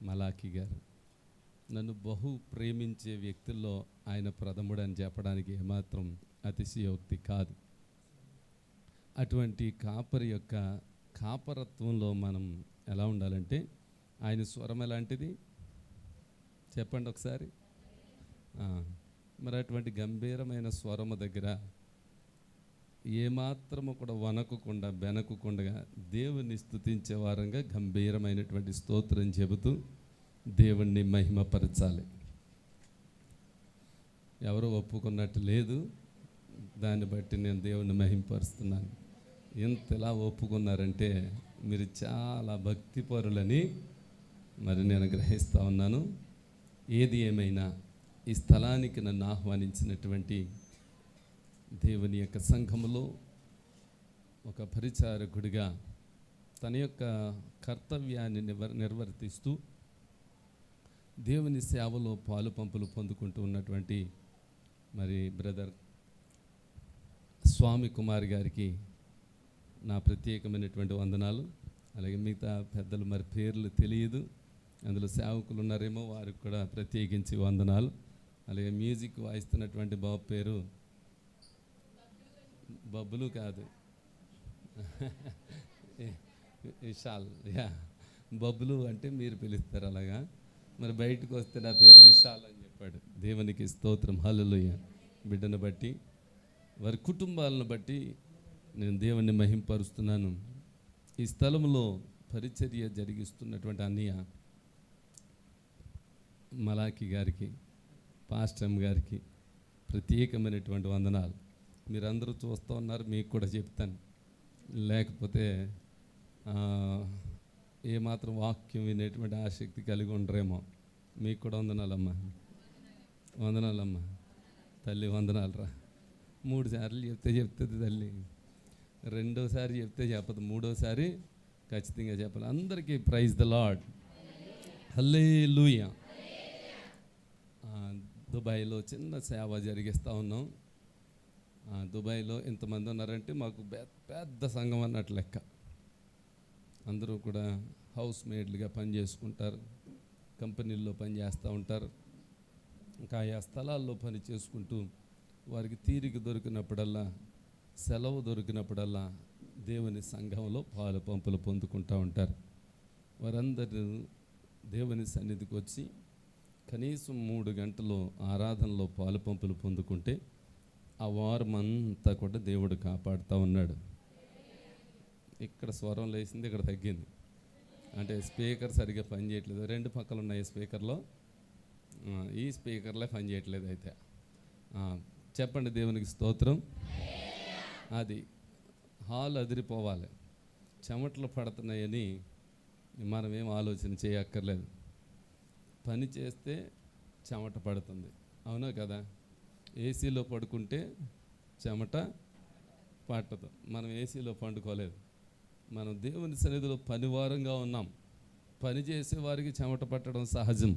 మలాకి గారు నన్ను బహు ప్రేమించే వ్యక్తుల్లో ఆయన ప్రథముడు అని చెప్పడానికి ఏమాత్రం అతిశయోక్తి కాదు. అటువంటి కాపరి యొక్క కాపరత్వంలో మనం ఎలా ఉండాలంటే, ఆయన స్వరం ఎలాంటిది చెప్పండి ఒకసారి. మరి అటువంటి గంభీరమైన స్వరము దగ్గర ఏమాత్రము కూడా వణకకుండా బెనకకుండా దేవుణ్ణి స్తుతించే వారంగా గంభీరమైనటువంటి స్తోత్రం చెబుతూ దేవుణ్ణి మహిమపరచాలి. ఎవరో ఒప్పుకున్నట్టు లేదు, దాన్ని బట్టి నేను దేవుణ్ణి మహిమపరుస్తున్నాను. ఇంతలా ఒప్పుకున్నారంటే మీరు చాలా భక్తిపరులని మరి నేను గ్రహిస్తూ ఉన్నాను. ఏది ఏమైనా ఈ స్థలానికి నన్ను ఆహ్వానించినటువంటి దేవుని యొక్క సంఘములో ఒక పరిచారకుడిగా తన యొక్క కర్తవ్యాన్ని నిర్వర్తిస్తూ దేవుని సేవలో పాలు పంపులు పొందుకుంటూ ఉన్నటువంటి మరి బ్రదర్ స్వామి కుమార్ గారికి నా ప్రత్యేకమైనటువంటి వందనాలు. అలాగే మిగతా పెద్దలు మరి పేర్లు తెలియదు, అందులో సేవకులు ఉన్నారేమో, వారికి కూడా ప్రత్యేకించి వందనాలు. అలాగే మ్యూజిక్ వాయిస్తున్నటువంటి బాబు పేరు బబ్బులు కాదు, విశాల్. బబ్బులు అంటే మీరు పిలుస్తారు అలాగా, మరి బయటకు వస్తే నా పేరు విశాల్ అని చెప్పాడు. దేవునికి స్తోత్రం, హల్లెలూయా. బిడ్డను బట్టి వారి కుటుంబాలను బట్టి నేను దేవుణ్ణి మహింపరుస్తున్నాను. ఈ స్థలంలో పరిచర్య జరిగిస్తున్నటువంటి అన్నయ్య మలాకి గారికి, పాస్టర్ గారికి ప్రత్యేకమైనటువంటి వందనాలు. మీరందరూ చూస్తూ ఉన్నారు, మీకు కూడా చెప్తాను. లేకపోతే ఏమాత్రం వాక్యం వినేటువంటి ఆసక్తి కలిగి ఉండరేమో. మీకు కూడా వందనాలమ్మా, వందనాలమ్మా తల్లి, వందనాలరా. 3 సార్లు చెప్తుంది తల్లి, రెండోసారి చెప్తే చెప్పదు, మూడోసారి ఖచ్చితంగా చెప్పాలి. అందరికీ ప్రైజ్ ద లార్డ్, హల్లెలూయా. దుబాయ్లో చిన్న సేవ జరిగిస్తూ ఉన్నాం. దుబాయ్లో ఎంతమంది ఉన్నారంటే మాకు పెద్ద సంఘం అన్నట్టు లెక్క. అందరూ కూడా హౌస్ మేడ్లుగా పనిచేసుకుంటారు, కంపెనీల్లో పనిచేస్తూ ఉంటారు. ఇంకా ఆయా స్థలాల్లో పని చేసుకుంటూ వారికి తీరిక దొరికినప్పుడల్లా, సెలవు దొరికినప్పుడల్లా దేవుని సంఘంలో పాలు పంపులు పొందుకుంటూ ఉంటారు. వారందరూ దేవుని సన్నిధికి వచ్చి కనీసం 3 గంటలు ఆరాధనలో పాలు పంపులు పొందుకుంటే ఆ వారం అంతా కూడా దేవుడు కాపాడుతూ ఉన్నాడు. ఇక్కడ స్వరం లేచింది, ఇక్కడ తగ్గింది. అంటే స్పీకర్ సరిగ్గా పనిచేయట్లేదు. 2 పక్కలు ఉన్నాయి స్పీకర్లో, ఈ స్పీకర్లే పనిచేయట్లేదు. అయితే చెప్పండి దేవునికి స్తోత్రం. అది హాల్ అదిరిపోవాలి. చెమటలు పడుతున్నాయని మనం ఏం ఆలోచన చేయక్కర్లేదు. పని చేస్తే చెమట పడుతుంది, అవునా కదా? ఏసీలో పడుకుంటే చెమట పట్టదు. మనం ఏసీలో పండుకోలేదు. మనం దేవుని సన్నిధిలో పనివారంగా ఉన్నాం. పని చేసే వారికి చెమట పట్టడం సహజం.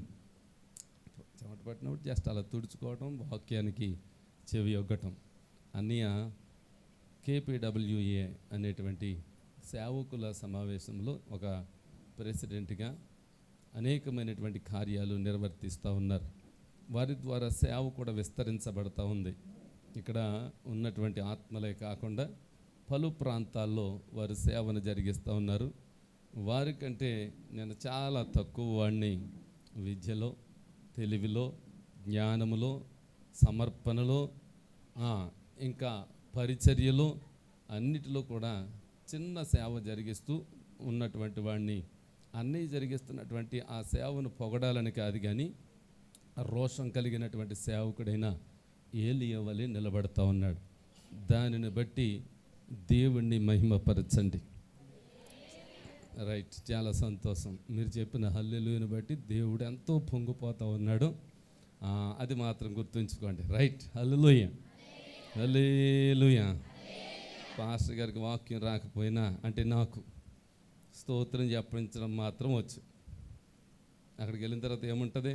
చెమట పట్టినప్పుడు జస్ట్ అలా తుడుచుకోవడం, వాక్యానికి చెవి ఒగ్గటం. అన్నయ్య KPWA అనేటువంటి సేవకుల సమావేశంలో ఒక ప్రెసిడెంట్గా అనేకమైనటువంటి కార్యాలు నిర్వర్తిస్తూ ఉన్నారు. వారి ద్వారా సేవ కూడా విస్తరించబడుతూ ఉంది. ఇక్కడ ఉన్నటువంటి ఆత్మలే కాకుండా పలు ప్రాంతాల్లో వారు సేవను జరిగిస్తూ ఉన్నారు. వారికంటే నేను చాలా తక్కువ వాడిని. విద్యలో, తెలివిలో, జ్ఞానములో, సమర్పణలో, ఇంకా పరిచర్యలో, అన్నిటిలో కూడా చిన్న సేవ జరిగిస్తూ ఉన్నటువంటి వాడిని. అన్నీ జరిగిస్తున్నటువంటి ఆ సేవను పొగడాలని కాదు, కానీ రోషం కలిగినటువంటి సేవకుడైన ఏలీయా వలె నిలబడుతూ ఉన్నాడు. దానిని బట్టి దేవుణ్ణి మహిమపరచండి. రైట్, చాలా సంతోషం. మీరు చెప్పిన హల్లెలూయాను బట్టి దేవుడు ఎంతో పొంగిపోతూ ఉన్నాడు. అది మాత్రం గుర్తుంచుకోండి. రైట్, హల్లెలూయా, హల్లెలూయా. పాస్టర్ గారికి వాక్యం రాకపోయినా, అంటే నాకు స్తోత్రం చెప్పించడం మాత్రం వచ్చు. అక్కడికి వెళ్ళిన తర్వాత ఏముంటుంది?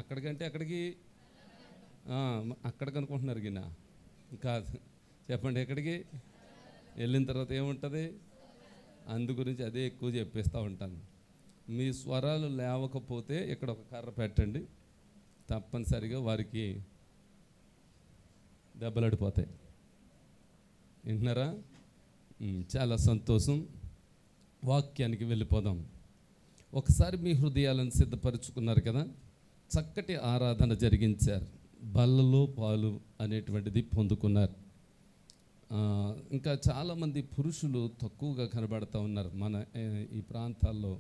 అక్కడికంటే అక్కడికి అక్కడికి అనుకుంటున్నారు గిన్న కాదు. చెప్పండి, ఎక్కడికి వెళ్ళిన తర్వాత ఏముంటుంది? అందు గురించి అదే ఎక్కువ చెప్పేస్తూ ఉంటాను. మీ స్వరాలు లేవకపోతే ఇక్కడ ఒక కర్ర పెట్టండి, తప్పనిసరిగా వారికి దెబ్బలాడిపోతాయి. వింటున్నారా? చాలా సంతోషం. వాక్యానికి వెళ్ళిపోదాం. ఒకసారి మీ హృదయాలను సిద్ధపరుచుకున్నారు కదా, చక్కటి ఆరాధన జరిగించారు, బల్లలో పాలు అనేటువంటిది పొందుకున్నారు. ఇంకా చాలామంది పురుషులు తక్కువగా కనబడుతూ ఉన్నారు. మన ఈ ప్రాంతాల్లో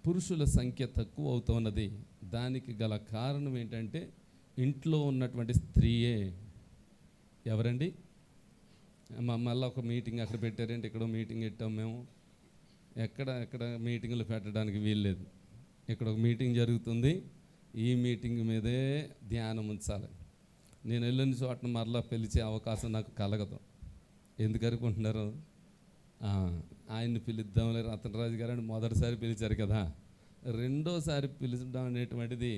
పురుషుల సంఖ్య తక్కువ అవుతూ ఉన్నది. దానికి గల కారణం ఏంటంటే ఇంట్లో ఉన్నటువంటి స్త్రీయే. ఎవరండి? మళ్ళీ ఒక మీటింగ్ అక్కడ పెట్టారంటే ఇక్కడ మీటింగ్ పెట్టాం మేము. ఎక్కడ మీటింగులు పెట్టడానికి వీల్లేదు. ఇక్కడ ఒక మీటింగ్ జరుగుతుంది, ఈ మీటింగ్ మీదే ధ్యానం ఉంచాలి. నేను వెళ్ళిన చోట మరలా పిలిచే అవకాశం నాకు కలగదు. ఎందుకు అనుకుంటున్నారు? ఆయన్ని పిలుద్దాంలే, రతనరాజు గారు అని మొదటిసారి పిలిచారు కదా, రెండోసారి పిలుచడం అనేటువంటిది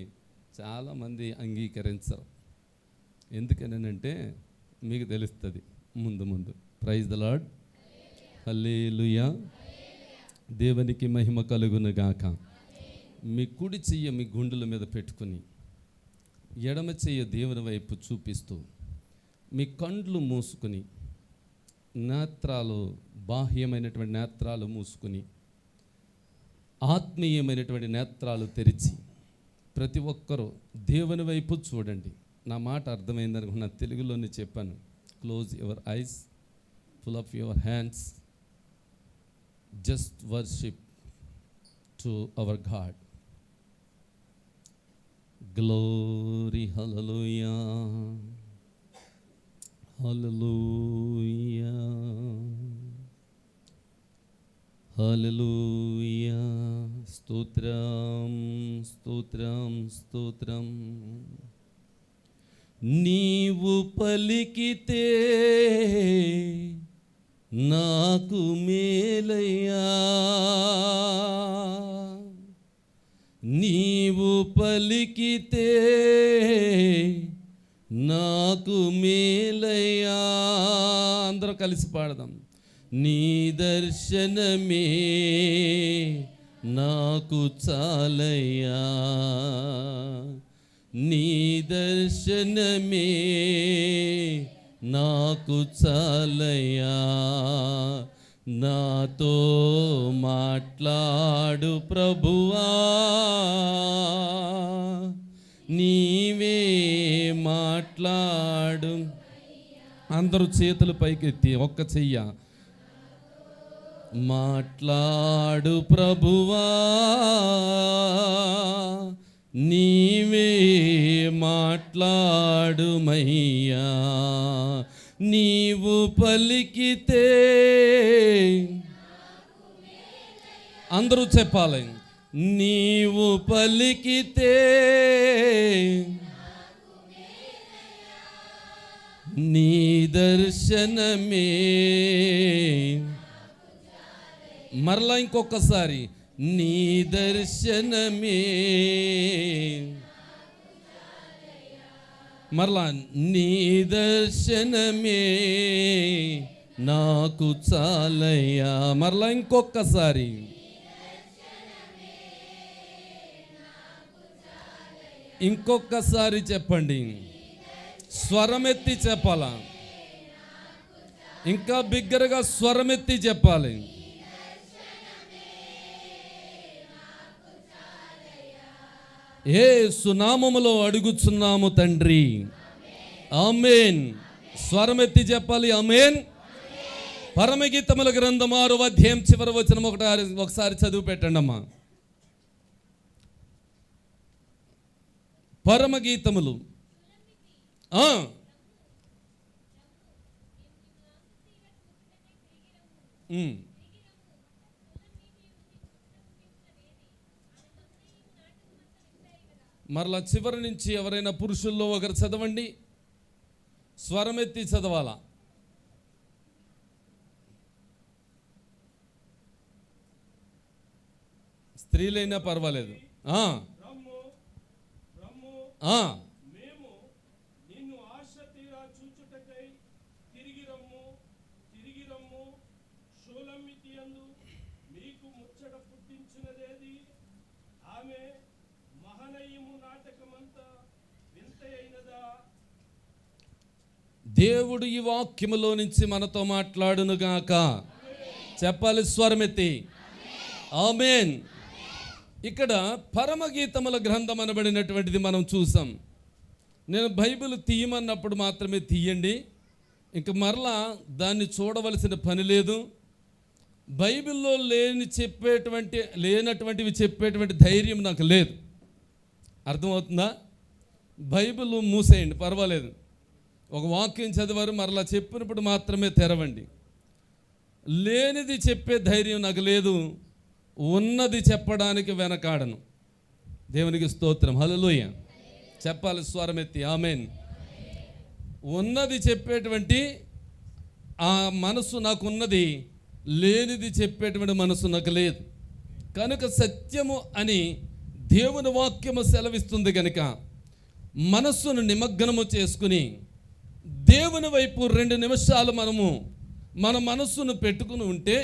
చాలామంది అంగీకరించరు. ఎందుకనంటే మీకు తెలుస్తుంది ముందు. ప్రైజ్ ద లార్డ్, హల్లెలూయా. దేవునికి మహిమ కలుగును గాక. మీ కుడి చెయ్యి మీ గుండెల మీద పెట్టుకుని, ఎడమ చెయ్యి దేవుని వైపు చూపిస్తూ, మీ కండ్లు మూసుకుని, నేత్రాలు, బాహ్యమైనటువంటి నేత్రాలు మూసుకుని, ఆత్మీయమైనటువంటి నేత్రాలు తెరిచి ప్రతి ఒక్కరూ దేవుని వైపు చూడండి. నా మాట అర్థమైందనుకున్న తెలుగులోనే చెప్పాను. Close your eyes, full of your hands, just worship to our God. Glory, హల్లెలూయా, హల్లెలూయా, హల్లెలూయా. స్తోత్రం, స్తోత్రం, స్తోత్రం. నీవు పలికితే నాకు మేలయ్యా, నీవు పలికితే నాకు మేలయ్యా. అందరూ కలిసి పాడదాం. నీ దర్శనమే నాకు చాలయ్యా, నీ దర్శనమే నాకు చాలయ్యా. నాతో మాట్లాడు ప్రభువా, నీవే మాట్లాడు. అందరూ చేతులు పైకెత్తి ఒక్క చెయ్య. మాట్లాడు ప్రభువా, నీవే మాట్లాడుమయ్యా. నీవు పలికితే, అందరూ చెప్పాలి, నీవు పలికితే నీ దర్శనమే. మరలా ఇంకొకసారి, నీ దర్శనమే. మరలా, నీ దర్శనమే నాకు చాలయ్యా. మరలా ఇంకొకసారి, ఇంకొకసారి చెప్పండి. స్వరమెత్తి చెప్పాలా? ఇంకా బిగ్గరగా స్వరమెత్తి చెప్పాలి. యేసు నామములో అడుగుచున్నాము తండ్రి, ఆమేన్. స్వరమెత్తి చెప్పాలి, ఆమేన్. పరమగీతముల గ్రంథం 6వ అధ్యాయం చివరి వచనం ఒకసారి చదివి పెట్టండి అమ్మా. పరమగీతములు మరలా చివరి నుంచి ఎవరైనా పురుషుల్లో ఒకరు చదవండి. స్వరమెత్తి చదవాలా? స్త్రీలైనా పర్వాలేదు. ఆమె మహనీయము నాటకమంతా వింతైనదా. దేవుడు ఈ వాక్యములో నుంచి మనతో మాట్లాడునుగాక. చెప్పాలి స్వరమెత్తి ఆమేన్. ఇక్కడ పరమగీతముల గ్రంథం అనబడినటువంటిది మనం చూసాం. నేను బైబిల్ తీయమన్నప్పుడు మాత్రమే తీయండి, ఇంక మరలా దాన్ని చూడవలసిన పని లేదు. బైబిల్లో లేనటువంటివి చెప్పేటువంటి ధైర్యం నాకు లేదు. అర్థమవుతుందా? బైబిల్ మూసేయండి, పర్వాలేదు. ఒక వాక్యం చదివారు, మరలా చెప్పినప్పుడు మాత్రమే తెరవండి. లేనిది చెప్పే ధైర్యం నాకు లేదు, ఉన్నది చెప్పడానికి వెనకాడను. దేవునికి స్తోత్రం, హల్లెలూయా. చెప్పాలి స్వరమెత్తి ఆమేన్. ఉన్నది చెప్పేటువంటి ఆ మనసు నాకున్నది, లేనిది చెప్పేటువంటి మనసు నాకు లేదు. కనుక సత్యము అని దేవుని వాక్యము సెలవిస్తుంది కనుక మనస్సును నిమగ్నము చేసుకుని దేవుని వైపు 2 నిమిషాలు మన మనస్సును పెట్టుకుని ఉంటే,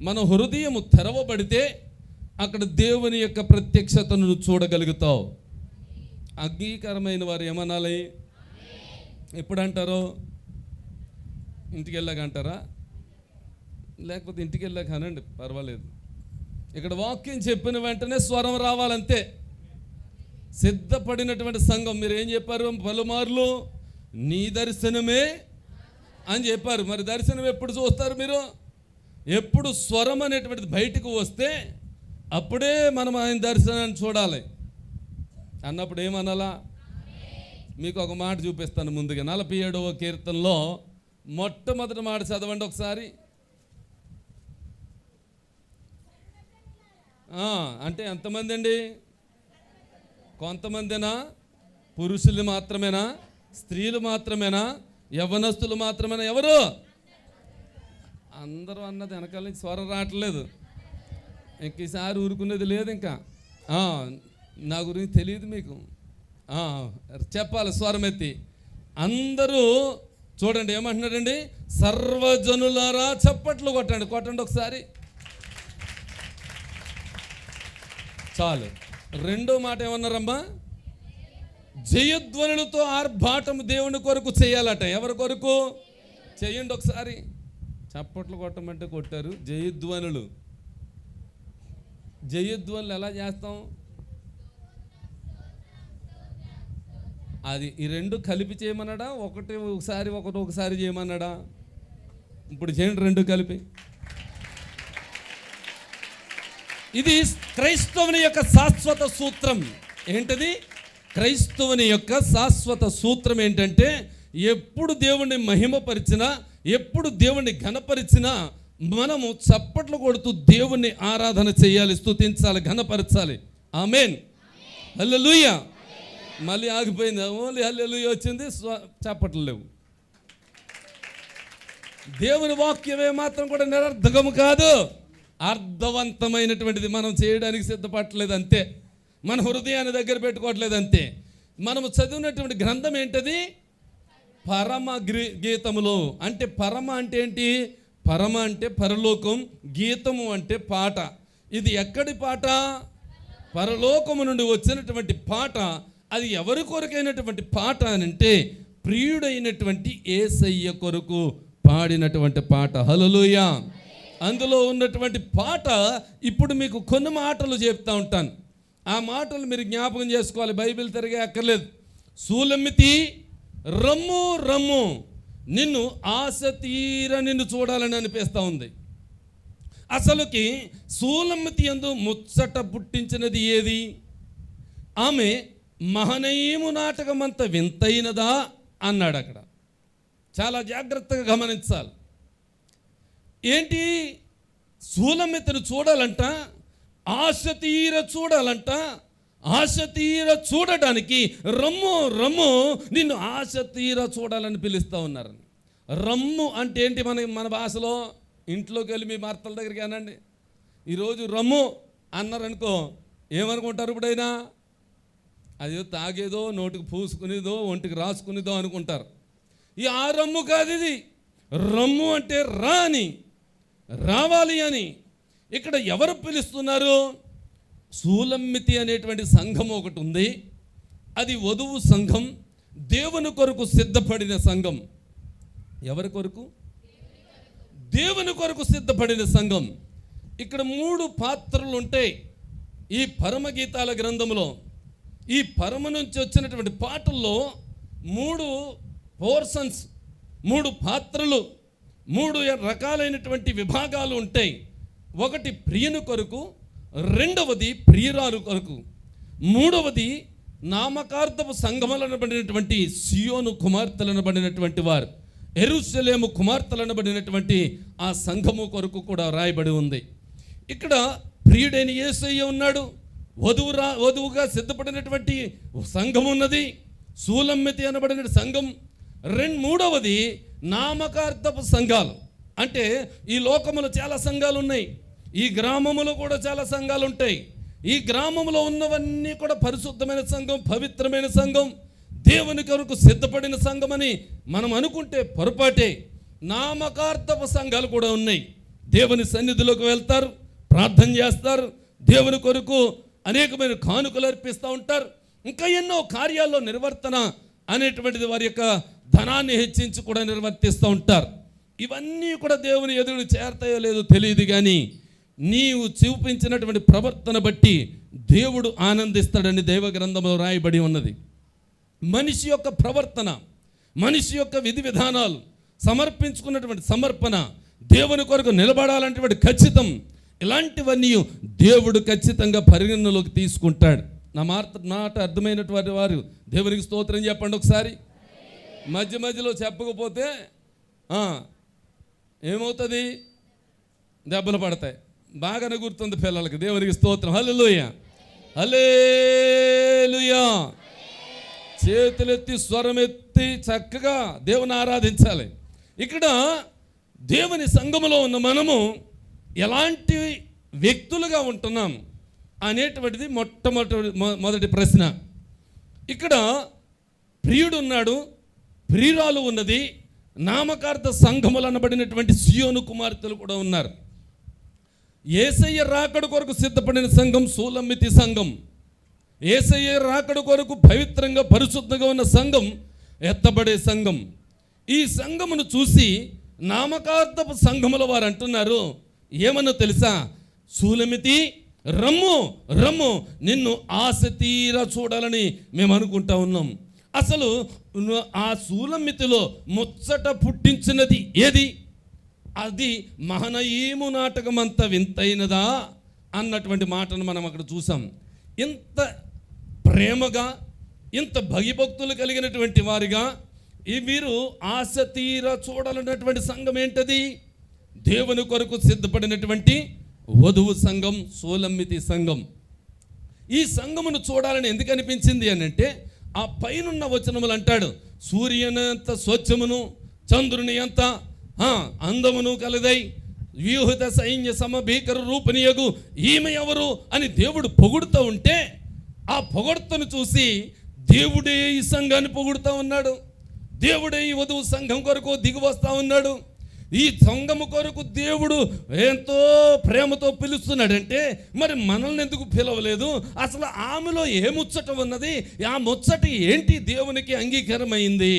మన హృదయము తెరవబడితే అక్కడ దేవుని యొక్క ప్రత్యక్షతను చూడగలుగుతావు. అంగీకారమైన వారు ఏమనాలి? ఎప్పుడు అంటారో? ఇంటికి వెళ్ళాక అంటారా? లేకపోతే ఇంటికి వెళ్ళాక అనండి, పర్వాలేదు. ఇక్కడ వాక్యం చెప్పిన వెంటనే స్వరం రావాలంతే. సిద్ధపడినటువంటి సంఘం మీరు ఏం చెప్పారు? పలుమార్లు నీ దర్శనమే అని చెప్పారు. మరి దర్శనం ఎప్పుడు చూస్తారు మీరు? ఎప్పుడు స్వరం అనేటువంటిది బయటకు వస్తే అప్పుడే మనం ఆయన దర్శనాన్ని చూడాలి. అన్నప్పుడు ఏమనాలా? మీకు ఒక మాట చూపిస్తాను ముందుగా. 47వ కీర్తనలో మొట్టమొదటి మాట చదవండి ఒకసారి. అంటే ఎంతమంది అండి? కొంతమందినా? పురుషులు మాత్రమేనా? స్త్రీలు మాత్రమేనా? యవ్వనస్తులు మాత్రమేనా? ఎవరు? అందరూ అన్నది వెనకాల నుంచి స్వరం రావట్లేదు. ఇంక ఈసారి ఊరుకునేది లేదు. ఇంకా నా గురించి తెలియదు మీకు. చెప్పాలి స్వరమెత్తి. అందరూ చూడండి ఏమంటున్నారండి? సర్వజనులారా చప్పట్లు కొట్టండి ఒకసారి. చాలు. రెండో మాట ఏమన్నారమ్మా? జయధ్వనులతో ఆర్భాటం దేవుని కొరకు చేయాలట. ఎవరి కొరకు? చేయండి ఒకసారి. చప్పట్లు కొట్టమంటే కొట్టారు. జయధ్వనులు ఎలా చేస్తాం? అది ఈ 2 కలిపి చేయమన్నాడా? ఒకటి చేయమన్నాడా? ఇప్పుడు చేయండి 2 కలిపి. ఇది క్రైస్తవుని యొక్క శాశ్వత సూత్రం. ఏంటది? క్రైస్తవుని యొక్క శాశ్వత సూత్రం ఏంటంటే, ఎప్పుడు దేవుణ్ణి మహిమపరిచినా, ఎప్పుడు దేవుణ్ణి ఘనపరిచినా మనము చప్పట్లు కొడుతూ దేవుణ్ణి ఆరాధన చేయాలి, స్తుతించాలి, ఘనపరచాలి. ఆమేన్, హల్లెలూయా. మళ్ళీ ఆగిపోయింది. ఓన్లీ హల్లెలూయా వచ్చింది, చప్పట్లు లేవు. దేవుని వాక్యమే మాత్రం కూడా నిరర్ధకము కాదు, అర్థవంతమైనటువంటిది. మనం చేయడానికి సిద్ధపడలేదు అంతే, మన హృదయాన్ని దగ్గర పెట్టుకోవట్లేదు అంతే. మనము చదివినటువంటి గ్రంథం ఏంటది? పరమ గీతములో. అంటే పరమ అంటే ఏంటి? పరమ అంటే పరలోకం, గీతము అంటే పాట. ఇది ఎక్కడి పాట? పరలోకము నుండి వచ్చినటువంటి పాట. అది ఎవరి కొరకైనటువంటి పాట అని అంటే, ప్రియుడైనటువంటి యేసయ్య కొరకు పాడినటువంటి పాట. హల్లెలూయా. అందులో ఉన్నటువంటి పాట ఇప్పుడు మీకు కొన్ని మాటలు చెప్తా ఉంటాను. ఆ మాటలు మీరు జ్ఞాపకం చేసుకోవాలి, బైబిల్ తిరిగే అక్కర్లేదు. సూలమ్మితి రమ్ము రమ్ము, నిన్ను ఆశ తీర నిన్ను చూడాలని అనిపిస్తూ ఉంది. అసలుకి సూలమ్మితి యందు ముచ్చట పుట్టించినది ఏది? ఆమె మహనీయము నాటకమంత వింతైనదా అన్నాడు. అక్కడ చాలా జాగ్రత్తగా గమనించాలి. ఏంటి? సూలమ్మితిని చూడాలంట, ఆశ తీర చూడాలంట. ఆశ తీర చూడటానికి రమ్ము రమ్ము, నిన్ను ఆశ తీర చూడాలని పిలుస్తూ ఉన్నారు. రమ్ము అంటే ఏంటి? మన భాషలో ఇంట్లోకి వెళ్ళి మీ భర్తల దగ్గరికి అనండి, ఈరోజు రమ్ము అన్నారనుకో, ఏమనుకుంటారు? ఇప్పుడైనా అది తాగేదో, నోటికి పూసుకునేదో, ఒంటికి రాసుకునేదో అనుకుంటారు. ఆ రమ్ము కాదు ఇది. రమ్ము అంటే రాని, రావాలి అని. ఇక్కడ ఎవరు పిలుస్తున్నారు? సూలమ్మితి అనేటువంటి సంఘం ఒకటి ఉంది. అది వధువు సంఘం, దేవుని కొరకు సిద్ధపడిన సంఘం. ఎవరి కొరకు? దేవుని కొరకు సిద్ధపడిన సంఘం. ఇక్కడ 3 పాత్రలు ఉంటాయి ఈ పరమగీతాల గ్రంథంలో. ఈ పరమ నుంచి వచ్చినటువంటి పాటల్లో 3 పోర్షన్స్, 3 పాత్రలు, 3 రకాలైనటువంటి విభాగాలు ఉంటాయి. ఒకటి ప్రియుని కొరకు, రెండవది ప్రియురాలు కొరకు, మూడవది నామకార్థపు సంఘములనబడినటువంటి సియోను కుమార్తెలనబడినటువంటి వారు, యెరూషలేము కుమార్తెలనబడినటువంటి ఆ సంఘము కొరకు కూడా రాయబడి ఉంది. ఇక్కడ ప్రియుడైన యేసయ్య ఉన్నాడు, వధువుగా సిద్ధపడినటువంటి సంఘం ఉన్నది, సూలమ్మితి అనబడిన సంఘం. మూడవది నామకార్థపు సంఘాలు. అంటే ఈ లోకములో చాలా సంఘాలు ఉన్నాయి, ఈ గ్రామములో కూడా చాలా సంఘాలు ఉంటాయి. ఈ గ్రామంలో ఉన్నవన్నీ కూడా పరిశుద్ధమైన సంఘం, పవిత్రమైన సంఘం, దేవుని కొరకు సిద్ధపడిన సంఘం అని మనం అనుకుంటే పొరపాటే. నామకార్థపు సంఘాలు కూడా ఉన్నాయి. దేవుని సన్నిధిలోకి వెళ్తారు, ప్రార్థన చేస్తారు, దేవుని కొరకు అనేకమైన కానుకలు అర్పిస్తూ ఉంటారు, ఇంకా ఎన్నో కార్యాల్లో నిర్వర్తన అనేటువంటిది వారి యొక్క ధనాన్ని హెచ్చించి కూడా నిర్వర్తిస్తూ ఉంటారు. ఇవన్నీ కూడా దేవుని ఎదురు చేరతాయో లేదో తెలియదు, కానీ నీవు చూపించినటువంటి ప్రవర్తన బట్టి దేవుడు ఆనందిస్తాడని దైవ గ్రంథంలో రాయబడి ఉన్నది. మనిషి యొక్క ప్రవర్తన, మనిషి యొక్క విధి విధానాలు, సమర్పించుకున్నటువంటి సమర్పణ, దేవుని కొరకు నిలబడాలనేటువంటి ఖచ్చితం, ఇలాంటివన్నీ దేవుడు ఖచ్చితంగా పరిగణనలోకి తీసుకుంటాడు. నా మాట అర్థమైనటువంటి వారు దేవునికి స్తోత్రం చెప్పండి ఒకసారి. మధ్య మధ్యలో చెప్పకపోతే ఏమవుతుంది? దెబ్బలు పడతాయి. బాగానే గుర్తుంది పిల్లలకి. దేవునికి స్తోత్రం. హల్లెలూయా, హల్లెలూయా. చేతులెత్తి స్వరమెత్తి చక్కగా దేవుని ఆరాధించాలి. ఇక్కడ దేవుని సంఘములో ఉన్న మనము ఎలాంటి వ్యక్తులుగా ఉంటున్నాం అనేటువంటిది మొదటి ప్రశ్న. ఇక్కడ ప్రియుడు ఉన్నాడు, ప్రియురాలు ఉన్నది, నామకార్థ సంఘములు అనబడినటువంటి సియోను కుమార్తెలు కూడా ఉన్నారు. యేసయ్య రాకడ కొరకు సిద్ధపడిన సంఘం సూలమ్మితి సంఘం. యేసయ్య రాకడ కొరకు పవిత్రంగా పరిశుద్ధంగా ఉన్న సంఘం ఎత్తబడే సంఘం. ఈ సంఘమును చూసి నామకార్థపు సంఘముల వారు అంటున్నారు, ఏమన్నా తెలుసా? సూలమితి, రమ్ము రమ్ము, నిన్ను ఆశ తీరా చూడాలని మేము అనుకుంటా ఉన్నాం. అసలు ఆ సూలమితిలో ముచ్చట పుట్టించినది ఏది? అది మహనయీము నాటకం అంత వింతైనదా అన్నటువంటి మాటను మనం అక్కడ చూసాం. ఇంత ప్రేమగా, ఇంత భయభక్తులు కలిగినటువంటి వారిగా వీరు ఆశ తీరా చూడాలన్నటువంటి సంఘం ఏంటది? దేవుని కొరకు సిద్ధపడినటువంటి వధువు సంఘం, సూలమ్మితి సంఘం. ఈ సంఘమును చూడాలని ఎందుకు అనిపించింది అని అంటే, ఆ పైనున్న వచనములు అంటాడు, సూర్యుని అంత స్వచ్ఛమును, చంద్రుని అంత అందమును కలదై, వ్యూహిత సైన్య సమభీకర రూపనియగు ఈమె ఎవరు అని దేవుడు పొగుడుతూ ఉంటే, ఆ పొగడ్తను చూసి దేవుడే ఈ సంఘాన్ని పొగుడుతూ ఉన్నాడు. దేవుడే ఈ వధువు సంఘం కొరకు దిగి వస్తూ ఉన్నాడు. ఈ సంఘము కొరకు దేవుడు ఎంతో ప్రేమతో పిలుస్తున్నాడంటే మరి మనల్ని ఎందుకు పిలవలేదు? అసలు ఆమెలో ఏ ముచ్చట ఉన్నది? ఆ ముచ్చట ఏంటి దేవునికి అంగీకారమైంది?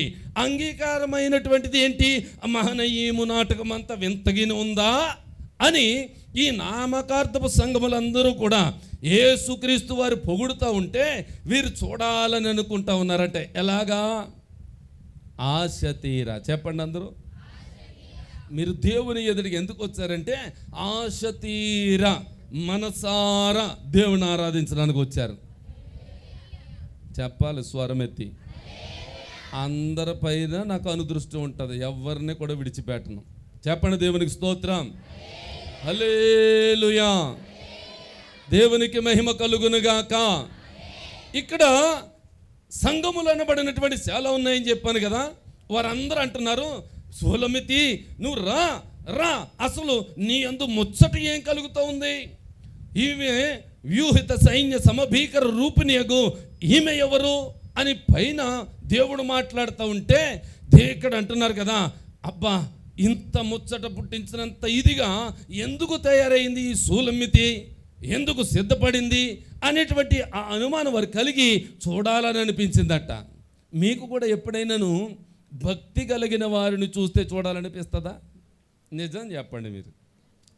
అంగీకారమైనటువంటిది ఏంటి? మహనయీము నాటకం అంతా వింతగిన ఉందా అని ఈ నామకార్థపు సంఘములందరూ కూడా యేసుక్రీస్తు వారు పొగుడుతూ ఉంటే వీరు చూడాలని అనుకుంటా ఉన్నారంటే ఎలాగా? ఆశ తీరా. చెప్పండి అందరూ. మీరు దేవుని ఎదుటికి ఎందుకు వచ్చారంటే ఆశ తీరా మనసారా దేవుని ఆరాధించడానికి వచ్చారు. చెప్పాలి స్వరమెత్తి. అందరిపైన నాకు అనుదృష్టి ఉంటుంది, ఎవరిని కూడా విడిచిపెట్టను. చెప్పండి దేవునికి స్తోత్రం. హల్లెలూయా, దేవునికి మహిమ కలుగునుగాక. ఇక్కడ సంఘములు అనబడినటువంటి చాలా ఉన్నాయని చెప్పాను కదా. వారందరూ అంటున్నారు, సూలమితి నువ్వు రా రా, అసలు నీ అందు ముచ్చట ఏం కలుగుతూ ఉంది? ఈమె వ్యూహిత సైన్య సమభీకర రూపిణియగు ఈమె ఎవరు అని పైన దేవుడు మాట్లాడుతూ ఉంటే ఇక్కడ అంటున్నారు కదా, అబ్బా ఇంత ముచ్చట పుట్టించినంత ఇదిగా ఎందుకు తయారైంది ఈ సూలమితి? ఎందుకు సిద్ధపడింది అనేటువంటి ఆ అనుమానం వారు కలిగి చూడాలని అనిపించిందట. మీకు కూడా ఎప్పుడైనాను భక్తి కలిగిన వారిని చూస్తే చూడాలనిపిస్తుందా? నిజం చెప్పండి. మీరు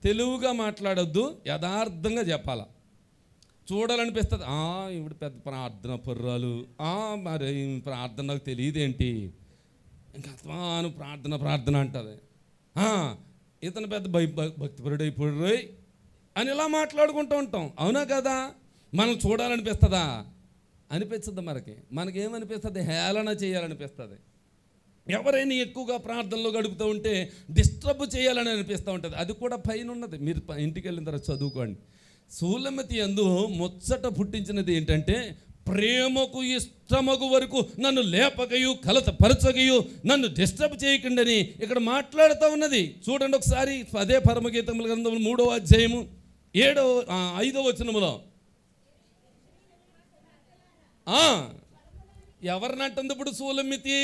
తెలుగుగా మాట్లాడొద్దు, యథార్థంగా చెప్పాలా. చూడాలనిపిస్తుంది. ఇప్పుడు పెద్ద ప్రార్థన పర్రాలు, మరి ప్రార్థన నాకు తెలియదేంటి, ఇంకా ప్రార్థన అంటుంది. ఇతను పెద్ద భక్తిపరుడు అయిపోయి అని ఇలా మాట్లాడుకుంటూ ఉంటాం. అవునా కదా? మనం చూడాలనిపిస్తుందా? అనిపిస్తుంది. మనకేమనిపిస్తుంది? హేళన చేయాలనిపిస్తుంది. ఎవరైనా ఎక్కువగా ప్రార్థనలో గడుపుతూ ఉంటే డిస్టర్బ్ చేయాలని అనిపిస్తూ ఉంటుంది. అది కూడా పైన ఉన్నది. మీరు ఇంటికి వెళ్ళిన తర్వాత చదువుకోండి. సూలమతి యందు ముచ్చట పుట్టించినది ఏంటంటే, ప్రేమకు ఇష్టమగు వరకు నన్ను లేపకయు కలతపరచగయు నన్ను డిస్టర్బ్ చేయకండి ఇక్కడ మాట్లాడుతూ ఉన్నది. చూడండి ఒకసారి అదే పరమగీతముల గ్రంథం 3వ అధ్యాయము 5వ వచనములో ఎవరినంటుంది ఇప్పుడు సూలమితి?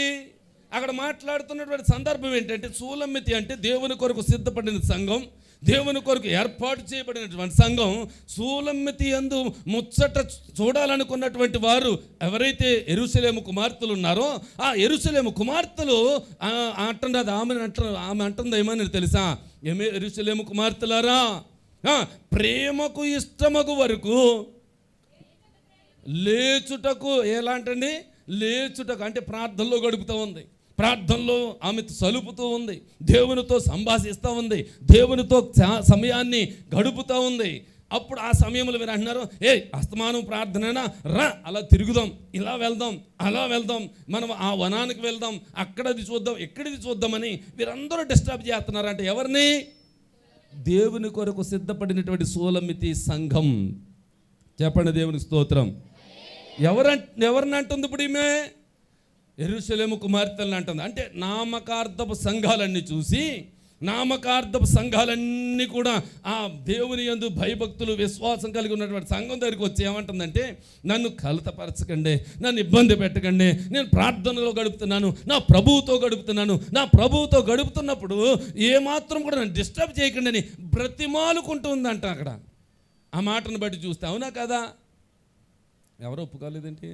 అక్కడ మాట్లాడుతున్నటువంటి సందర్భం ఏంటంటే, సూలమితి అంటే దేవుని కొరకు సిద్ధపడిన సంఘం, దేవుని కొరకు ఏర్పాటు చేయబడినటువంటి సంఘం. సూలమితి యందు ముచ్చట చూడాలనుకున్నటువంటి వారు ఎవరైతే యెరూషలేము కుమార్తెలు ఉన్నారో, ఆ యెరూషలేము కుమార్తెలు అంటున్నది, ఆమె అంటుంది ఏమని తెలుసా? యెరూషలేము కుమార్తెలారా, ప్రేమకు ఇష్టమగు వరకు లేచుటకు. ఎలాంటండి? లేచుటకు అంటే ప్రార్థనలో గడుపుతూ ఉంది, ప్రార్థనలో ఆమె సలుపుతూ ఉంది, దేవునితో సంభాషిస్తూ ఉంది, దేవునితో సమయాన్ని గడుపుతూ ఉంది. అప్పుడు ఆ సమయంలో మీరు అంటున్నారు, అస్తమానం ప్రార్థనైనా రా, అలా తిరుగుదాం, ఇలా వెళ్దాం, అలా వెళ్దాం, మనం ఆ వనానికి వెళ్దాం, అక్కడది చూద్దాం, ఎక్కడిది చూద్దామని వీరందరూ డిస్టర్బ్ చేస్తున్నారంటే ఎవరిని? దేవుని కొరకు సిద్ధపడినటువంటి సూలమితి సంఘం. చెప్పండి దేవునికి స్తోత్రం. ఎవరిని అంటుంది ఇప్పుడు ఈమె? యెరూషలేము కుమార్తెలను అంటుంది. అంటే నామకార్థపు సంఘాలన్నీ చూసి, నామకార్థపు సంఘాలన్నీ కూడా ఆ దేవుని యందు భయభక్తులు విశ్వాసం కలిగి ఉన్నటువంటి సంఘం దగ్గరికి వచ్చి ఏమంటుందంటే, నన్ను కలతపరచకండి, నన్ను ఇబ్బంది పెట్టకండి, నేను ప్రార్థనలో గడుపుతున్నాను, నా ప్రభువుతో గడుపుతున్నప్పుడు ఏమాత్రం కూడా నన్ను డిస్టర్బ్ చేయకండి అని బ్రతిమాలుకుంటుందంట అక్కడ. ఆ మాటను బట్టి చూస్తే అవునా కదా? ఎవరో ఒప్పుకోలేదేంటి?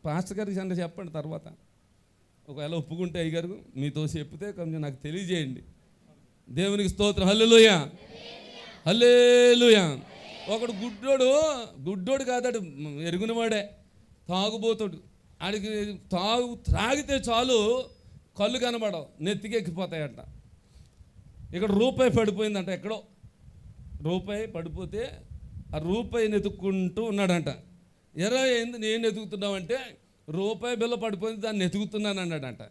పాస్టర్ గారికి అంటే చెప్పండి తర్వాత. ఒకవేళ ఒప్పుకుంటే అయ్యగారు మీతో చెప్తే కొంచెం నాకు తెలియజేయండి. దేవునికి స్తోత్రం. హల్లెలూయా, హల్లెలూయా. ఒకడు గుడ్డోడు కాదాడు, ఎరుగునవాడే, తాగుబోతాడు. ఆడికి త్రాగితే చాలు కళ్ళు కనబడవు, నెత్తికెక్కిపోతాయంట. ఇక్కడ రూపాయి పడిపోయిందంట, ఎక్కడో రూపాయి పడిపోతే ఆ రూపాయిని ఎతుక్కుంటూ ఉన్నాడంట. ఏంది నేను ఎతుకుతున్నావంటే, రూపాయి బిల్ల పడిపోయింది, దాన్ని ఎతుకుతున్నాను అన్నాడంట.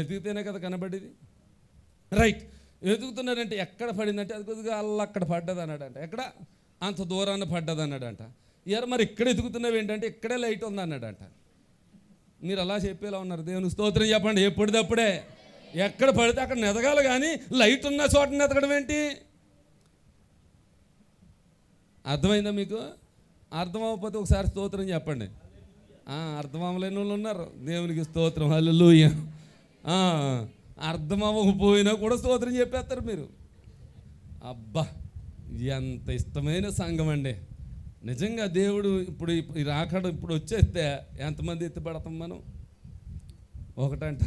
ఎతికితేనే కదా కనబడేది. రైట్, ఎతుకుతున్నాడంటే ఎక్కడ పడిందంటే అది కొద్దిగా అక్కడ పడ్డది అన్నాడంట. ఎక్కడ? అంత దూరాన్ని పడ్డది అన్నాడంట. మరి ఇక్కడ ఎతుకుతున్నావు ఏంటంటే ఇక్కడే లైట్ ఉంది అన్నాడంట. మీరు అలా చెప్పేలా ఉన్నారు. దేవుని స్తోత్రం చెప్పండి. ఎప్పటిదప్పుడే ఎక్కడ పడితే అక్కడ నెదగాలి, కానీ లైట్ ఉన్న చోట నెదగడం ఏంటి? అర్థమైందా మీకు? అర్థం అవ్వకపోతే ఒకసారి స్తోత్రం చెప్పండి. అర్థం అవ్వలేని వాళ్ళు ఉన్నారు. దేవునికి స్తోత్రం. హల్లెలూయా. అర్థం అవ్వకపోయినా కూడా స్తోత్రం చెప్పేస్తారు మీరు. అబ్బా, ఎంత ఇష్టమైన సంఘం అండి నిజంగా. దేవుడు ఇప్పుడు ఈ రాకడ ఇప్పుడు వచ్చేస్తే ఎంతమంది ఎత్తిపడతాం మనం? ఒకటంట.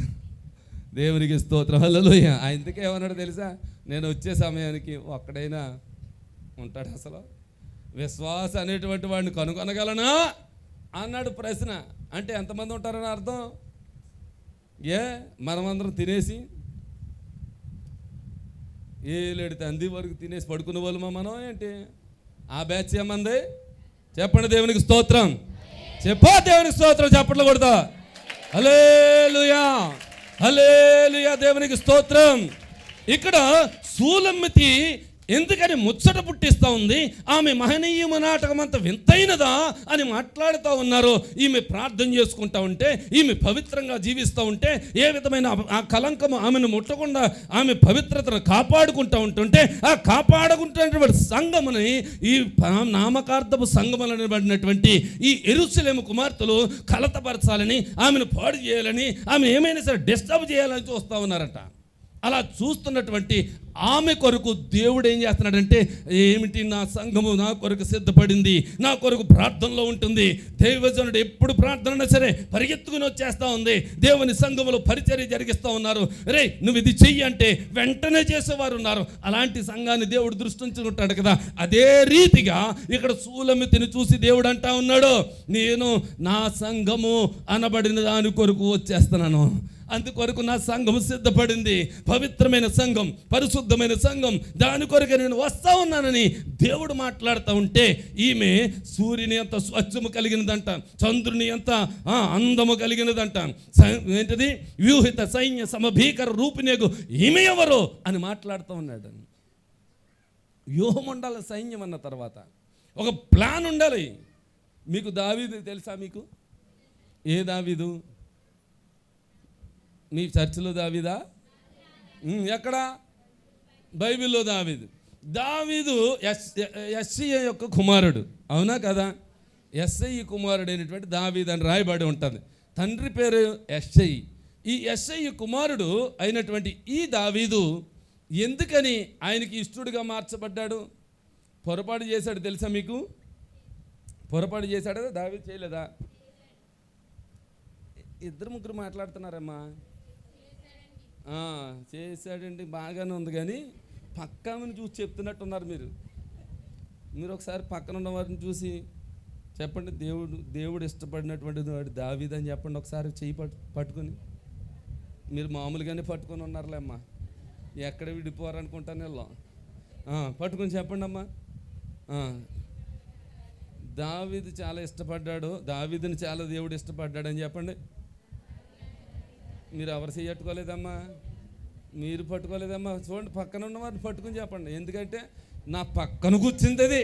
దేవునికి స్తోత్రం. హల్లెలూయా. ఆయనకే ఏమన్నాడు తెలుసా? నేను వచ్చే సమయానికి ఒక్కడైనా ఉంటాడు అసలు? విశ్వాస అనేటువంటి వాడిని కనుగొనగలనా అన్నాడు ప్రశ్న. అంటే ఎంతమంది ఉంటారని అర్థం? మనమందరం తినేసి ఏలేడితే అంది వరకు తినేసి పడుకునే వాళ్ళమా మనం ఏంటి? ఆ బ్యాచ్ ఏమంది? చెప్పండి దేవునికి స్తోత్రం. దేవునికి స్తోత్రం. చెప్పట్లు కొడతా. హల్లెలూయా, హల్లెలూయా. దేవునికి స్తోత్రం. ఇక్కడ సూలమితి ఎందుకని ముచ్చట పుట్టిస్తూ ఉంది? ఆమె మహనీయము నాటకం అంత వింతైనదా అని మాట్లాడుతూ ఉన్నారు. ఈమె ప్రార్థన చేసుకుంటూ ఉంటే, ఈమె పవిత్రంగా జీవిస్తూ ఉంటే, ఏ విధమైన ఆ కలంకము ఆమెను ముట్టకుండా ఆమె పవిత్రతను కాపాడుకుంటూ ఉంటుంటే, ఆ కాపాడుకుంటున్నటువంటి సంఘముని, ఈ నామకార్థపు సంఘములనబడినటువంటి ఈ యెరూషలేము కుమార్తెలు కలతపరచాలని, ఆమెను పాడు చేయాలని, ఆమె ఏమైనా సరే డిస్టర్బ్ చేయాలని చూస్తూ ఉన్నారట. అలా చూస్తున్నటువంటి ఆమె కొరకు దేవుడు ఏం చేస్తున్నాడంటే, ఏమిటి నా సంఘము నా కొరకు సిద్ధపడింది, నా కొరకు ప్రార్థనలో ఉంటుంది. దైవజనుడు ఎప్పుడు ప్రార్థన సరే పరిగెత్తుకుని వచ్చేస్తూ ఉంది. దేవుని సంఘములో పరిచర్య జరిగిస్తూ ఉన్నారు. రే నువ్వు ఇది చెయ్యి అంటే వెంటనే చేసేవారు ఉన్నారు. అలాంటి సంఘాన్ని దేవుడు దృష్టించుకుంటాడు కదా. అదే రీతిగా ఇక్కడ సూలమితిని చూసి దేవుడు అంటా ఉన్నాడు, నేను నా సంఘము అనబడిన దాని కొరకు వచ్చేస్తున్నాను. అందుకొరకు నా సంఘం సిద్ధపడింది, పవిత్రమైన సంఘం, పరిశుద్ధమైన సంఘం, దాని కొరకు నేను వస్తా ఉన్నానని దేవుడు మాట్లాడుతూ ఉంటే, ఈమె సూర్యుని ఎంత స్వచ్ఛము కలిగినదంట, చంద్రుని ఎంత అందము కలిగినదంట, ఏంటిది వ్యూహిత సైన్య సమభీకర రూపిణేగు ఈమె ఎవరు అని మాట్లాడుతూ ఉన్నాడు. వ్యూహం ఉండాలి సైన్యం అన్న తర్వాత, ఒక ప్లాన్ ఉండాలి. మీకు దావీదు తెలుసా? మీకు ఏ దావీదు? మీ చర్చిలో దావీదా? ఎక్కడ? బైబిల్లో దావీదు. దావీదు యెష్షయి యొక్క కుమారుడు, అవునా కదా? యెష్షయి కుమారుడైనటువంటి దావీదు అని రాయబడి ఉంటుంది. తండ్రి పేరు యెష్షయి. ఈ యెష్షయి కుమారుడు అయినటువంటి ఈ దావీదు ఎందుకని ఆయనకి ఇష్టడుగా మార్చబడ్డాడు? పొరపాటు చేశాడు తెలుసా మీకు? పొరపాటు చేశాడా? దావీదు చేయలేదా? ఇద్దరు ముగ్గురు మాట్లాడుతున్నారమ్మా. చేశాడండి, బాగానే ఉంది, కానీ పక్కన చూసి చెప్తున్నట్టున్నారు మీరు ఒకసారి పక్కన ఉన్న వారిని చూసి చెప్పండి, దేవుడు ఇష్టపడినటువంటి వాడు దావీదు అని చెప్పండి ఒకసారి. చెయ్యి పట్టుకొని. మీరు మామూలుగానే పట్టుకొని ఉన్నారులే అమ్మా, ఎక్కడ విడిపోరనుకుంటాను వెళ్ళాం. పట్టుకొని చెప్పండి అమ్మా. దావీదు చాలా ఇష్టపడ్డాడు, దావీదుని చాలా దేవుడు ఇష్టపడ్డాడు అని చెప్పండి. మీరు ఎవరు చెయ్యట్టుకోలేదమ్మా, మీరు పట్టుకోలేదమ్మా. చూడండి, పక్కన ఉన్న వారిని పట్టుకుని చెప్పండి. ఎందుకంటే నా పక్కన కూర్చుంది అది,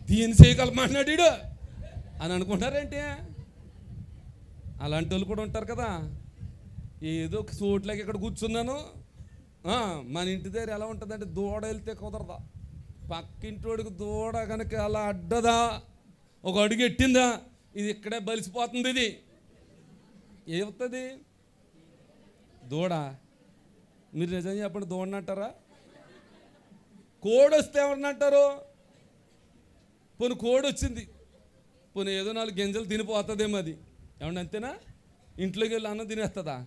దీన్ని చేయగలమాడినాడు అని అనుకుంటారేంటి? అలాంటి వాళ్ళు కూడా ఉంటారు కదా. ఏదో ఒక చోట్లకి ఇక్కడ కూర్చున్నాను. మన ఇంటి దగ్గర ఎలా ఉంటుందంటే, దూడ వెళ్తే కుదరదా, పక్కింటోడికి దూడ కనుక అలా అడ్డదా, ఒక అడుగు ఎట్టిందా, ఇది ఇక్కడే బలిసిపోతుంది. ఇది ఏమవుతుంది? దూడ. మీరు నిజం చెప్పండి, దూడని అంటారా? కోడి వస్తే ఎవరిని అంటారు? పోనీ కోడి వచ్చింది, పోనీ ఏదో 4 గింజలు తినిపోతుందేమో, అది ఏమన్నా అంతేనా? ఇంట్లోకి వెళ్ళి అన్నం తినేస్తుందా?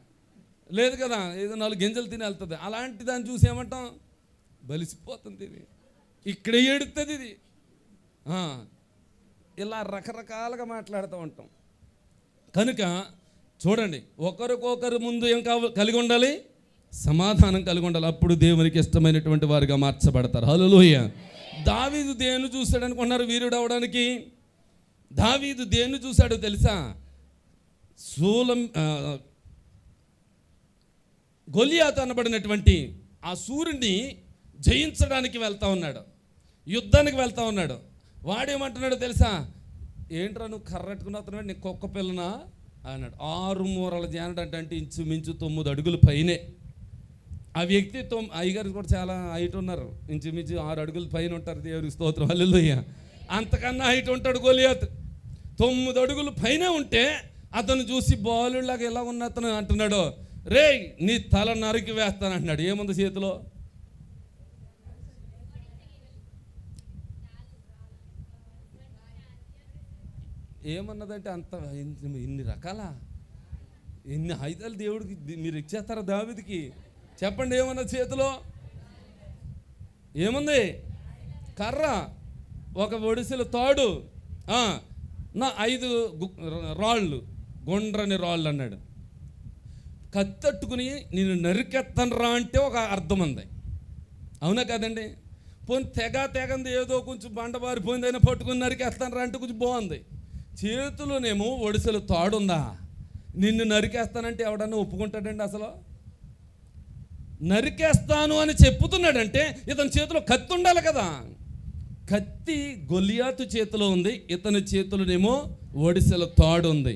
లేదు కదా, ఏదో 4 గింజలు తిని వెళ్తుంది. అలాంటి దాన్ని చూసి ఏమంటాం? బలిసిపోతుంది. ఇది ఇక్కడే ఏడుతుంది. ఇది ఇలా రకరకాలుగా మాట్లాడుతూ ఉంటాం. కనుక చూడండి, ఒకరికొకరు ముందు ఏం కలిగి ఉండాలి? సమాధానం కలిగి ఉండాలి. అప్పుడు దేవునికి ఇష్టమైనటువంటి వారిగా మార్చబడతారు. హల్లెలూయా. దావీదు దేన్ని చూశాడు అనుకున్నారు వీరుడు అవడానికి? దావీదు దేన్ని చూశాడో తెలుసా? గొలియాతు అనబడినటువంటి ఆ సూర్యుడిని జయించడానికి వెళ్తా ఉన్నాడు, యుద్ధానికి వెళ్తా ఉన్నాడు. వాడేమంటున్నాడో తెలుసా? ఏంట్రా నువ్వు కర్రెట్టుకుని వస్తున్నాడు, నీ కుక్క పిల్లనా అన్నాడు. 6 మూరల జానడంటే అంటే ఇంచుమించు 9 అడుగుల పైనే. ఆ వ్యక్తి అయ్యగారు కూడా చాలా హైట్ ఉన్నారు, ఇంచుమించు 6 అడుగుల పైన ఉంటారు. దేవుడికి స్తోత్రం, హల్లెలూయా. అంతకన్నా హైట్ ఉంటాడు గొలియాతు. 9 అడుగుల పైనే ఉంటే అతను చూసి బాలులాగా ఎలా ఉన్న అతను అంటున్నాడు, రే నీ తల నరికి వేస్తాను అంటున్నాడు. ఏముంది చేతిలో? ఏమన్నదంటే అంత ఇన్ని రకాల ఇన్ని ఆయుధాలు దేవుడికి మీరు ఇచ్చేస్తారా దావీదుకి? చెప్పండి, ఏమన్నది చేతిలో? ఏముంది? కర్ర, ఒక ఒడిసెల తాడు, నా 5 రాళ్ళు, గుండ్రని రాళ్ళు అన్నాడు. కత్తట్టుకుని నేను నరికెత్తను రా అంటే ఒక అర్థం ఉంది, అవునా కదండి? పోనీ తెగంది ఏదో కొంచెం బండబారిపోయింది అయినా పట్టుకుని నరికేస్తాను రా అంటే కొంచెం బాగుంది. చేతిలోనేమో ఒడిసెల తాడుందా, నిన్ను నరికేస్తానంటే ఎవడన్నా ఒప్పుకుంటాడండి? అసలు నరికేస్తాను అని చెప్పుతున్నాడంటే ఇతని చేతిలో కత్తి ఉండాలి కదా. కత్తి గొలియాతు చేతిలో ఉంది, ఇతని చేతిలోనేమో ఒడిసెల తాడు ఉంది.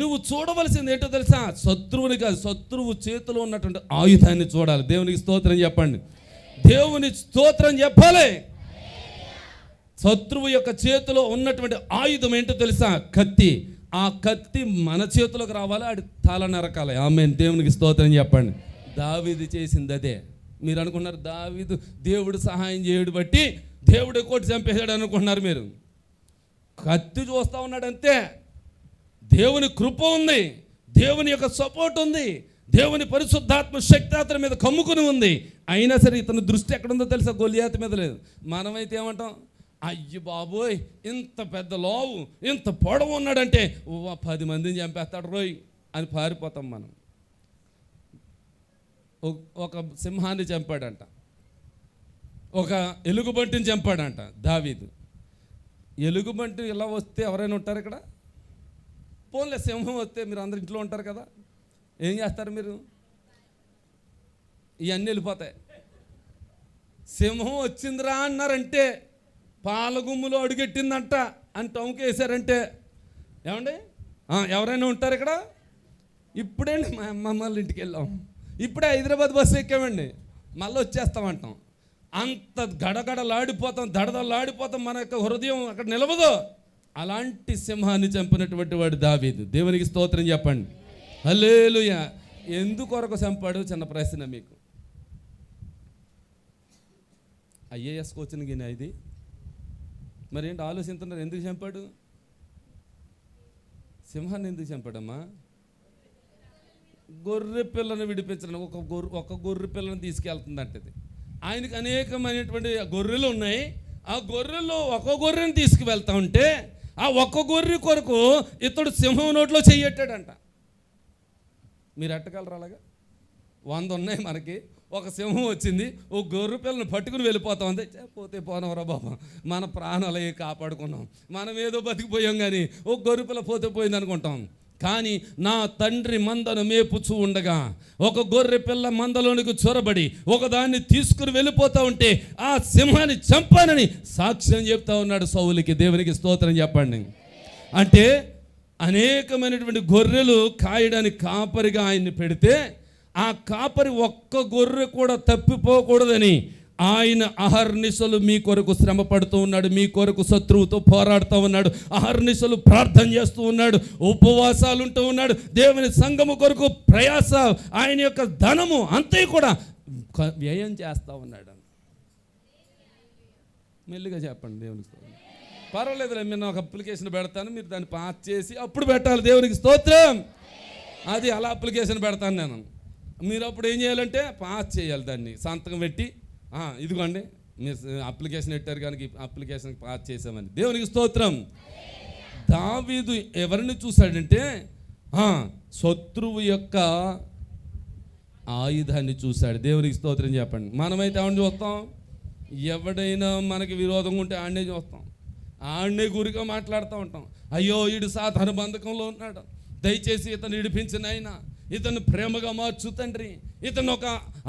నువ్వు చూడవలసింది ఏంటో తెలుసా? శత్రువుని కాదు, శత్రువు చేతిలో ఉన్నటువంటి ఆయుధాన్ని చూడాలి. దేవునికి స్తోత్రం చెప్పండి, దేవుని స్తోత్రం చెప్పాలి. శత్రువు యొక్క చేతిలో ఉన్నటువంటి ఆయుధం ఏంటో తెలుసా? కత్తి. ఆ కత్తి మన చేతిలోకి రావాలి, ఆడి తల నరకాలి. ఆమేన్. దేవునికి స్తోత్రం చెప్పండి. దావీదు చేసింది అదే. మీరు అనుకున్నారు దావీదు దేవుడు సహాయం చేయడు బట్టి దేవుడు కొట్టి చంపేశాడు అనుకున్నారు మీరు. కత్తి చూస్తూ ఉన్నాడు అంతే. దేవుని కృప ఉంది, దేవుని యొక్క సపోర్ట్ ఉంది, దేవుని పరిశుద్ధాత్మ శక్తి అతని మీద కమ్ముకుని ఉంది. అయినా సరే ఇతని దృష్టి ఎక్కడుందో తెలుసా? గొలియాతు మీద లేదు. మనమైతే ఏమంటాం, అయ్యి బాబోయ్ ఇంత పెద్ద లావు ఇంత పొడవు ఉన్నాడంటే 10 మందిని చంపేస్తాడు రోయ్ అని పారిపోతాం మనం. ఒక సింహాన్ని చంపాడంట, ఒక ఎలుగుబంటిని చంపాడంట దావీదు. ఎలుగుబంటి ఇలా వస్తే ఎవరైనా ఉంటారు ఇక్కడ? పోన్లే, సింహం వస్తే మీరు అందరు ఇంట్లో ఉంటారు కదా, ఏం చేస్తారు మీరు? ఇవన్నీ వెళ్ళిపోతాయి. సింహం వచ్చిందిరా అన్నారంటే, పాలగుమ్ములో అడుగెట్టిందంట అని టౌన్కేసారంటే ఏమండి ఎవరైనా ఉంటారు ఇక్కడ? ఇప్పుడే మా అమ్మమ్మ ఇంటికి వెళ్ళాం, ఇప్పుడే హైదరాబాద్ బస్సు ఎక్కామండి, మళ్ళీ వచ్చేస్తామంటాం. అంత గడగడలాడిపోతాం, దడదలాడిపోతాం, మన యొక్క హృదయం అక్కడ నిలవదు. అలాంటి సింహాన్ని చంపినటువంటి వాడు దావీదు. దేవునికి స్తోత్రం చెప్పండి. హల్లెలూయా. ఎందుకొరకు చంపాడు? చిన్న ప్రశ్న మీకు. ఐఏఎస్ కోచింగ్ గిన ఇది మరి ఏంటి ఆలోచిస్తున్నారు? ఎందుకు చంపాడు? సింహాన్ని ఎందుకు చంపాడమ్మా? గొర్రె పిల్లను విడిపించడానికి. ఒక గొర్రె పిల్లని తీసుకెళ్తుందంటది. ఆయనకు అనేకమైనటువంటి గొర్రెలు ఉన్నాయి. ఆ గొర్రెల్లో ఒక గొర్రెని తీసుకువెళ్తా ఉంటే ఆ ఒక్క గొర్రె కొరకు ఇతడు సింహం నోట్లో చెయ్యట్టాడంట. మీరు ఎట్టగలరు అలాగా? 100 ఉన్నాయి మనకి, ఒక సింహం వచ్చింది, ఓ గొర్రె పిల్లని పట్టుకుని వెళ్ళిపోతాం. అంతే, పోతే పోనవరా బాబా, మన ప్రాణాలు అవి కాపాడుకున్నాం, మనం ఏదో బతికిపోయాం, కానీ ఓ గొర్రె పిల్ల పోతే పోయింది అనుకుంటాం. కానీ నా తండ్రి మందను మేపుచూ ఉండగా ఒక గొర్రె పిల్ల మందలోనికి చొరబడి ఒకదాన్ని తీసుకుని వెళ్ళిపోతూ ఉంటే ఆ సింహాన్ని చంపానని సాక్ష్యం చెప్తా ఉన్నాడు సౌలుకి. దేవునికి స్తోత్రం చెప్పండి. అంటే అనేకమైనటువంటి గొర్రెలు కాయడానికి కాపరిగా ఆయన్ని పెడితే ఆ కాపరి ఒక్క గొర్రె కూడా తప్పిపోకూడదని ఆయన అహర్నిశలు మీ కొరకు శ్రమ పడుతూ ఉన్నాడు, మీ కొరకు శత్రువుతో పోరాడుతూ ఉన్నాడు, అహర్నిశలు ప్రార్థన చేస్తూ ఉన్నాడు, ఉపవాసాలు ఉంటూ ఉన్నాడు, దేవుని సంఘము కొరకు ప్రయాస, ఆయన యొక్క ధనము అంతే కూడా వ్యయం చేస్తూ ఉన్నాడు. మెల్లిగా చెప్పండి. దేవునికి స్తోత్రం. పర్వాలేదు, నేను ఒక అప్లికేషన్ పెడతాను, మీరు దాన్ని పాస్ చేసి అప్పుడు పెట్టాలి. దేవునికి స్తోత్రం. అది అలా అప్లికేషన్ పెడతాను నేను. మీరు అప్పుడు ఏం చేయాలంటే పాస్ చేయాలి, దాన్ని సంతకం పెట్టి ఇదిగోండి మీరు అప్లికేషన్ పెట్టారు కానీ అప్లికేషన్కి పాస్ చేసామని. దేవునికి స్తోత్రం. దావీదు ఎవరిని చూశాడంటే శత్రువు యొక్క ఆయుధాన్ని చూశాడు. దేవునికి స్తోత్రం చెప్పండి. మనమైతే ఎవరిని చూస్తాం? ఎవడైనా మనకి విరోధంగా ఉంటే ఆడనే చూస్తాం, ఆడనే గురిగా మాట్లాడుతూ ఉంటాం. అయ్యో వీడు సాధారణ బంధకంలో ఉన్నాడు, దయచేసి ఇతను విడిపించిన ఆయన, ఇతను ప్రేమగా మార్చు తండ్రి, ఇతను ఒక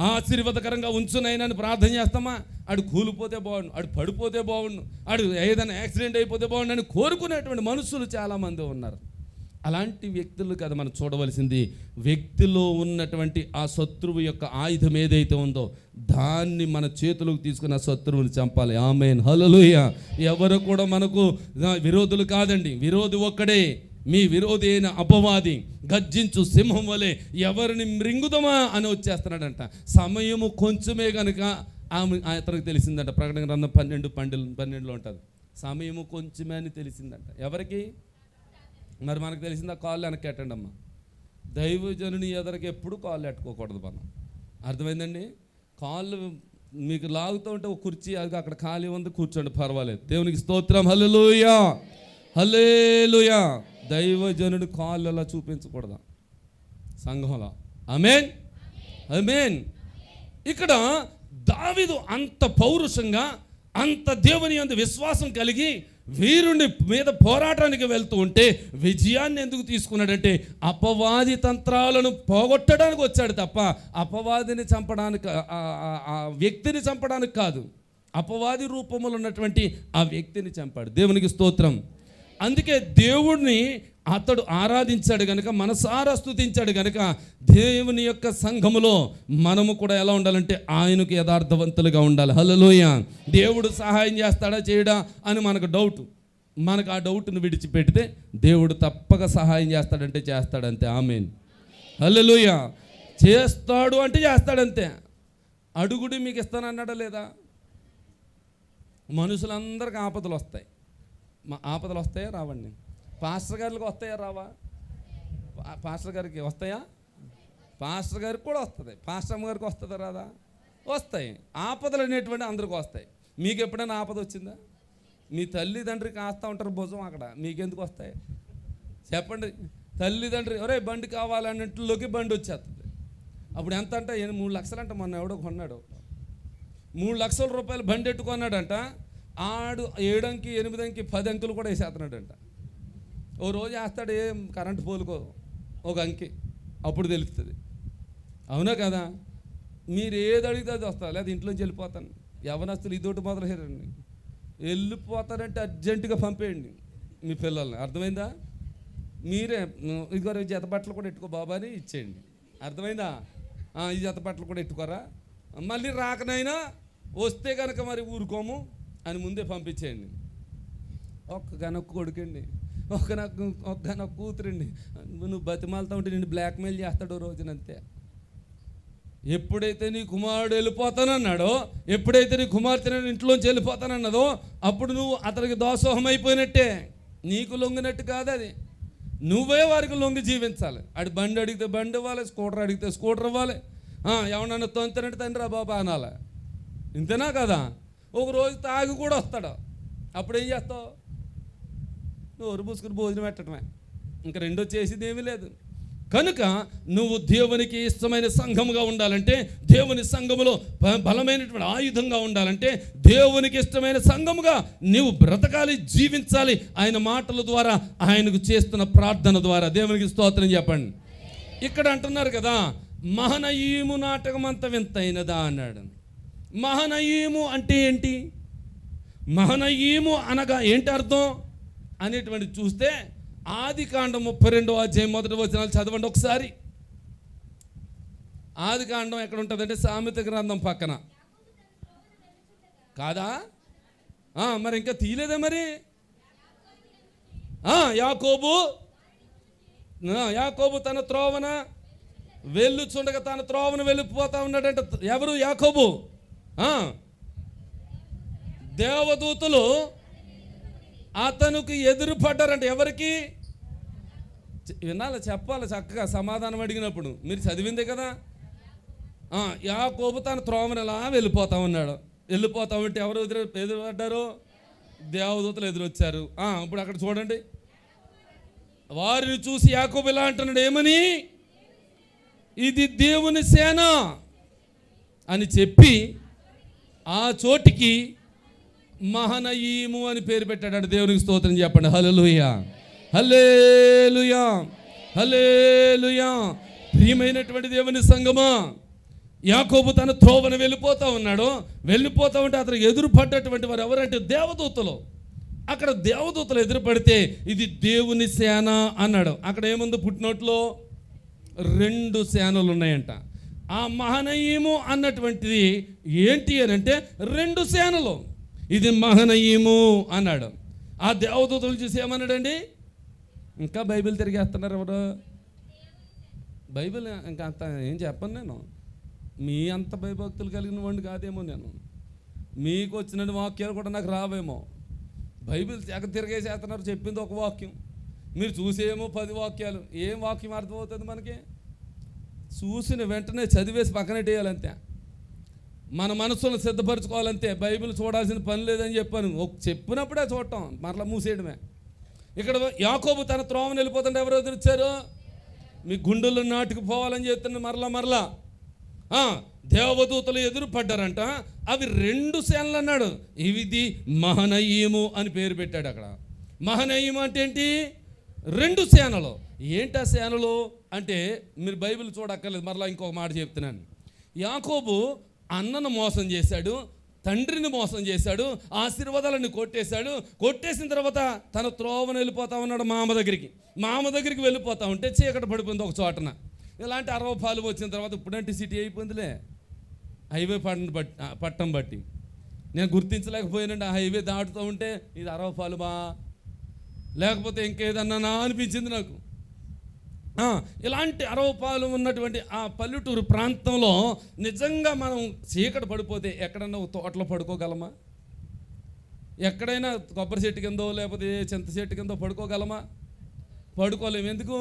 ఆశీర్వాదకరంగా ఉంచునైనా అని ప్రార్థన చేస్తామా? ఆడు కూలిపోతే బాగుండు, ఆడు పడిపోతే బాగుండు, ఆడు ఏదైనా యాక్సిడెంట్ అయిపోతే బాగుండు అని కోరుకునేటువంటి మనుషులు చాలామంది ఉన్నారు. అలాంటి వ్యక్తులు కదా మనం చూడవలసింది. వ్యక్తిలో ఉన్నటువంటి ఆ శత్రువు యొక్క ఆయుధం ఏదైతే ఉందో దాన్ని మన చేతులకు తీసుకుని ఆ శత్రువుని చంపాలి. ఆమేన్, హల్లెలూయా. ఎవరు కూడా మనకు విరోధులు కాదండి, విరోధి ఒక్కడే, మీ విరోధి అయిన అపవాది గర్జించు సింహం వలె ఎవరిని మృంగుదమా అని వచ్చేస్తున్నాడంట. సమయము కొంచెమే కనుక అతనికి తెలిసిందంట. ప్రకటన గ్రంథం 12:12 ఉంటుంది. సమయము కొంచెమే అని తెలిసిందంట. ఎవరికి? మరి మనకు తెలిసిందా? కాళ్ళు వెనక్కి ఎట్టండి అమ్మ. దైవజనుని ఎదరికి ఎప్పుడు కాళ్ళు ఎట్టుకోకూడదు మనం. అర్థమైందండి? కాళ్ళు మీకు లాగుతూ ఉంటే ఒక కుర్చీ అది అక్కడ ఖాళీ ఉంది, కూర్చోండి, పర్వాలేదు. దేవునికి స్తోత్రం. హల్లెలూయా, హల్లెలూయా. దైవజనుడు కాళ్ళు అలా చూపించకూడదు సంఘంలో. ఆమేన్, ఆమేన్. ఇక్కడ దావీదు అంత పౌరుషంగా, అంత దేవుని యందు విశ్వాసం కలిగి వీరుని మీద పోరాటానికి వెళ్తూ ఉంటే విజయాన్ని ఎందుకు తీసుకున్నాడంటే అపవాది తంత్రాలను పోగొట్టడానికి వచ్చాడు తప్ప అపవాదిని చంపడానికి, ఆ వ్యక్తిని చంపడానికి కాదు. అపవాది రూపంలో ఉన్నటువంటి ఆ వ్యక్తిని చంపాడు. దేవునికి స్తోత్రం. అందుకే దేవుడిని అతడు ఆరాధించాడు గనుక, మనసారా స్తుతించాడు గనుక దేవుని యొక్క సంఘములో మనము కూడా ఎలా ఉండాలంటే ఆయనకు యథార్థవంతులుగా ఉండాలి. హల్లెలూయా. దేవుడు సహాయం చేస్తాడా చేయడా అని మనకు డౌట్. మనకు ఆ డౌట్ను విడిచిపెడితే దేవుడు తప్పక సహాయం చేస్తాడంటే చేస్తాడంతే. ఆమేన్, హల్లెలూయా. చేస్తాడు అంటే చేస్తాడంతే. అడుగుడి మీకు ఇస్తాను అన్నాడా లేదా? మనుషులందరికీ ఆపదలు వస్తాయి. ఆపదలు వస్తాయా రావండి? పాస్టర్ గారికి వస్తాయా రావా? పాస్టర్ గారికి వస్తాయా? పాస్టర్ గారికి కూడా వస్తుంది. పాస్టర్ అమ్మ గారికి వస్తుందా రాదా? వస్తాయి. ఆపదలు అనేటువంటి అందరికీ వస్తాయి. మీకు ఎప్పుడైనా ఆపద వచ్చిందా? మీ తల్లిదండ్రికి కాస్తూ ఉంటారు భుజం, అక్కడ మీకెందుకు వస్తాయి చెప్పండి? తల్లిదండ్రి ఒరే బండి కావాలన్నట్లోకి బండి వచ్చేస్తుంది. అప్పుడు ఎంత అంటే 3 లక్షలు అంట. మొన్న ఎవడో కొన్నాడు, 3 లక్షల రూపాయలు బండి ఎట్టుకున్నాడంట. ఆడు 7 అంకి 8 అంకి 10 అంకులు కూడా వేసేస్తున్నాడంట. ఓ రోజు వేస్తాడు కరెంటు పోలుకో ఒక అంకి, అప్పుడు తెలుస్తుంది. అవునా కదా? మీరు ఏది అడిగితే అది వస్తా, లేదా ఇంట్లోంచి వెళ్ళిపోతాను. యవనస్తులు ఇదోటి మొదలయ్యారండి, వెళ్ళిపోతారంటే అర్జెంటుగా పంపేయండి మీ పిల్లల్ని. అర్థమైందా? మీరే ఇదిగో జత బట్టలు కూడా ఎట్టుకో బాబా అని ఇచ్చేయండి. అర్థమైందా? ఈ జత బట్టలు కూడా ఎట్టుకోరా, మళ్ళీ రాకనైనా వస్తే కనుక మరి ఊరుకోము అని ముందే పంపించేయండి. ఒక్కగానొక్క కొడుకండి, ఒక్కగానొక్క కూతురండి. నువ్వు బతిమాలతో ఉంటే నిన్ను బ్లాక్మెయిల్ చేస్తాడు రోజునంతే. ఎప్పుడైతే నీ కుమారుడు వెళ్ళిపోతానన్నాడో, ఎప్పుడైతే నీ కుమార్తె ఇంట్లోంచి వెళ్ళిపోతానన్నదో, అప్పుడు నువ్వు అతనికి దాసోహం అయిపోయినట్టే. నీకు లొంగినట్టు కాదు అది, నువ్వే వారికి లొంగి జీవించాలి. అడి బండి అడిగితే బండి ఇవ్వాలి, స్కూటర్ అడిగితే స్కూటర్ ఇవ్వాలి. ఎవడన్నా తొంతనంటే తండ్రి బాబా అనాలి. ఇంతేనా కదా? ఒక రోజు తాగి కూడా వస్తాడు, అప్పుడు ఏం చేస్తావు? నువ్వు ఒరు పూసుకుని భోజనం పెట్టడమే, ఇంకా రెండో చేసేది ఏమీ లేదు. కనుక నువ్వు దేవునికి ఇష్టమైన సంఘముగా ఉండాలంటే, దేవుని సంఘములో బలమైనటువంటి ఆయుధంగా ఉండాలంటే, దేవునికి ఇష్టమైన సంఘముగా నీవు బ్రతకాలి, జీవించాలి. ఆయన మాటల ద్వారా, ఆయనకు చేస్తున్న ప్రార్థన ద్వారా. దేవునికి స్తోత్రం చెప్పండి. ఇక్కడ అంటున్నారు కదా, మహనయీము నాటకం అంత వింతైనదా అన్నాడు. మహనయీము అంటే ఏంటి? మహనయీము అనగా ఏంటి అర్థం అనేటువంటి చూస్తే, ఆదికాండం 32వ అధ్యాయం 1వ వచనాలు చదవండి ఒకసారి. ఆదికాండం ఎక్కడ ఉంటుందంటే సామెత గ్రంథం పక్కన కాదా? మరి ఇంకా తీయలేదా మరి? యాకోబు తన త్రోవన వెళ్ళుచుండగా తన త్రోవన వెళ్ళిపోతా ఉన్నాడంట. ఎవరు? యాకోబు. దేవదూతలు అతనికి ఎదురుపడ్డారంట. ఎవరికి? వినాలి, చెప్పాలి చక్కగా సమాధానం అడిగినప్పుడు. మీరు చదివిందే కదా. యాకోబు తన త్రోవన ఎలా వెళ్ళిపోతా ఉన్నాడు. వెళ్ళిపోతా ఉంటే ఎవరు ఎదురుపడ్డారు? దేవదూతలు ఎదురొచ్చారు. ఇప్పుడు అక్కడ చూడండి, వారిని చూసి యాకోబు ఇలా అంటున్నాడు, ఏమని? ఇది దేవుని సేన అని చెప్పి ఆ చోటికి మహనయీము అని పేరు పెట్టాడు. దేవునికి స్తోత్రం చెప్పండి. హల్లెలూయా, హల్లెలూయా, హల్లెలూయా. ప్రియమైనటువంటి దేవుని సంగమా, యాకోబు తన త్రోవన వెళ్ళిపోతా ఉన్నాడు. వెళ్ళిపోతా ఉంటే అతను ఎదురుపడ్డటువంటి వారు ఎవరంటే దేవదూతలు. అక్కడ దేవదూతలు ఎదురుపడితే ఇది దేవుని సేన అన్నాడు. అక్కడ ఏముంది? పుట్టినోట్లో 2 సేనలు ఉన్నాయంట. ఆ మహనయీము అన్నటువంటిది ఏంటి అని అంటే 2 సేనలు. ఇది మహనయీము అన్నాడు. ఆ దేవదూతలు చూసి ఏమన్నాడండి? ఇంకా బైబిల్ తిరిగేస్తున్నారు ఎవరు? బైబిల్ ఇంకా అంత ఏం చెప్పను నేను. మీ అంత భయభక్తులు కలిగిన వాడిని కాదేమో నేను. మీకు వచ్చిన వాక్యాలు కూడా నాకు రావేమో. బైబిల్ తిరగేసేస్తున్నారు. చెప్పింది ఒక వాక్యం, మీరు చూసేమో 10 వాక్యాలు. ఏం వాక్యం అర్థమవుతుంది మనకి? చూసిన వెంటనే చదివేసి పక్కనెట్టేయాలంతే. మన మనసులను సిద్ధపరచుకోవాలంతే. బైబిల్ చూడాల్సిన పని లేదని చెప్పాను. చెప్పినప్పుడే చూడటం, మరలా మూసేయడమే. ఇక్కడ యాకోబు తన త్రోవను వెళ్ళిపోతుంటే ఎవరు ఎదురొచ్చారు? మీ గుండెల్లో నాటుకుపోవాలని చెప్తున్నా. మరలా దేవదూతలు ఎదురు పడ్డారంట. అవి 2 సేనలు అన్నాడు. ఇది మహనయీము అని పేరు పెట్టాడు. అక్కడ మహనయీము అంటే ఏంటి? 2 సేనలు. ఏంటి ఆ సేనలు అంటే మీరు బైబిల్ చూడక్కర్లేదు. మరలా ఇంకొక మాట చెప్తున్నాను. యాకోబు అన్నను మోసం చేశాడు, తండ్రిని మోసం చేశాడు, ఆశీర్వాదాలను కొట్టేశాడు. కొట్టేసిన తర్వాత తన త్రోవను వెళ్ళిపోతా ఉన్నాడు మామ దగ్గరికి వెళ్ళిపోతా ఉంటే చీకటి పడిపోయింది ఒక చోటన. ఇలాంటి 60 పాలు వచ్చిన తర్వాత ఇప్పుడంటే సిటీ అయిపోయిందిలే, హైవే పట్టం బట్టి నేను గుర్తించలేకపోయానండి. ఆ హైవే దాటుతూ ఉంటే ఇది 60 పాలు బా, లేకపోతే ఇంకేదన్నా అనిపించింది నాకు. ఇలాంటి అరవపాలు ఉన్నటువంటి ఆ పల్లెటూరు ప్రాంతంలో నిజంగా మనం చీకటి పడిపోతే ఎక్కడన్నా తోటలో పడుకోగలమా? ఎక్కడైనా కొబ్బరి చెట్టు కిందో లేకపోతే చింత చెట్టు కిందో పడుకోగలమా? పడుకోలేము. ఎందుకు?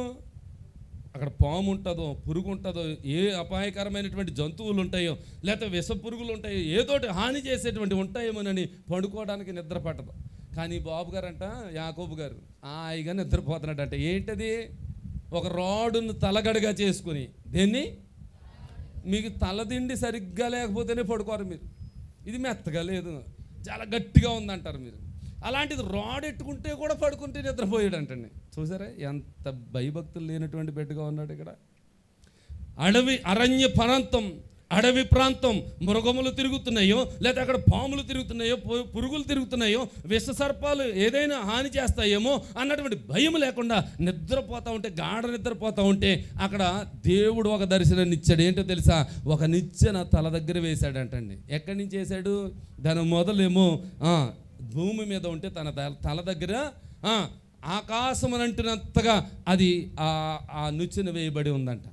అక్కడ పాము ఉంటుందో, పురుగు ఉంటుందో, ఏ అపాయకరమైనటువంటి జంతువులు ఉంటాయో, లేకపోతే విష పురుగులు ఉంటాయో, ఏదోటి హాని చేసేటువంటి ఉంటాయేమోనని పడుకోవడానికి నిద్ర పట్టదు. కానీ బాబు గారంట, యాకోబు గారు హాయిగా నిద్రపోతున్నాడంట. ఏంటది? ఒక రాడును తలగడగా చేసుకుని. దేన్ని? మీకు తలదిండి సరిగ్గా లేకపోతేనే పడుకోరు మీరు. ఇది మెత్తగా లేదు, చాలా గట్టిగా ఉందంటారు మీరు. అలాంటిది రాడ్ ఎట్టుకుంటే కూడా పడుకుంటే నిద్రపోయాడు అంటండి. చూసారా ఎంత భయభక్తులు లేనటువంటి బిడ్డగా ఉన్నాడు ఇక్కడ. అరణ్య ప్రాంతం, అడవి ప్రాంతం, మృగములు తిరుగుతున్నాయో, లేదా అక్కడ పాములు తిరుగుతున్నాయో, పురుగులు తిరుగుతున్నాయో, విష సర్పాలు ఏదైనా హాని చేస్తాయేమో అన్నటువంటి భయం లేకుండా నిద్రపోతూ ఉంటే, గాఢ నిద్రపోతూ ఉంటే అక్కడ దేవుడు ఒక దర్శనాన్ని ఇచ్చాడు. ఏంటో తెలుసా? ఒక నిచ్చెన తల దగ్గర వేశాడంటండి. ఎక్కడి నుంచి వేశాడు? దాని మొదలేమో భూమి మీద ఉంటే తన తల దగ్గర ఆకాశమునంటున్నంతగా అది ఆ నిచ్చెన వేయబడి ఉందంట.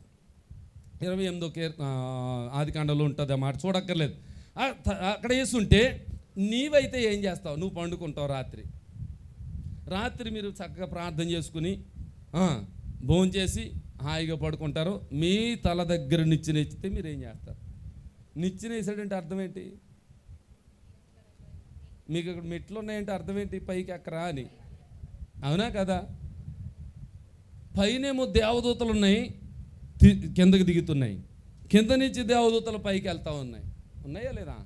28వ ఆదికాండంలో ఉంటుంది ఆ మాట, చూడక్కర్లేదు. అక్కడ వేసుంటే నీవైతే ఏం చేస్తావు? నువ్వు పండుకుంటావు. రాత్రి మీరు చక్కగా ప్రార్థన చేసుకుని భోంచేసి హాయిగా పడుకుంటారు. మీ తల దగ్గర నిచ్చెన వేస్తే మీరు ఏం చేస్తారు? నిచ్చెన వేసాడంటే అర్థం ఏంటి? మీకు ఇక్కడ మెట్లు ఉన్నాయంటే అర్థం ఏంటి? పైకి ఎక్కరా అని. అవునా కదా? పైనేమో దేవదూతలు ఉన్నాయి, కిందకి దిగుతున్నాయి. కింద నుంచి దేవదూతలు పైకి వెళ్తూ ఉన్నాయి. ఉన్నాయా లేదా?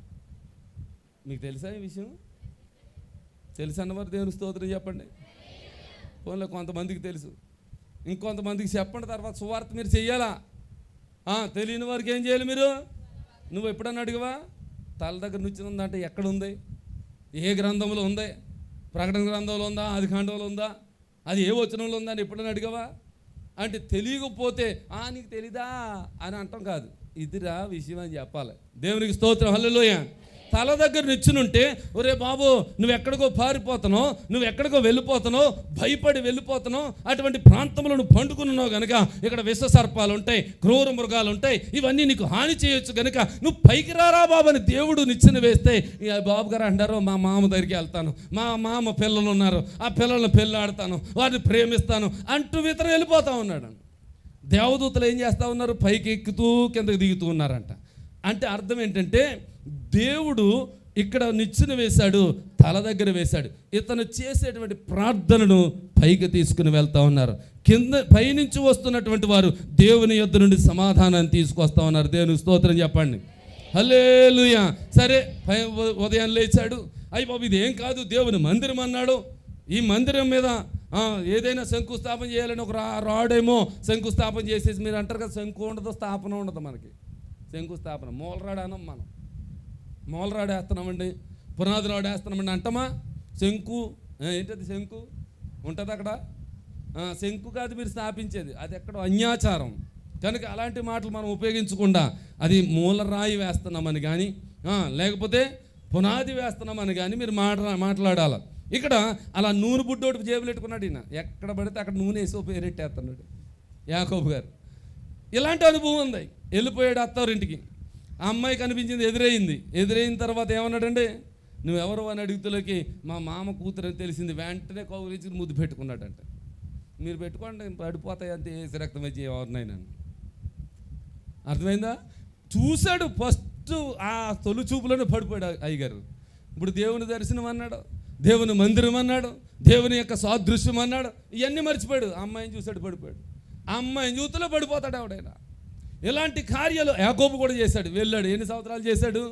మీకు తెలుసా ఈ విషయం? తెలుసన్నవారు దేవుని స్తోత్రం చెప్పండి. పోన్లే, కొంతమందికి తెలుసు, ఇంకొంతమందికి చెప్పండి. తర్వాత సువార్త మీరు చెయ్యాలా? తెలియని వారికి ఏం చేయాలి మీరు? నువ్వు ఎప్పుడన్నా అడిగవా? తల దగ్గర నుంచి ఉందంటే ఎక్కడ ఉంది? ఏ గ్రంథంలో ఉంది? ప్రకటన గ్రంథంలో ఉందా? ఆదికాండంలో ఉందా? అది ఏ వచనంలో ఉందా అని ఎప్పుడైనా అడిగవా? అంటే తెలియకపోతే నీకు తెలీదా అని అంటాం కాదు. ఇదిరా విషయం అని చెప్పాలి. దేవునికి స్తోత్రం, హల్లెలూయా. తల దగ్గర నిచ్చునుంటే, ఒరే బాబు నువ్వు ఎక్కడికో పారిపోతున్నావు, నువ్వు ఎక్కడికో వెళ్ళిపోతున్నావు, భయపడి వెళ్ళిపోతున్నావు, అటువంటి ప్రాంతంలో నువ్వు పండుకున్నావు కనుక ఇక్కడ విష సర్పాలు ఉంటాయి, క్రూర మృగాలు ఉంటాయి, ఇవన్నీ నీకు హాని చేయొచ్చు కనుక నువ్వు పైకి రారా బాబు అని దేవుడు నిచ్చెన వేస్తే, బాబు గారు అంటారు మా మామ దగ్గరికి వెళ్తాను, మా మామ పిల్లలు ఉన్నారు, ఆ పిల్లల్ని పెళ్ళాడతాను, వారిని ప్రేమిస్తాను అంటూ ఇతర వెళ్ళిపోతా ఉన్నాడు. దేవదూతలు ఏం చేస్తూ ఉన్నారు? పైకి ఎక్కుతూ కిందకి దిగుతూ ఉన్నారంట. అంటే అర్థం ఏంటంటే దేవుడు ఇక్కడ నిచ్చెన వేశాడు, తల దగ్గర వేశాడు. ఇతను చేసేటువంటి ప్రార్థనను పైకి తీసుకుని వెళ్తా ఉన్నారు. పైనుంచి వస్తున్నటువంటి వారు దేవుని యొద్ద నుండి సమాధానాన్ని తీసుకొస్తా ఉన్నారు. దేవుని స్తోత్రం చెప్పండి, హల్లెలూయా. సరే, ఉదయం లేచాడు. అయ్యి బాబు ఇదేం కాదు, దేవుని మందిరం అన్నాడు. ఈ మందిరం మీద ఏదైనా శంకుస్థాపన చేయాలని ఒక రాడేమో శంకుస్థాపన చేసేసి, మీరు అంటారు కదా శంకు ఉండదు, స్థాపన ఉండదు. మనకి శంకుస్థాపన మూలరాడు అనం, మనం మూలరాడు వేస్తున్నామండి, పునాది రాడు వేస్తున్నామండి అంటమా? శంకు ఏంటది? శంకు ఉంటుంది అక్కడ. శంకు కాదు మీరు స్థాపించేది, అది ఎక్కడో అన్యాచారం కనుక అలాంటి మాటలు మనం ఉపయోగించకుండా అది మూలరాయి వేస్తున్నామని కానీ లేకపోతే పునాది వేస్తున్నామని కానీ మీరు మాట్లాడాలి. ఇక్కడ అలా నూనె బుడ్డోటి జేబులు పెట్టుకున్నాడు ఈయన. ఎక్కడ పడితే అక్కడ నూనె వేసి పేరెట్టేస్తున్నాడు యాకోబు గారు. ఇలాంటి అనుభవం ఉంది. వెళ్ళిపోయాడు అత్తవారింటికి. ఆ అమ్మాయి కనిపించింది, ఎదురైన తర్వాత ఏమన్నాడంటే, నువ్వెవరు అని అడుగుతులోకి మా మామ కూతురు అని తెలిసింది. వెంటనే కౌగిలించి ముద్దు పెట్టుకున్నాడంట. మీరు పెట్టుకోండి, పడిపోతాయి అంతే, ఏసి రక్తం వచ్చి ఎవరినైనా. అర్థమైందా? చూశాడు ఫస్ట్, ఆ తొలి చూపులోనే పడిపోయాడు అయ్యగారు. ఇప్పుడు దేవుని దర్శనం అన్నాడు, దేవుని మందిరం అన్నాడు, దేవుని యొక్క సాదృశ్యం అన్నాడు, ఇవన్నీ మర్చిపోయాడు. ఆ అమ్మాయిని చూశాడు, పడిపోయాడు. ఆ అమ్మాయిని చూతులో పడిపోతాడు ఎవడైనా. ఇలాంటి కార్యాలు యాకోబు కూడా చేశాడు. వెళ్ళాడు. ఎన్ని సంవత్సరాలు చేశాడు?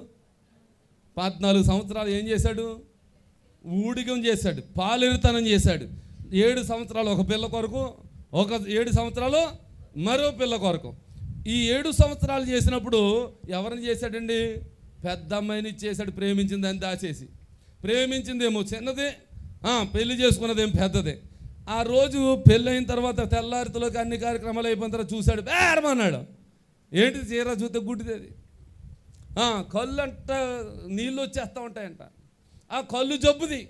14 సంవత్సరాలు ఏం చేశాడు? ఊడిగం చేశాడు, పాలెరుతనం చేశాడు. 7 సంవత్సరాలు ఒక పిల్ల కొరకు, 7 సంవత్సరాలు మరో పిల్ల కొరకు. ఈ 7 సంవత్సరాలు చేసినప్పుడు ఎవరిని చేశాడండి? పెద్ద అమ్మాయిని చేశాడు. ప్రేమించింది అని దాచేసి, ప్రేమించిందేమో చిన్నదే, పెళ్లి చేసుకున్నదేం పెద్దదే. ఆ రోజు పెళ్ళైన తర్వాత తెల్లారితలోకి అన్ని కార్యక్రమాలు అయిపోయిన తర్వాత చూశాడు, బేరమన్నాడు. ఏంటి? చీర చూస్తే గుడ్డిది. అది కళ్ళు అంట నీళ్ళు వచ్చేస్తూ ఉంటాయంట. ఆ కళ్ళు జబ్బుది.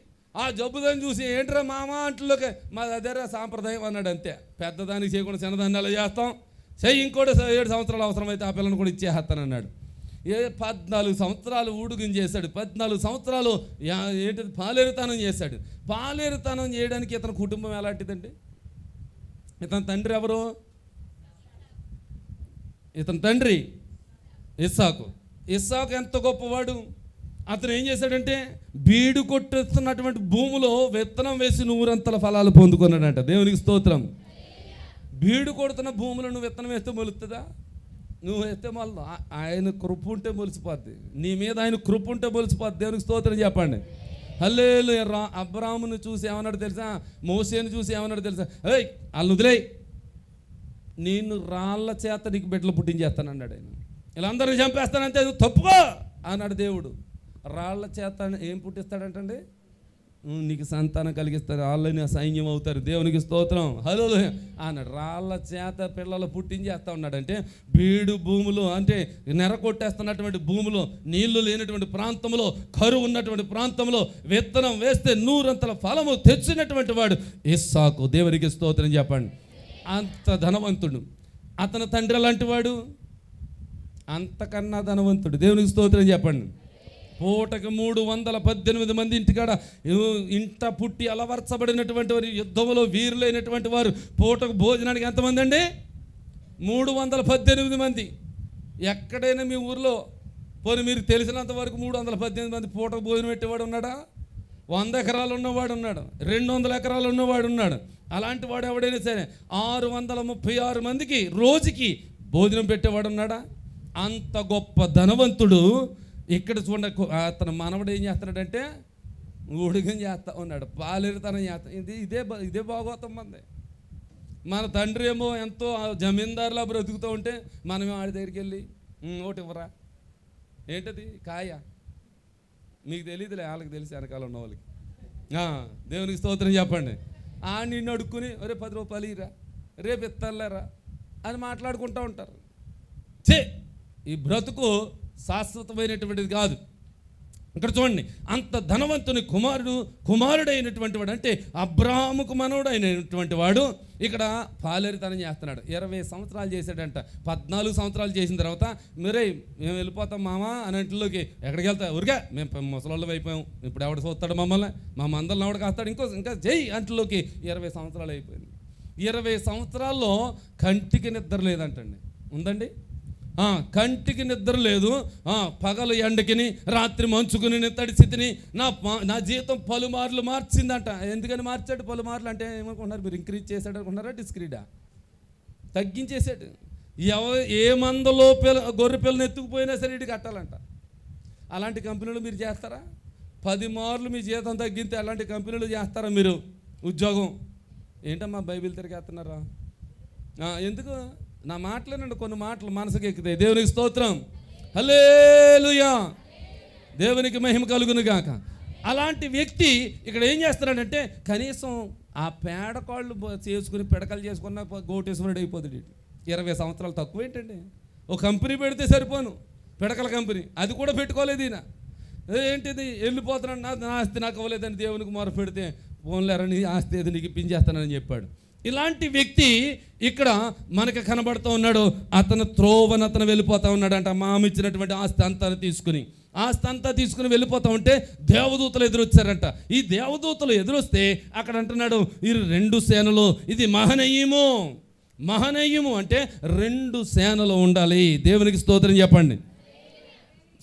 ఆ జబ్బుదాన్ని చూసి ఏంట్రా మామ అంట్లోకి మాది అదేరా సాంప్రదాయం అన్నాడు. అంతే, పెద్దదానికి చేయకుండా చిన్నదాన్ని అలా చేస్తాం, చెయ్యి ఇంకోటి 7 సంవత్సరాలు అవసరమైతే ఆ పిల్లని కూడా ఇచ్చేస్తానన్నాడు. 14 సంవత్సరాలు ఊడుగుని చేశాడు. 14 సంవత్సరాలు ఏంటిది పాలేరుతనం చేశాడు. పాలేరుతనం చేయడానికి ఇతని కుటుంబం ఎలాంటిదండి? ఇతని తండ్రి ఎవరు? ఇతని తండ్రి ఇస్సాకు. ఇస్సాకు ఎంత గొప్పవాడు! అతను ఏం చేశాడంటే బీడు కొట్టేస్తున్నటువంటి భూమిలో విత్తనం వేసి 100 ఫలాలు పొందుకున్నాడంట. దేవునికి స్తోత్రం. బీడు కొడుతున్న భూమిలో నువ్వు విత్తనం వేస్తే మొలుస్తుందా? నువ్వు వేస్తే మళ్ళీ ఆయన కృప ఉంటే మొలిసిపోద్ది. నీ మీద ఆయన కృప ఉంటే మొలిసిపోద్ది. దేవునికి స్తోత్రం చెప్పండి. హల్లెలూయా. అబ్రాహామును చూసి ఏమన్నాడు తెలుసా? మోసేను చూసి ఏమన్నాడు తెలుసా? ఏయ్ వాళ్ళు వదిలేయ్, నేను రాళ్ళ చేత నీకు బిడ్డలు పుట్టించేస్తానన్నాడు ఆయన. వీళ్ళందరినీ చంపేస్తానంటే తప్పుకో అన్నాడు దేవుడు. రాళ్ల చేత ఏం పుట్టిస్తాడంటండి? నీకు సంతానం కలిగిస్తారు, వాళ్ళని సైన్యం అవుతారు. దేవునికి స్తోత్రం. హల్లెలూయా అన్నాడు. రాళ్ల చేత పిల్లలు పుట్టించేస్తా ఉన్నాడంటే బీడు భూములు అంటే నెర కొట్టేస్తున్నటువంటి భూములో, నీళ్లు లేనటువంటి ప్రాంతంలో, కరువు ఉన్నటువంటి ప్రాంతంలో విత్తనం వేస్తే 100 ఫలము తెచ్చినటువంటి వాడు ఇస్సాకు. దేవునికి స్తోత్రం చెప్పండి. అంత ధనవంతుడు. అతని తండ్రి లాంటి వాడు, అంతకన్నా ధనవంతుడు. దేవునికి స్తోత్రం చెప్పండి. పూటకి 318 మంది ఇంటికాడ ఇంట పుట్టి అలవర్చబడినటువంటి వారు, యుద్ధంలో వీరులైనటువంటి వారు పూటకు భోజనానికి ఎంతమంది అండి? 318 మంది. ఎక్కడైనా మీ ఊర్లో పోనీ మీరు తెలిసినంత వరకు 318 మంది పూటకు భోజనం పెట్టేవాడు ఉన్నాడా? 100 ఎకరాలు ఉన్నవాడు ఉన్నాడు, 200 ఎకరాలు ఉన్నవాడు ఉన్నాడు. అలాంటి వాడు ఎవడైనా సరే 636 మందికి రోజుకి భోజనం పెట్టేవాడు ఉన్నాడా? అంత గొప్ప ధనవంతుడు. ఇక్కడ చూడండి, అతను మనవడు ఏం చేస్తున్నాడంటే ఊడిగం చేస్తా ఉన్నాడు, పాలేరుతనం చేస్తా. ఇదే భాగవతం మంది. మన తండ్రి ఏమో ఎంతో జమీందారులా బ్రతుకుతూ ఉంటే మనమే వాడి దగ్గరికి వెళ్ళి ఒకటి ఇవ్వరా, ఏంటది కాయ, మీకు తెలియదులే, వాళ్ళకి తెలిసి వెనకాల ఉన్న వాళ్ళకి. దేవునికి స్తోత్రం చెప్పండి. నిన్ను అడుక్కుని ఒరే 10 రూపాయలు ఇరా, రేపు ఇస్తారులేరా అని మాట్లాడుకుంటూ ఉంటారు. ఈ బ్రతుకు శాశ్వతమైనటువంటిది కాదు. ఇక్కడ చూడండి, అంత ధనవంతుని కుమారుడైనటువంటి వాడు అంటే అబ్రాహాముకు మనవుడు అయినటువంటి వాడు ఇక్కడ పాలేరుతనం చేస్తున్నాడు. 20 సంవత్సరాలు చేశాడంట. 14 సంవత్సరాలు చేసిన తర్వాత మీరే మేము వెళ్ళిపోతాం మామా అని అంట్లోకి ఎక్కడికి వెళ్తా? ఊరిగా మేము ముసలోళ్ళు అయిపోయాం, ఇప్పుడు ఎవడు చూస్తాడు మమ్మల్ని, మా మందలను ఎవడు కాస్తాడు, ఇంకా జై అంట్లోకి 20 సంవత్సరాలు అయిపోయింది. 20 సంవత్సరాల్లో కంటికి నిద్ర లేదంటండి. ఉందండి? కంటికి నిద్ర లేదు. పగలు ఎండకిని, రాత్రి మంచుకుని తడిసితిని. నా జీతం పలుమార్లు మార్చిందంట. ఎందుకని మార్చాడు పలుమార్లు అంటే ఏమనుకుంటున్నారు మీరు? ఇంక్రీజ్ చేశాడు అనుకుంటున్నారా? డిస్క్రీడా? తగ్గించేశాడు. ఏ మందలో గొర్రె పిల్లని ఎత్తుకుపోయినా సరే ఇటు కట్టాలంట. అలాంటి కంపెనీలు మీరు చేస్తారా? 10 మార్లు మీ జీతం తగ్గితే అలాంటి కంపెనీలు చేస్తారా మీరు? ఉద్యోగం ఏంటమ్మా బైబిల్ తిరిగేస్తున్నారా? ఎందుకు? నా మాటలేనండి, కొన్ని మాటలు మనసుకు ఎక్కుతాయి. దేవునికి స్తోత్రం. హల్లెలూయా. దేవునికి మహిమ కలుగును గాక. అలాంటి వ్యక్తి ఇక్కడ ఏం చేస్తున్నాడంటే కనీసం ఆ పేడకాళ్ళు చేసుకుని పిడకలు చేసుకున్న కోటేశ్వరుడు అయిపోతుంది. 20 సంవత్సరాలు తక్కువ ఏంటండి? ఒక కంపెనీ పెడితే సరిపోను, పిడకల కంపెనీ, అది కూడా పెట్టుకోలేదు ఈయన. ఏంటిది వెళ్ళిపోతున్నాడు, నా ఆస్తి నాకు అవ్వలేదని దేవునికి మొర పెడితే ఫోన్లేరా నీ ఆస్తి ఏది నీకు ఇప్పించేస్తానని చెప్పాడు. ఇలాంటి వ్యక్తి ఇక్కడ మనకు కనబడుతూ ఉన్నాడు. అతను వెళ్ళిపోతూ ఉన్నాడంట. మామ ఇచ్చినటువంటి ఆస్తి అంతా తీసుకుని వెళ్ళిపోతూ ఉంటే దేవదూతలు ఎదురొచ్చారంట. ఈ దేవదూతలు ఎదురొస్తే అక్కడ అంటున్నాడు ఈ 2 సేనలు, ఇది మహనయము అంటే 2 సేనలు ఉండాలి. దేవునికి స్తోత్రం చెప్పండి.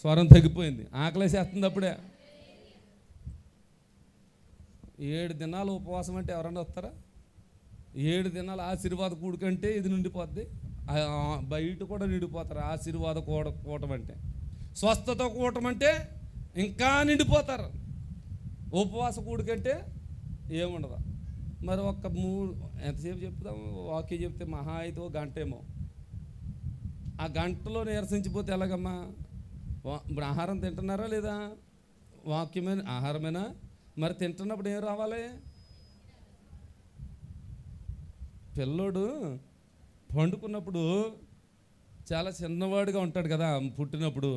స్వరం తగ్గిపోయింది, ఆకలేసేస్తుంది. అప్పుడే 7 దినాలు ఉపవాసం అంటే ఎవరన్నా వస్తారా? 7 దినాలు ఆశీర్వాద కూడుకంటే ఇది నిండిపోద్ది. బయట కూడా నిండిపోతారు. ఆశీర్వాద కూటం అంటే, స్వస్థత కూటం అంటే ఇంకా నిండిపోతారు. ఉపవాస కూడుకంటే ఏముండదు. మరి ఎంతసేపు చెప్తాము? వాక్యం చెప్తే మహా అయితే 1 గంట ఏమో. ఆ గంటలో నీరసించిపోతే ఎలాగమ్మా? ఇప్పుడు ఆహారం తింటున్నారా లేదా? వాక్యమైన ఆహారమేనా? మరి తింటున్నప్పుడు ఏం రావాలి? పిల్లోడు పండుకున్నప్పుడు చాలా చిన్నవాడుగా ఉంటాడు కదా పుట్టినప్పుడు.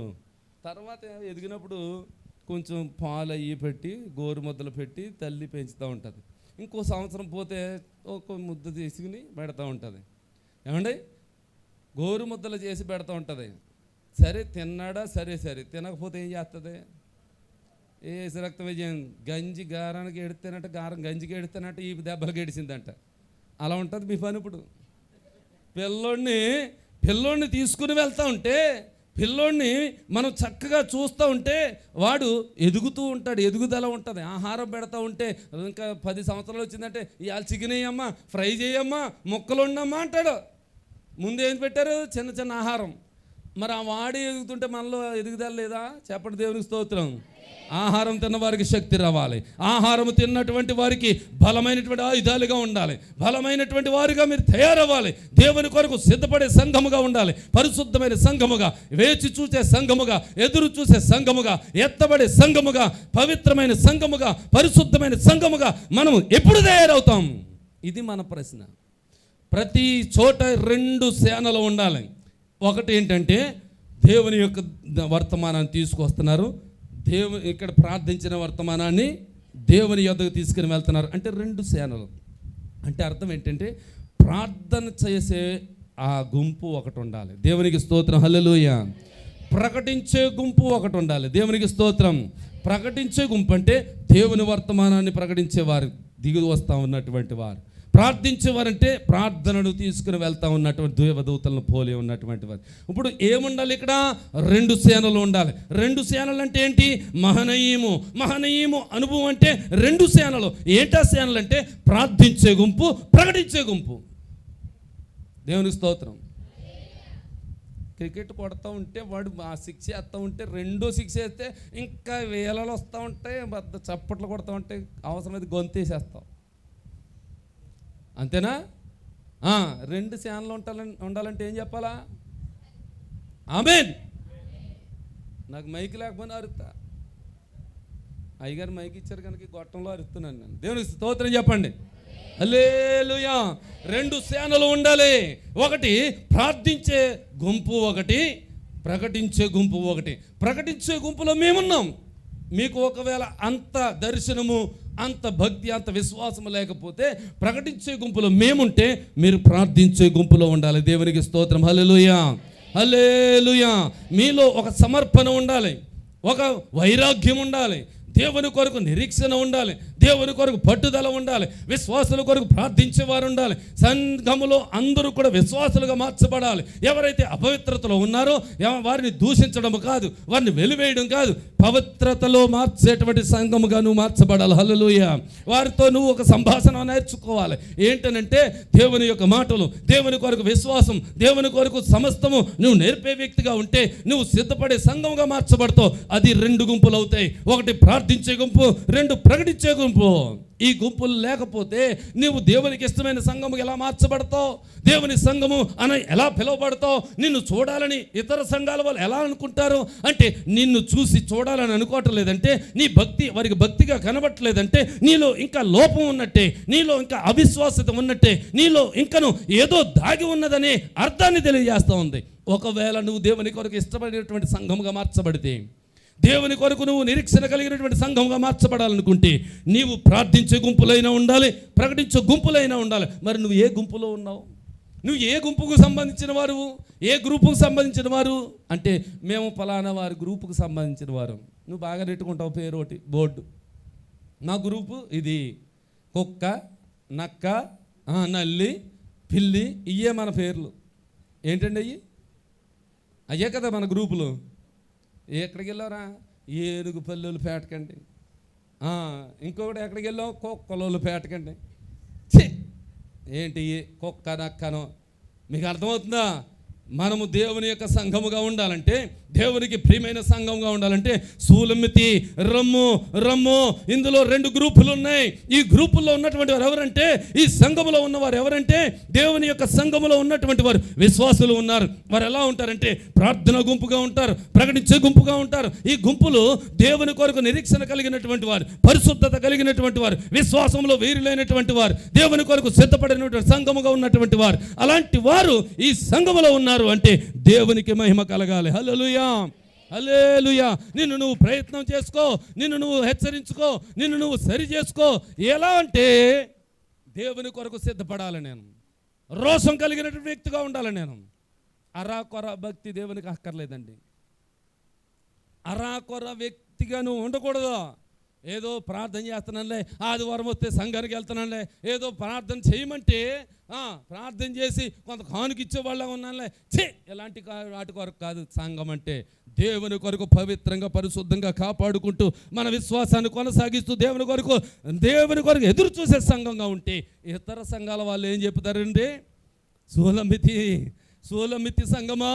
తర్వాత ఎదిగినప్పుడు కొంచెం పాలు అయ్యి పెట్టి గోరుముద్దలు పెట్టి తల్లి పెంచుతూ ఉంటుంది. ఇంకో సంవత్సరం పోతే ఒక ముద్ద తీసుకుని పెడతా ఉంటుంది. ఏమండి, గోరుముద్దలు చేసి పెడతా ఉంటుంది. సరే తిన్నాడా, సరే తినకపోతే ఏం చేస్తుంది? ఏసి రక్త విజయం, గంజి గారానికి ఎడితేనట్టు గారం గంజికి ఎడితేనట్టు ఈ దెబ్బలకు ఎడిసిందంట. అలా ఉంటుంది మీ పని. ఇప్పుడు పిల్లోడిని తీసుకుని వెళ్తూ ఉంటే, పిల్లోడిని మనం చక్కగా చూస్తూ ఉంటే వాడు ఎదుగుతూ ఉంటాడు, ఎదుగుదల ఉంటుంది. ఆహారం పెడతా ఉంటే ఇంకా 10 సంవత్సరాలు వచ్చిందంటే ఇవాళ చికెన్ వేయమ్మా, ఫ్రై చేయమ్మా, ముక్కలు ఉండమ్మా అంటాడు. ముందు ఏం పెట్టారు? చిన్న చిన్న ఆహారం. మరి ఆ వాడి ఎదుగుతుంటే మనలో ఎదుగుదల లేదా? చెప్పండి దేవునికి స్తోత్రం. ఆహారం తిన్న వారికి శక్తి రావాలి. ఆహారం తిన్నటువంటి వారికి బలమైనటువంటి ఆయుధాలుగా ఉండాలి. బలమైనటువంటి వారిగా మీరు తయారవ్వాలి. దేవుని కొరకు సిద్ధపడే సంఘముగా ఉండాలి. పరిశుద్ధమైన సంఘముగా, వేచి చూసే సంఘముగా, ఎదురు చూసే సంఘముగా, ఎత్తబడే సంఘముగా, పవిత్రమైన సంఘముగా, పరిశుద్ధమైన సంఘముగా మనం ఎప్పుడు తయారవుతాం? ఇది మన ప్రశ్న. ప్రతి చోట 2 సేనలు ఉండాలి. ఒకటి ఏంటంటే దేవుని యొక్క వర్తమానాన్ని తీసుకొస్తున్నారు, ఇక్కడ ప్రార్థించిన వర్తమానాన్ని దేవుని యొద్దకు తీసుకుని వెళ్తున్నారు. అంటే 2 సేనలు. అంటే అర్థం ఏంటంటే ప్రార్థన చేసే ఆ గుంపు ఒకటి ఉండాలి. దేవునికి స్తోత్రం, హల్లెలూయా. ప్రకటించే గుంపు ఒకటి ఉండాలి. దేవునికి స్తోత్రం. ప్రకటించే గుంపు అంటే దేవుని వర్తమానాన్ని ప్రకటించేవారు, దిగులు వస్తూ ఉన్నటువంటి వారు. ప్రార్థించేవారంటే ప్రార్థనను తీసుకుని వెళ్తా ఉన్నటువంటి దేవదూతలను పోలి ఉన్నటువంటి వారు. ఇప్పుడు ఏముండాలి? ఇక్కడ 2 సేనలు ఉండాలి. 2 సేనలు అంటే ఏంటి? మహనయీము అనుభవం అంటే 2 సేనలు. ఏంటా సేనలు అంటే ప్రార్థించే గుంపు, ప్రకటించే గుంపు. దేవునికి స్తోత్రం. క్రికెట్ కొడతా ఉంటే వాడు ఆ 6 వేస్తూ ఉంటే 2 6 వేస్తే ఇంకా వేలలు వస్తూ ఉంటాయి, పెద్ద చప్పట్లు కొడతా ఉంటే అవసరమైతే గొంతేసేస్తాం. అంతేనా? 2 సేనలు ఉండాలంటే ఏం చెప్పాలా? ఆమేన్. నాకు మైక్ లేకపోయినా అరుస్తా. అయ్యగారు మైక్ ఇచ్చారు కనుక గొట్టంలో అరుస్తున్నాను నేను. దేవునికి స్తోత్రం చెప్పండి. హల్లెలూయా. 2 సేనలు ఉండాలి. ఒకటి ప్రార్థించే గుంపు, ఒకటి ప్రకటించే గుంపు. ఒకటి ప్రకటించే గుంపులో మేమున్నాం. మీకు ఒకవేళ అంత దర్శనము, అంత భక్తి, అంత విశ్వాసము లేకపోతే ప్రకటించే గుంపులో మేముంటే మీరు ప్రార్థించే గుంపులో ఉండాలి. దేవునికి స్తోత్రం, హల్లెలూయా, హల్లెలూయా. మీలో ఒక సమర్పణ ఉండాలి, ఒక వైరాగ్యం ఉండాలి, దేవుని కొరకు నిరీక్షణ ఉండాలి, దేవుని కొరకు పట్టుదల ఉండాలి, విశ్వాసుల కొరకు ప్రార్థించేవారు ఉండాలి. సంఘములో అందరూ కూడా విశ్వాసులుగా మార్చబడాలి. ఎవరైతే అపవిత్రతలో ఉన్నారో వారిని దూషించడం కాదు, వారిని వెలివేయడం కాదు, పవిత్రతలో మార్చేటువంటి సంఘముగా నువ్వు మార్చబడాలి. హల్లెలూయా. వారితో నువ్వు ఒక సంభాషణ నేర్చుకోవాలి. ఏంటనంటే దేవుని యొక్క మాటలు, దేవుని కొరకు విశ్వాసం, దేవుని కొరకు సమస్తము నువ్వు నేర్పే వ్యక్తిగా ఉంటే నువ్వు సిద్ధపడే సంఘముగా మార్చబడతావు. అది 2 గుంపులు అవుతాయి. ఒకటి ప్రార్థించే గుంపు, 2 ప్రకటించే గుంపు. ఈ గుంపులు లేకపోతే నీవు దేవునికి ఇష్టమైన సంఘము ఎలా మార్చబడతావు? దేవుని సంఘము అని ఎలా పిలువబడతావు? నిన్ను చూడాలని ఇతర సంఘాల వాళ్ళు ఎలా అనుకుంటారు అంటే, నిన్ను చూసి చూడాలని అనుకోవటం లేదంటే, నీ భక్తి వారికి భక్తిగా కనబట్టలేదంటే నీలో ఇంకా లోపం ఉన్నట్టే, నీలో ఇంకా అవిశ్వాసత ఉన్నట్టే, నీలో ఇంకను ఏదో దాగి ఉన్నదనే అర్థాన్ని తెలియజేస్తూ ఉంది. ఒకవేళ నువ్వు దేవుని కొరకు ఇష్టపడినటువంటి సంఘముగా మార్చబడితే, దేవుని కొరకు నువ్వు నిరీక్షణ కలిగినటువంటి సంఘంగా మార్చబడాలనుకుంటే నీవు ప్రార్థించే గుంపులైనా ఉండాలి, ప్రకటించే గుంపులైనా ఉండాలి. మరి నువ్వు ఏ గుంపులో ఉన్నావు? నువ్వు ఏ గుంపుకు సంబంధించిన వారు? ఏ గ్రూపుకు సంబంధించిన వారు అంటే, మేము ఫలానా వారి గ్రూపుకు సంబంధించిన వారు. నువ్వు బాగా నెట్టుకుంటావు పేరు ఒకటి, బోర్డు. మా గ్రూపు ఇది. కుక్క, నక్క, నల్లి, పిల్లి, ఇవే మన పేర్లు. ఏంటండి అయ్యే కదా మన గ్రూపులు. ఎక్కడికి వెళ్ళారా? ఏనుగు పల్లెలు పేటకండి. ఇంకొకటి ఎక్కడికి వెళ్ళాం? కుక్కలోళ్ళు పేటకండి. ఏంటి కుక్క నక్కనో? మీకు అర్థమవుతుందా? మనము దేవుని యొక్క సంఘముగా ఉండాలంటే, దేవునికి ప్రియమైన సంఘంగా ఉండాలంటే సూలమితి, రమ్ము ఇందులో 2 గ్రూపులు ఉన్నాయి. ఈ గ్రూపుల్లో ఉన్నటువంటి వారు ఎవరంటే, ఈ సంఘములో ఉన్నవారు ఎవరంటే దేవుని యొక్క సంఘములో ఉన్నటువంటి వారు విశ్వాసులు ఉన్నారు. వారు ఎలా ఉంటారంటే ప్రార్థన గుంపుగా ఉంటారు, ప్రకటించే గుంపుగా ఉంటారు. ఈ గుంపులు దేవుని కొరకు నిరీక్షణ కలిగినటువంటి వారు, పరిశుద్ధత కలిగినటువంటి వారు, విశ్వాసంలో వీరులైనటువంటి వారు, దేవుని కొరకు సిద్ధపడినటువంటి సంఘముగా ఉన్నటువంటి వారు. అలాంటి వారు ఈ సంఘములో ఉన్నారు అంటే దేవునికి మహిమ కలగాలి. హల్లెలూయా, హల్లెలూయా. నిన్ను నువ్వు ప్రయత్నం చేసుకో, నిన్ను నువ్వు హెచ్చరించుకో, నిన్ను నువ్వు సరి చేసుకో. ఎలా అంటే దేవుని కొరకు సిద్ధపడాలి నేను, రోషం కలిగినటువంటి వ్యక్తిగా ఉండాలి నేను. అరాకొర భక్తి దేవునికి అక్కర్లేదండి. అరాకొర వ్యక్తిగా నువ్వు ఉండకూడదు. ఏదో ప్రార్థన చేస్తున్నానులే, ఆదివారం వస్తే సంఘానికి వెళ్తున్నానులే, ఏదో ప్రార్థన చేయమంటే ప్రార్థన చేసి కొంత కానుక ఇచ్చేవాళ్ళగా ఉన్నానులే. ఎలాంటి వాటి కొరకు కాదు సంఘం అంటే. దేవుని కొరకు పవిత్రంగా పరిశుద్ధంగా కాపాడుకుంటూ మన విశ్వాసాన్ని కొనసాగిస్తూ దేవుని కొరకు ఎదురు చూసే సంఘంగా ఉంటే ఇతర సంఘాల వాళ్ళు ఏం చెప్తారండి? సూలమితి సంఘమా,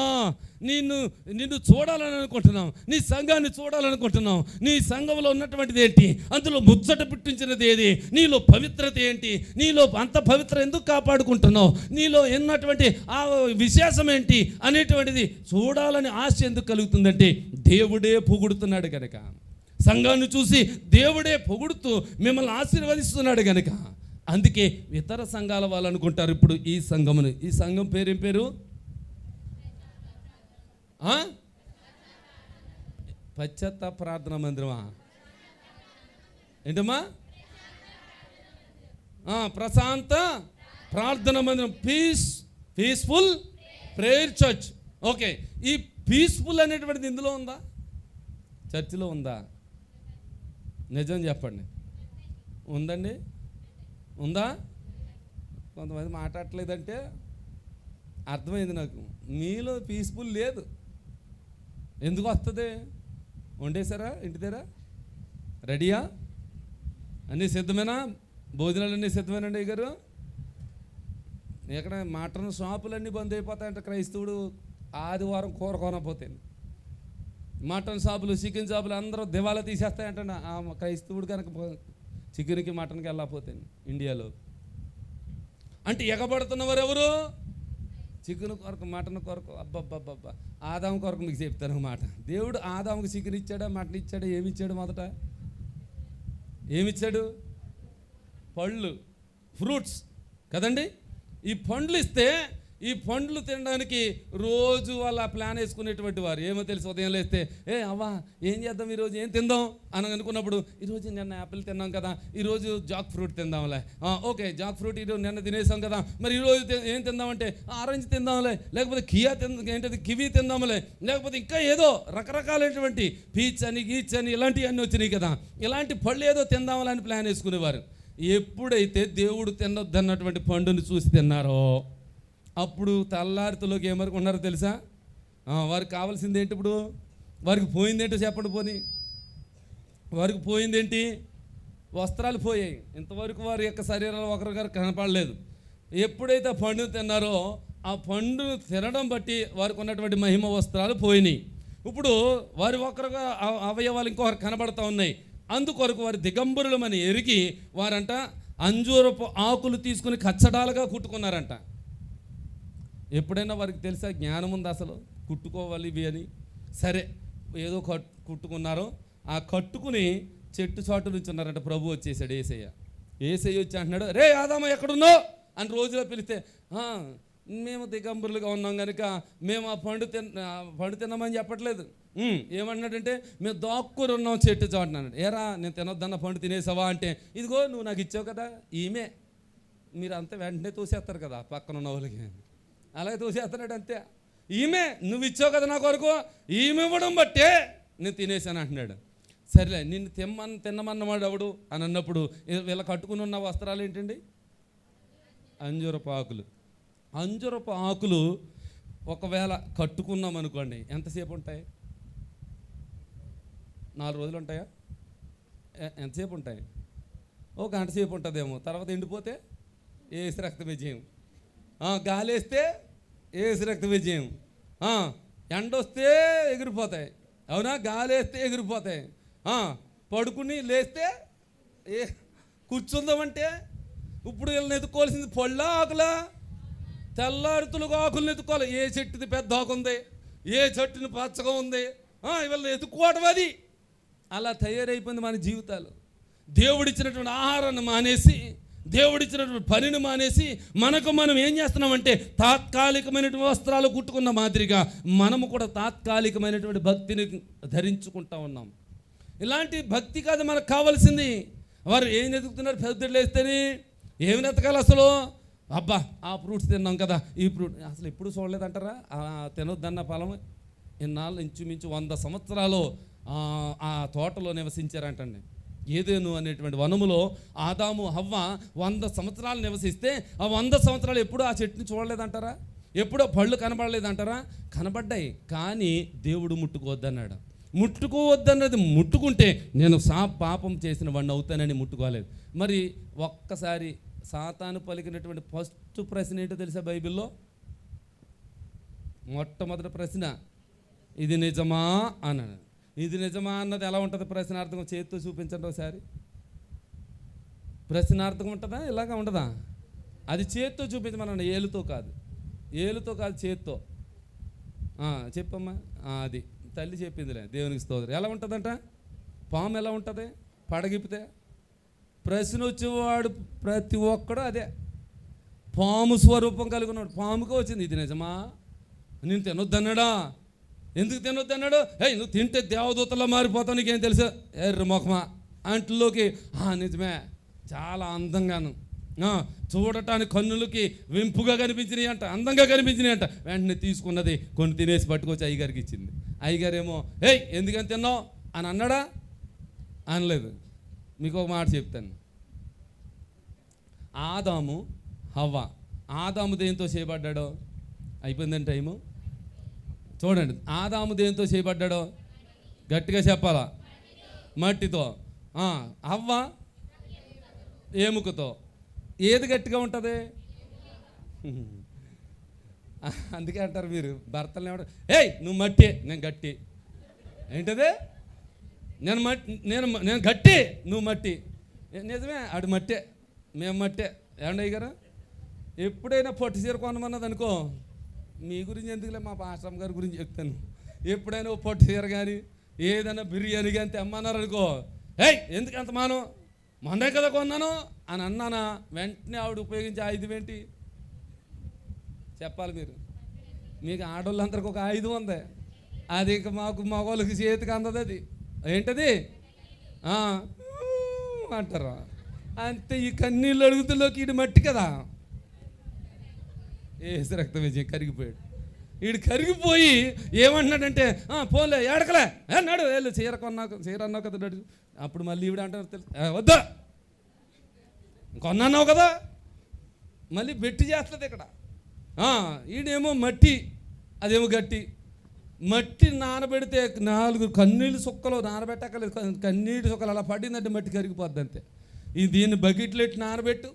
నిన్ను చూడాలని అనుకుంటున్నాం, నీ సంఘాన్ని చూడాలనుకుంటున్నాం. నీ సంఘంలో ఉన్నటువంటిది ఏంటి, అందులో ముచ్చట పుట్టించినది ఏది, నీలో పవిత్రత ఏంటి, నీలో అంత పవిత్ర ఎందుకు కాపాడుకుంటున్నావు, నీలో ఉన్నటువంటి ఆ విశేషం ఏంటి అనేటువంటిది చూడాలని ఆశ ఎందుకు కలుగుతుందంటే దేవుడే పొగుడుతున్నాడు కనుక. సంఘాన్ని చూసి దేవుడే పొగుడుతూ మిమ్మల్ని ఆశీర్వదిస్తున్నాడు కనుక. అందుకే ఇతర సంఘాల వాళ్ళు అనుకుంటారు ఇప్పుడు ఈ సంఘం పేరేం పేరు? పశ్చాత్తాప ప్రార్థనా మందిరమా ఏంటమ్మా? ప్రశాంత ప్రార్థనా మందిరం, పీస్ఫుల్ ప్రేయర్ చర్చ్. ఓకే, ఈ పీస్ఫుల్ అనేటువంటిది ఇందులో ఉందా? చర్చిలో ఉందా? నిజం చెప్పండి. ఉందండి? ఉందా? కొంతమంది మాట్లాడట్లేదంటే అర్థమైంది నాకు, మీలో పీస్ఫుల్ లేదు. ఎందుకు వస్తుంది? వండేశారా ఇంటి దగ్గర? రెడీయా? అన్నీ సిద్ధమేనా? భోజనాలు అన్నీ సిద్ధమేనండి గారు? ఇక్కడ మటన్ షాపులన్నీ బంద్ అయిపోతాయంట. క్రైస్తవుడు ఆదివారం కూర కొనపోతే మటన్ షాపులు, చికెన్ షాపులు అందరూ దివాలా తీసేస్తాయంట. క్రైస్తవుడు కనుక చికెన్కి మటన్కి వెళ్ళకపోతే ఇండియాలో. అంటే ఎగబడుతున్నవారు ఎవరు? చికెన్ కొరకు, మటన్ కొరకు. అబ్బబ్బబ్బబ్బా, ఆదాం కొరకు మీకు చెప్తాను మాట. దేవుడు ఆదాముకి చికెన్ ఇచ్చాడా, మటన్ ఇచ్చాడా? ఏమిచ్చాడు? మొదట ఏమిచ్చాడు? పళ్ళు, ఫ్రూట్స్ కదండి. ఈ పండ్లు ఇస్తే ఈ పండ్లు తినడానికి రోజు వాళ్ళ ప్లాన్ వేసుకునేటువంటి వారు. ఏమో తెలుసు, ఉదయం లేస్తే అవ్వా ఏం చేద్దాం ఈరోజు, ఏం తిందాం అని అనుకున్నప్పుడు, ఈరోజు నిన్న యాపిల్ తిన్నాం కదా, ఈరోజు జాక్ ఫ్రూట్ తిందాంలే. ఓకే, జాక్ ఫ్రూట్ ఈరోజు నిన్న తినేసాం కదా, మరి ఈరోజు ఏం తిందామంటే ఆరెంజ్ తిందాంలే, లేకపోతే కివీ తిందాంలే, లేకపోతే ఇంకా ఏదో రకరకాలైనటువంటి పీచ్ అని గీచ్ అని ఇలాంటివన్నీ వచ్చినాయి కదా, ఇలాంటి పళ్ళు ఏదో తిందామని అని ప్లాన్ వేసుకునేవారు. ఎప్పుడైతే దేవుడు తినొద్దన్నటువంటి పండుని చూసి తిన్నారో అప్పుడు తెల్లారితలోకి ఏమనుకున్నారో తెలుసా? వారికి కావాల్సింది ఏంటి? ఇప్పుడు వారికి పోయిందేంటో చెప్పండి. వారికి పోయిందేంటి? వస్త్రాలు పోయాయి. ఇంతవరకు వారి యొక్క శరీరాలు ఒకరిగారు కనపడలేదు. ఎప్పుడైతే ఆ పండును తిన్నారో ఆ పండును తినడం బట్టి వారికి ఉన్నటువంటి మహిమ వస్త్రాలు పోయినాయి. ఇప్పుడు వారి ఒకరుగా అవయవాలు ఇంకొకరు కనబడతా ఉన్నాయి. అందుకొరకు వారి దిగంబరులమని ఎరిగి వారంట అంజూరపు ఆకులు తీసుకుని కచ్చడాలుగా కుట్టుకున్నారంట. ఎప్పుడైనా వారికి తెలుసా? జ్ఞానం ఉంది అసలు కుట్టుకోవాలి ఇవి అని. సరే ఏదో కుట్టుకున్నారో ఆ కట్టుకుని చెట్టు చాటు నుంచి ఉన్నారంట. ప్రభు వచ్చేసాడు, ఏసయ్య వచ్చి అంటున్నాడు, రే ఆదామ ఎక్కడున్నావు అని రోజులో పిలిస్తే, మేము దిగంబరులుగా ఉన్నాం కనుక మేము ఆ పండు తిన్నామని చెప్పట్లేదు. ఏమన్నాడంటే మేము దాక్కుని ఉన్నాం చెట్టు చాటున్నాడు. ఏరా నేను తినొద్దన్న పండు తినేసావా అంటే, ఇదిగో నువ్వు నాకు ఇచ్చావు కదా ఈమె. మీరు అంతా వెంటనే తోసేస్తారు కదా పక్కన ఉన్న వాళ్ళకి, అలాగే తోసేస్తున్నాడు అంతే. ఈమె నువ్వు ఇచ్చావు కదా నా కొరకు, ఈమె ఇవ్వడం బట్టే నేను తినేసాను అంటున్నాడు. సరేలే, నిన్ను తిన్నమన్నవాడు ఎవడు అని అన్నప్పుడు వీళ్ళ కట్టుకుని ఉన్న వస్త్రాలు ఏంటండి? అంజూరపు ఆకులు. అంజూరపు ఆకులు ఒకవేళ కట్టుకున్నాం అనుకోండి, ఎంతసేపు ఉంటాయి? 4 రోజులు ఉంటాయా? ఎంతసేపు ఉంటాయి? ఒక గంట సేపు ఉంటుందేమో. తర్వాత ఎండిపోతే ఏసు రక్త విజయం. గాలి వేస్తే ఏసు రక్త విజయం. ఎండ వస్తే ఎగిరిపోతాయి, అవునా? గాలి వేస్తే ఎగిరిపోతాయి. పడుకుని లేస్తే కూర్చుందామంటే ఇప్పుడు వీళ్ళని ఎత్తుకోవాల్సింది పళ్ళ ఆకులా? తెల్లారుతులుగా ఆకులను ఎత్తుకోవాలి. ఏ చెట్టుది పెద్ద ఆకు ఉంది, ఏ చెట్టుని పచ్చగా ఉంది, వీళ్ళని ఎత్తుకోవడం. అది అలా తయారైపోయింది మన జీవితాలు. దేవుడిచ్చినటువంటి ఆహారాన్ని మానేసి, దేవుడిచ్చినటువంటి పనిని మానేసి మనకు మనం ఏం చేస్తున్నామంటే తాత్కాలికమైనటువంటి వస్త్రాలు కుట్టుకున్న మాదిరిగా మనము కూడా తాత్కాలికమైనటువంటి భక్తిని ధరించుకుంటా ఉన్నాం. ఇలాంటి భక్తి కాదు మనకు కావాల్సింది. వారు ఏం ఎదుగుతున్నారు? పెద్దలు వేస్తేనే ఏమి ఎతకాలి అసలు? అబ్బా ఆ ఫ్రూట్స్ తిన్నాం కదా, ఈ ఫ్రూట్ అసలు ఎప్పుడు చూడలేదంటారా? తినొద్దన్న ఫలం ఇన్నాళ్ళు ఇంచుమించు 100 సంవత్సరాలు ఆ తోటలో నివసించారంటండి. ఏదేను అనేటువంటి వనములో ఆదాము హవ్వ 100 సంవత్సరాలు నివసిస్తే ఆ 100 సంవత్సరాలు ఎప్పుడూ ఆ చెట్టుని చూడలేదంటారా? ఎప్పుడో పళ్ళు కనబడలేదంటారా? కనబడ్డాయి, కానీ దేవుడు ముట్టుకోవద్దన్నాడు. ముట్టుకోవద్దన్నది ముట్టుకుంటే నేను పాపం చేసిన వాడిని అవుతానని ముట్టుకోలేదు. మరి ఒక్కసారి సాతాను పలికినటువంటి ఫస్ట్ ప్రశ్న ఏంటో తెలుసా? బైబిల్లో మొట్టమొదటి ప్రశ్న ఇది నిజమా అన్నాడు. ఇది నిజమా అన్నది ఎలా ఉంటుంది? ప్రశ్నార్థకం చేతితో చూపించండి ఒకసారి. ప్రశ్నార్థకం ఉంటుందా? ఇలాగా ఉండదా? అది చేతితో చూపించమన్నా, ఏలుతో కాదు. ఏలుతో కాదు, చేత్తో. చెప్పమ్మా. అది తల్లి చెప్పిందిలే, దేవునికి స్తోత్రం. ఎలా ఉంటుందంట? పాము ఎలా ఉంటుంది? పడగిపితే ప్రశ్న వచ్చేవాడు ప్రతి ఒక్కడు అదే పాము స్వరూపం కలిగి ఉన్నాడు. పాముగా వచ్చింది ఇది నిజమా? నేను తినొద్దన్నాడా? ఎందుకు తినొద్దన్నాడు? నువ్వు తింటే దేవదూతలా మారిపోతావు, నీకేం తెలుసు? ఎర్ర మొఖమా అంట్లోకి నిజమే, చాలా అందంగాను, చూడటానికి కన్నులకి వెంపుగా కనిపించినాయి అంట, అందంగా కనిపించినాయి అంట. వెంటనే తీసుకున్నది కొన్ని తినేసి పట్టుకొచ్చి అయ్యగారికి ఇచ్చింది. అయ్యగారేమో ఎందుకని తిన్నావు అని అన్నాడా? అనలేదు. మీకు ఒక మాట చెప్తాను. ఆదాము హవ్వ, ఆదాము దేంతో చేయబడ్డాడో? అయిపోయిందని టైము. చూడండి, ఆదాము దేంతో చేయబడ్డాడో? గట్టిగా చెప్పాలా? మట్టితో. హవ్వ ఎముకతో. ఏది గట్టిగా ఉంటుంది? అందుకే అంటారు మీరు భర్తలు ఏమంటారు, నువ్వు మట్టి, నేను గట్టి. ఏంటది? నేను గట్టి, నువ్వు మట్టి. నిజమే, ఆడు మట్టే, మేము మట్టే. ఏమండి అయ్యారు? ఎప్పుడైనా పొట్టి చీర కొనమన్నది అనుకో, మీ గురించి ఎందుకులే, మా పాస్టర్ గారి గురించి చెప్తాను. ఎప్పుడైనా పొట్టి చీర కానీ ఏదైనా బిర్యానీ కానీ తెమ్మన్నారు అనుకో, ఎందుకు అంత మానం, మొన్నే కదా కొన్నాను అని అన్నానా, వెంటనే ఆవిడ ఉపయోగించే ఆయుధం ఏంటి చెప్పాలి మీరు? మీకు ఆడవాళ్ళందరికీ ఒక ఆయుధం ఉంది, అది ఇక మాకు మగవాళ్ళకి చేతికి అందదు. అది ఏంటది? అంటారు. అంతే. ఈ కన్నీళ్ళు అడుగుతులోకి ఈడు మట్టి కదా, ఏసు రక్త విజయం కరిగిపోయాడు. వీడు కరిగిపోయి ఏమంటున్నాడంటే పోలే ఏడకలే అన్నాడు. వెళ్ళు చీర అన్నావు కదా నడు. అప్పుడు మళ్ళీ ఈవిడ అంటారు తెలుసు, వద్దా కొన్నావు కదా, మళ్ళీ బెట్టి చేస్తుంది ఇక్కడ. ఈడేమో మట్టి, అదేమో గట్టి. మట్టి నానబెడితే 4 కన్నీళ్ళు సుక్కలు నానబెట్టకలేదు, కన్నీటి సుక్కలు అలా పడిందంటే మట్టి కరిగిపోద్ది అంతే. దీన్ని బకెట్లో ఎట్టి నానబెట్టు,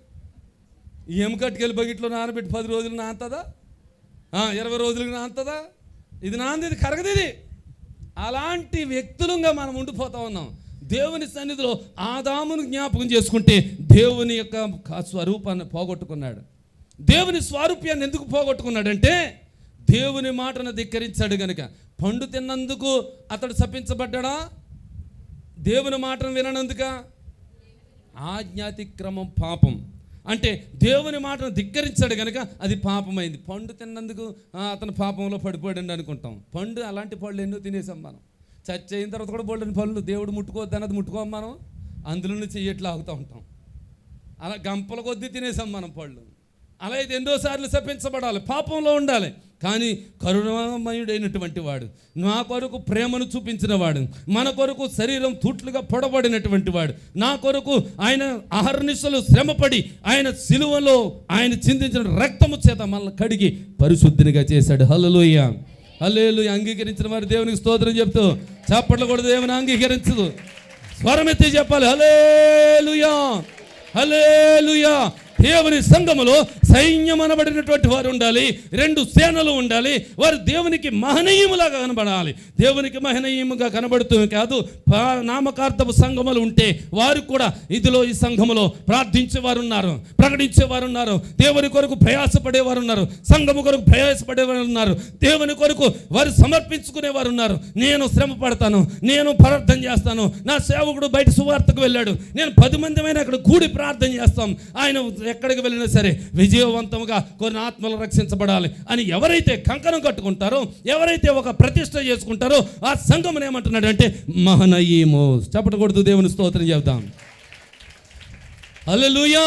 ఈ ఎముకట్టుకెళ్ళి బకెట్లో నానబెట్టి 10 రోజులు నానుతుందా? 20 రోజులకు నానుతుందా? ఇది నాంది, ఇది కరగదు. ఇది అలాంటి వ్యక్తులుగా మనం ఉండిపోతా ఉన్నాం. దేవుని సన్నిధిలో ఆదామును జ్ఞాపకం చేసుకుంటే దేవుని యొక్క స్వరూపాన్ని పోగొట్టుకున్నాడు. దేవుని స్వారూప్యాన్ని ఎందుకు పోగొట్టుకున్నాడంటే దేవుని మాటను ధిక్కరించాడు గనుక. పండు తిన్నందుకు అతడు శపించబడ్డా? దేవుని మాటను విననందుక? ఆజ్ఞాతిక్రమం పాపం. అంటే దేవుని మాటను ధిక్కరించాడు కనుక అది పాపమైంది. పండు తిన్నందుకు అతను పాపంలో పడిపోయాడు అనుకుంటాం. పండు అలాంటి పళ్ళు ఎన్నో తినేసాం మనం. చర్చ అయిన తర్వాత కూడా బోల్డని పళ్ళు దేవుడు ముట్టుకోవద్దు అన్నది ముట్టుకోం మనం, అందులోనే చెయ్యట్లు ఆగుతూ ఉంటాం. అలా గంపల కొద్దీ తినేసాం మనం పళ్ళు. అలా అయితే ఎన్నోసార్లు శపించబడాలి, పాపంలో ఉండాలి. కానీ కరుణామయుడైనటువంటి వాడు, నా కొరకు ప్రేమను చూపించిన వాడు, మన కొరకు శరీరం తూట్లుగా పొడబడినటువంటి వాడు, నా కొరకు ఆయన అహర్నిశలు శ్రమపడి ఆయన సిలువలో ఆయన చిందించిన రక్తము చేత మనల్ని కడిగి పరిశుద్ధినిగా చేశాడు. హల్లెలూయా, హల్లెలూయా. అంగీకరించిన వారు దేవునికి స్తోత్రం చెప్తూ చప్పట్లు కూడా దేవుని అంగీకరించదు, స్వరమెత్తి చెప్పాలి హల్లెలూయా, హల్లెలూయా. దేవుని సంఘములో సైన్యం అనబడినటువంటి వారు ఉండాలి, 2 సేనలు ఉండాలి. వారు దేవునికి మహనీయములాగా కనబడాలి. దేవునికి మహనీయముగా కనబడుతూ కాదు, నామకార్థపు సంఘములు ఉంటే వారు కూడా ఇదిలో ఈ సంఘములో ప్రార్థించేవారు ఉన్నారు, ప్రకటించేవారు ఉన్నారు, దేవుని కొరకు ప్రయాసపడేవారు ఉన్నారు, సంఘము కొరకు ప్రయాసపడేవారు ఉన్నారు, దేవుని కొరకు వారు సమర్పించుకునేవారు ఉన్నారు. నేను శ్రమ పడతాను, నేను ప్రార్థన చేస్తాను, నా సేవకుడు బయట సువార్తకు వెళ్ళాడు, నేను 10 మందిమైనా అక్కడ కూడి ప్రార్థన చేస్తాం, ఆయన ఎక్కడికి వెళ్ళినా సరే విజయవంతంగా కొన్ని ఆత్మలు రక్షించబడాలి అని ఎవరైతే కంకణం కట్టుకుంటారో, ఎవరైతే ఒక ప్రతిష్ట చేసుకుంటారో ఆ సంఘం ఏమంటున్నాడు అంటే మహనయీము. చెప్పకూడదు, దేవుని స్తోత్రం చెప్తాం. హల్లెలూయా.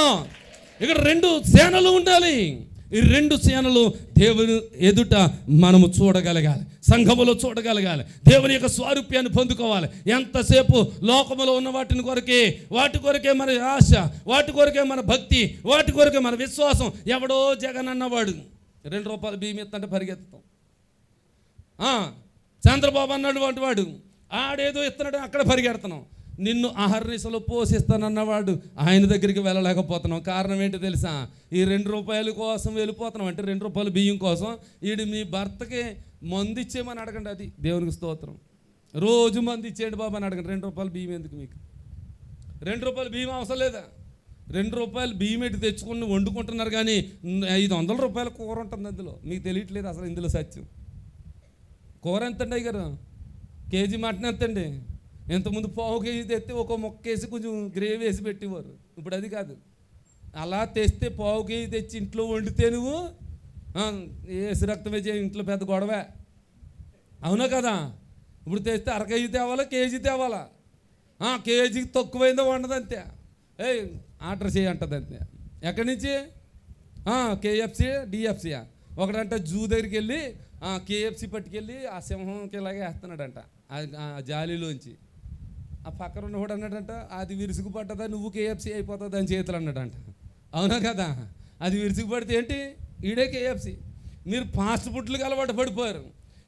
ఇక్కడ 2 సేనలు ఉండాలి. ఈ 2 సేనలు దేవుని ఎదుట మనము చూడగలగాలి, సంఘములో చూడగలగాలి, దేవుని యొక్క స్వారూప్యాన్ని పొందుకోవాలి. ఎంతసేపు లోకములో ఉన్న వాటి కొరకే మన ఆశ, వాటి కొరకే మన భక్తి, వాటి కొరకే మన విశ్వాసం. ఎవడో జగన్ అన్నవాడు 2 రూపాయలు బియ్యం ఎత్తంటే పరిగెత్తాం. చంద్రబాబు అన్నాడు వంటి వాడు ఆడేదో ఇస్తున్నాడు, అక్కడ పరిగెడుతున్నాం. నిన్ను అహర్నిశలో పోషిస్తానన్నవాడు ఆయన దగ్గరికి వెళ్ళలేకపోతున్నాం. కారణం ఏంటో తెలుసా? ఈ 2 రూపాయల కోసం వెళ్ళిపోతున్నాం. అంటే 2 రూపాయలు బియ్యం కోసం. వీడు మీ భర్తకి మందు ఇచ్చేయమని అడగండి, అది దేవునికి స్తోత్రం. రోజు మందు ఇచ్చేయండి బాబు అని అడగండి. 2 రూపాయలు బియ్యం ఎందుకు మీకు? 2 రూపాయలు బియ్యం అవసరం లేదా? 2 రూపాయలు బియ్యం ఎట్టి తెచ్చుకుని వండుకుంటున్నారు, కానీ 500 రూపాయల కూర ఉంటుంది అందులో. మీకు తెలియట్లేదు అసలు ఇందులో సత్యం. కూర ఎంతండి అయ్యారు? కేజీ మటన్ ఎంతండి? ఇంతకుముందు పావు కేజీ తెస్తే ఒక మొక్క వేసి కొంచెం గ్రేవీ వేసి పెట్టేవారు. ఇప్పుడు అది కాదు. అలా తెస్తే పావు కేజీ తెచ్చి ఇంట్లో వండితే నువ్వు వేసి రక్తం వేసి ఇంట్లో పెద్ద గొడవే, అవునా కదా? ఇప్పుడు తెస్తే 1/2 కేజీ తేవాలా, కేజీ తేవాలా? కేజీకి తక్కువైందో వండదంతే. ఆర్డర్ చేయంటది అంతే. ఎక్కడి నుంచి? కేఎఫ్సీ డిఎఫ్సీయా. ఒకడంట జూ దగ్గరికి వెళ్ళి కేఎఫ్సీ పట్టుకెళ్ళి ఆ సింహంకి ఇలాగే వేస్తున్నాడంట ఆ జాలీలోంచి. ఆ పక్కన ఉన్నవాడు అన్నాడంట, అది విరుసుకు పట్టదా, నువ్వు కేఎఫ్సీ అయిపోతుంది అని చేతులు అన్నాడంట. అవునా కదా? అది విరుసుకు పడితే ఏంటి? ఈడే కేఎఫ్సీ. మీరు ఫాస్ట్ ఫుడ్లకు అలవాటు పడిపోయారు.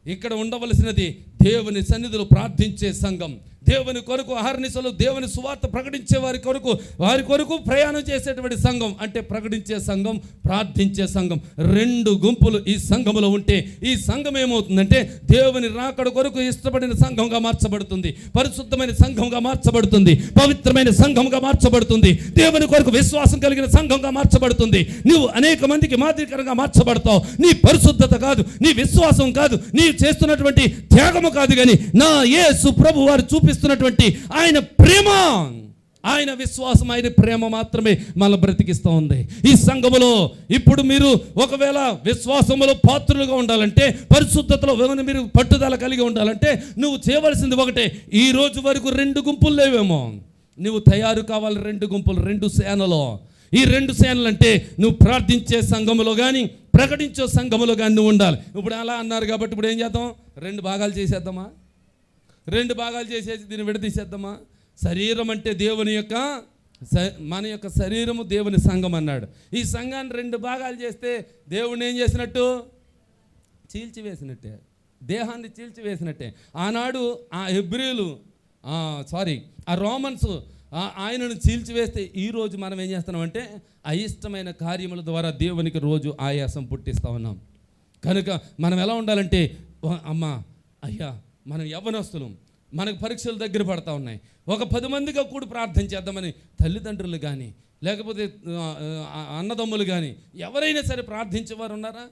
ఇక్కడ ఉండవలసినది దేవుని సన్నిధిలో ప్రార్థించే సంఘం, దేవుని కొరకు అహర్నిశలు దేవుని సువార్త ప్రకటించే వారి కొరకు ప్రయాణం చేసేటువంటి సంఘం. అంటే ప్రకటించే సంఘం, ప్రార్థించే సంఘం, 2 గుంపులు ఈ సంఘములో ఉంటే ఈ సంఘం ఏమవుతుందంటే దేవుని రాకడ కొరకు ఇష్టపడిన సంఘంగా మార్చబడుతుంది, పరిశుద్ధమైన సంఘంగా మార్చబడుతుంది, పవిత్రమైన సంఘంగా మార్చబడుతుంది, దేవుని కొరకు విశ్వాసం కలిగిన సంఘంగా మార్చబడుతుంది. నువ్వు అనేక మందికి మాదిరికరంగా మార్చబడతావు. నీ పరిశుద్ధత కాదు, నీ విశ్వాసం కాదు, నీ చేస్తున్నటువంటి త్యాగము కాదు, కానీ నా యేసు ప్రభు వారు చూపిస్తున్నటువంటి ఆయన ప్రేమ, ఆయన విశ్వాసం, ఆయన ప్రేమ మాత్రమే మన బ్రతికిస్తూ ఉంది. ఈ సంఘములో ఇప్పుడు మీరు ఒకవేళ విశ్వాసములో పాత్రులుగా ఉండాలంటే, పరిశుద్ధతలో మీరు పట్టుదల కలిగి ఉండాలంటే నువ్వు చేయవలసింది ఒకటే. ఈ రోజు వరకు 2 గుంపులు లేవేమో, నువ్వు తయారు కావాలి. 2 గుంపులు, 2 సేనలో. ఈ 2 సేనలు అంటే నువ్వు ప్రార్థించే సంఘములో కానీ ప్రకటించే సంఘములో కానీ నువ్వు ఉండాలి. ఇప్పుడు అలా అన్నారు కాబట్టి ఇప్పుడు ఏం చేద్దాం? 2 భాగాలు చేసేద్దామా? 2 భాగాలు చేసేసి దీన్ని విడదీసేద్దామా? శరీరం అంటే దేవుని యొక్క, మన యొక్క శరీరము దేవుని సంఘం అన్నాడు. ఈ సంఘాన్ని 2 భాగాలు చేస్తే దేవుడిని ఏం చేసినట్టు? చీల్చివేసినట్టే, దేహాన్ని చీల్చివేసినట్టే. ఆనాడు ఆ హెబ్రీలు ఆ రోమన్స్ ఆయనను చీల్చివేస్తే ఈరోజు మనం ఏం చేస్తున్నామంటే అయిష్టమైన కార్యముల ద్వారా దేవునికి రోజు ఆయాసం పుట్టిస్తూ ఉన్నాం. కనుక మనం ఎలా ఉండాలంటే, అమ్మా అయ్యా మనం యవ్వనస్తులం, మనకు పరీక్షలు దగ్గర పడతా ఉన్నాయి, ఒక 10 మందిగా కూడి ప్రార్థన చేద్దామని తల్లిదండ్రులు కానీ లేకపోతే అన్నదమ్ములు కానీ ఎవరైనా సరే ప్రార్థించేవారు ఉన్నారా?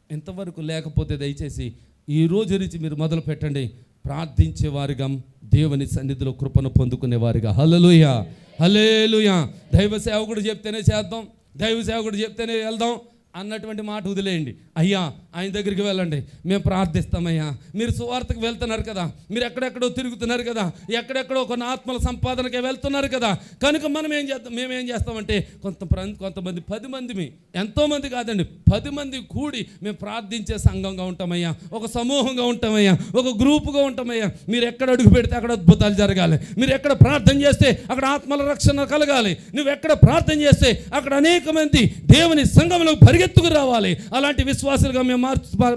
ఇంతవరకు లేకపోతే దయచేసి ఈ రోజు నుంచి మీరు మొదలు పెట్టండి. ప్రార్థించేవారుగా దేవుని సన్నిధిలో కృపను పొందుకునేవారుగా. హల్లెలూయా, హల్లెలూయా. దైవ సేవకుడు చెప్తేనే చేద్దాం, దైవ సేవకుడు చెప్తేనే వెళ్దాం అన్నటువంటి మాట వదిలేయండి. అయ్యా ఆయన దగ్గరికి వెళ్ళండి, మేము ప్రార్థిస్తామయ్యా. మీరు సువార్తకు వెళ్తున్నారు కదా, మీరు ఎక్కడెక్కడో తిరుగుతున్నారు కదా, ఎక్కడెక్కడో కొన్ని ఆత్మల సంపాదనకే వెళ్తున్నారు కదా. కనుక మేమేం చేస్తామంటే కొంతమంది 10 మంది, ఎంతోమంది కాదండి, 10 మంది కూడి మేము ప్రార్థించే సంఘంగా ఉంటామయ్యా, ఒక సమూహంగా ఉంటామయ్యా, ఒక గ్రూపుగా ఉంటామయ్యా. మీరు ఎక్కడ అడుగు పెడితే అక్కడ అద్భుతాలు జరగాలి, మీరు ఎక్కడ ప్రార్థన చేస్తే అక్కడ ఆత్మల రక్షణ కలగాలి, నువ్వు ఎక్కడ ప్రార్థన చేస్తే అక్కడ అనేక మంది దేవుని సంఘంలో పరిగెత్తుకు రావాలి. అలాంటి విశ్వాసులుగా మేము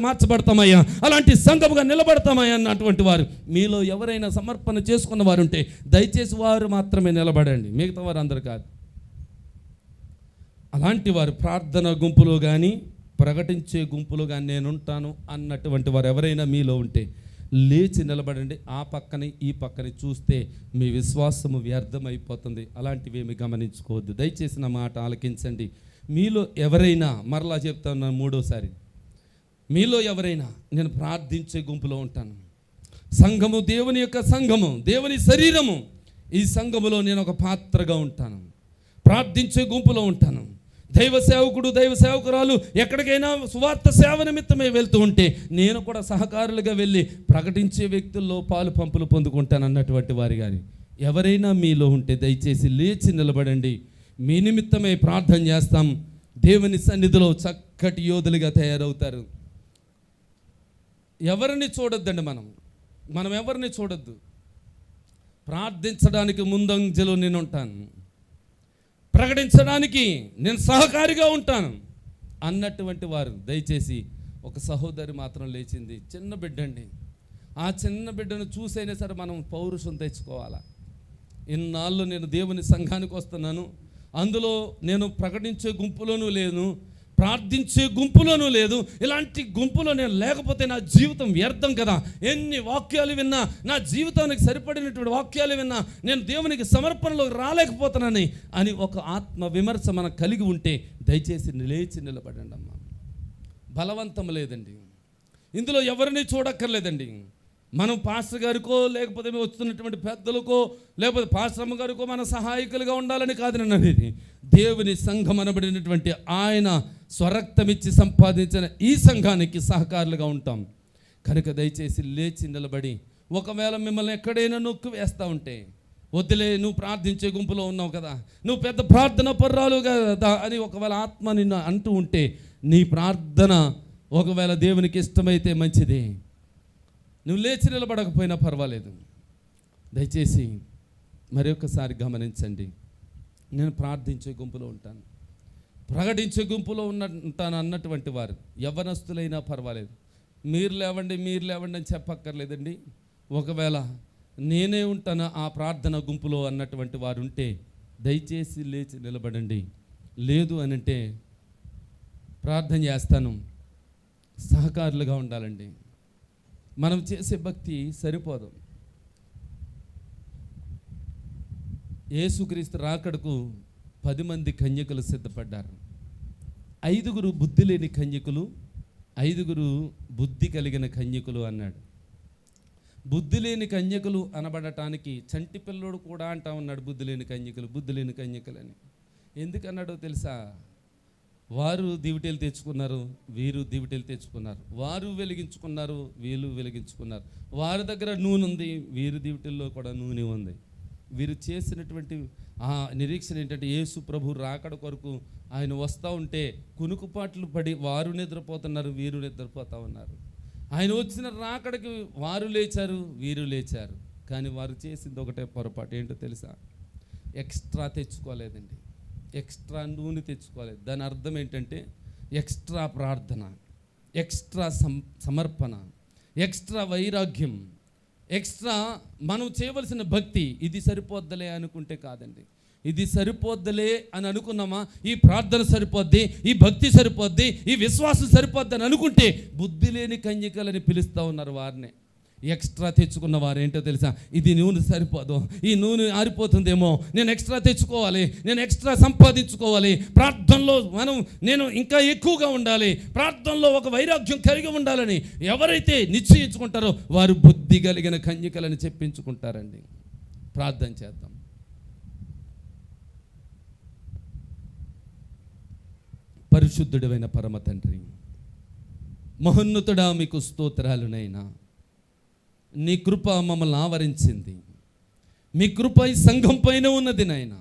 మార్చబడతామయ్యా, అలాంటి సంఘముగా నిలబడతామయ్యా అన్నటువంటి వారు మీలో ఎవరైనా సమర్పణ చేసుకున్న వారు ఉంటే దయచేసి వారు మాత్రమే నిలబడండి, మిగతా వారు అందరు కాదు. అలాంటి వారు ప్రార్థన గుంపులో కానీ ప్రకటించే గుంపులో కానీ నేనుంటాను అన్నటువంటి వారు ఎవరైనా మీలో ఉంటే లేచి నిలబడండి. ఆ పక్కని ఈ పక్కని చూస్తే మీ విశ్వాసము వ్యర్థమైపోతుంది. అలాంటివి ఏమి గమనించుకోవద్దు. దయచేసి నా మాట ఆలకించండి. మీలో ఎవరైనా, మరలా చెప్తాను మూడోసారి, మీలో ఎవరైనా నేను ప్రార్థించే గుంపులో ఉంటాను, సంఘము దేవుని యొక్క సంఘము, దేవుని శరీరము, ఈ సంఘములో నేను ఒక పాత్రగా ఉంటాను, ప్రార్థించే గుంపులో ఉంటాను, దైవ సేవకుడు దైవ సేవకురాలు ఎక్కడికైనా సువార్త సేవ నిమిత్తమే వెళ్తూ ఉంటే నేను కూడా సహకారులుగా వెళ్ళి ప్రకటించే వ్యక్తుల్లో పాలు పంపులు పొందుకుంటాను అన్నటువంటి వారి కానీ ఎవరైనా మీలో ఉంటే దయచేసి లేచి నిలబడండి. మీ నిమిత్తమే ప్రార్థన చేస్తాం. దేవుని సన్నిధిలో చక్కటి యోధులుగా తయారవుతారు. ఎవరిని చూడొద్దండి, మనం ఎవరిని చూడొద్దు. ప్రార్థించడానికి ముందంజలో నేను ఉంటాను, ప్రకటించడానికి నేను సహకారిగా ఉంటాను అన్నటువంటి వారు దయచేసి. ఒక సహోదరి మాత్రం లేచింది, చిన్న బిడ్డ అండి. ఆ చిన్న బిడ్డను చూసైనా సరే మనం పౌరుషం తెచ్చుకోవాలా. ఇన్నాళ్ళు నేను దేవుని సంఘానికి వస్తున్నాను, అందులో నేను ప్రకటించే గుంపులోనూ లేను, ప్రార్థించే గుంపులోనూ లేదు. ఇలాంటి గుంపులో నేను లేకపోతే నా జీవితం వ్యర్థం కదా. ఎన్ని వాక్యాలు విన్నా, నా జీవితానికి సరిపడినటువంటి వాక్యాలు విన్నా నేను దేవునికి సమర్పణలో రాలేకపోతున్నానని అని ఒక ఆత్మ విమర్శ మనకు కలిగి ఉంటే దయచేసి లేచి నిలబడండి అమ్మా. బలవంతం లేదండి, ఇందులో ఎవరిని చూడక్కర్లేదండి. మనం పాస్టర్ గారికో లేకపోతే వస్తున్నటువంటి పెద్దలకో లేకపోతే పాస్టర్ అమ్మ గారికో మన సహాయకులుగా ఉండాలని కాదు నేను అనేది. దేవుని సంఘం అనబడినటువంటి ఆయన స్వరక్తమిచ్చి సంపాదించిన ఈ సంఘానికి సహకారులుగా ఉంటాం కనుక దయచేసి లేచి నిలబడి, ఒకవేళ మిమ్మల్ని ఎక్కడైనా నొక్కు వేస్తూ ఉంటే వద్దులే, నువ్వు ప్రార్థించే గుంపులో ఉన్నావు కదా, నువ్వు పెద్ద ప్రార్థన పర్రాలు కదా అని ఒకవేళ ఆత్మ నిన్ను అంటూ ఉంటే, నీ ప్రార్థన ఒకవేళ దేవునికి ఇష్టమైతే మంచిది, నువ్వు లేచి నిలబడకపోయినా పర్వాలేదు. దయచేసి మరొకసారి గమనించండి. నేను ప్రార్థించే గుంపులో ఉంటాను, ప్రకటించే గుంపులో ఉంటాను అన్నటువంటి వారు యవ్వనస్తులైనా పర్వాలేదు. మీరు లేవండి అని చెప్పక్కర్లేదండి. ఒకవేళ నేనే ఉంటాను ఆ ప్రార్థన గుంపులో అన్నటువంటి వారు ఉంటే దయచేసి లేచి నిలబడండి. లేదు అనంటే ప్రార్థన చేస్తాను, సహకారులుగా ఉండాలండి. మనం చేసే భక్తి సరిపోదు. యేసుక్రీస్తు రాకడకు 10 మంది కన్యకులు సిద్ధపడ్డారు. 5 బుద్ధి లేని కన్యకులు, 5 బుద్ధి కలిగిన కన్యకులు అన్నాడు. బుద్ధి లేని కన్యకులు అనబడటానికి చంటి పిల్లోడు కూడా అంటా ఉన్నాడు, బుద్ధి లేని కన్యకులు అని. ఎందుకన్నాడో తెలుసా? వారు దివిటీలు తెచ్చుకున్నారు, వీరు దివిటీలు తెచ్చుకున్నారు. వారు వెలిగించుకున్నారు, వీళ్ళు వెలిగించుకున్నారు. వారి దగ్గర నూనె ఉంది, వీరు దివిటీల్లో కూడా నూనె ఉంది. వీరు చేసినటువంటి ఆ నిరీక్షణ ఏంటంటే యేసు ప్రభు రాకడ కొరకు ఆయన వస్తూ ఉంటే కునుకుపాట్లు పడి వారు నిద్రపోతున్నారు, వీరు నిద్రపోతూ ఉన్నారు. ఆయన వచ్చిన రాకడకి వారు లేచారు, వీరు లేచారు. కానీ వారు చేసింది ఒకటే పొరపాటు. ఏంటో తెలుసా? ఎక్స్ట్రా తెచ్చుకోలేదండి, ఎక్స్ట్రా నూనె తెచ్చుకోలేదు. దాని అర్థం ఏంటంటే ఎక్స్ట్రా ప్రార్థన, ఎక్స్ట్రా సమర్పణ, ఎక్స్ట్రా వైరాగ్యం, ఎక్స్ట్రా మనం చేయవలసిన భక్తి. ఇది సరిపోద్దలే అనుకుంటే కాదండి. ఇది సరిపోద్దలే అని అనుకున్నామా? ఈ ప్రార్థన సరిపోద్ది, ఈ భక్తి సరిపోద్ది, ఈ విశ్వాసం సరిపోద్ది అని అనుకుంటే బుద్ధి లేని కన్యకలని పిలుస్తూ ఉన్నారు వారిని. ఎక్స్ట్రా తెచ్చుకున్న వారు ఏంటో తెలుసా? ఇది నూనె సరిపోదు, ఈ నూనె ఆరిపోతుందేమో, నేను ఎక్స్ట్రా తెచ్చుకోవాలి, నేను ఎక్స్ట్రా సంపాదించుకోవాలి, ప్రార్థనలో నేను ఇంకా ఎక్కువగా ఉండాలి, ప్రార్థనలో ఒక వైరాగ్యం కలిగి ఉండాలని ఎవరైతే నిశ్చయించుకుంటారో వారు బుద్ధి కలిగిన కన్యకలని చెప్పించుకుంటారండి. ప్రార్థన చేద్దాం. పరిశుద్ధుడైన పరమ తండ్రి, మహోన్నతుడా, మీకు స్తోత్రాలునైనా. నీ కృప మమ్మల్ని ఆవరించింది, మీ కృప ఈ సంఘం పైన ఉన్నది నాయనా.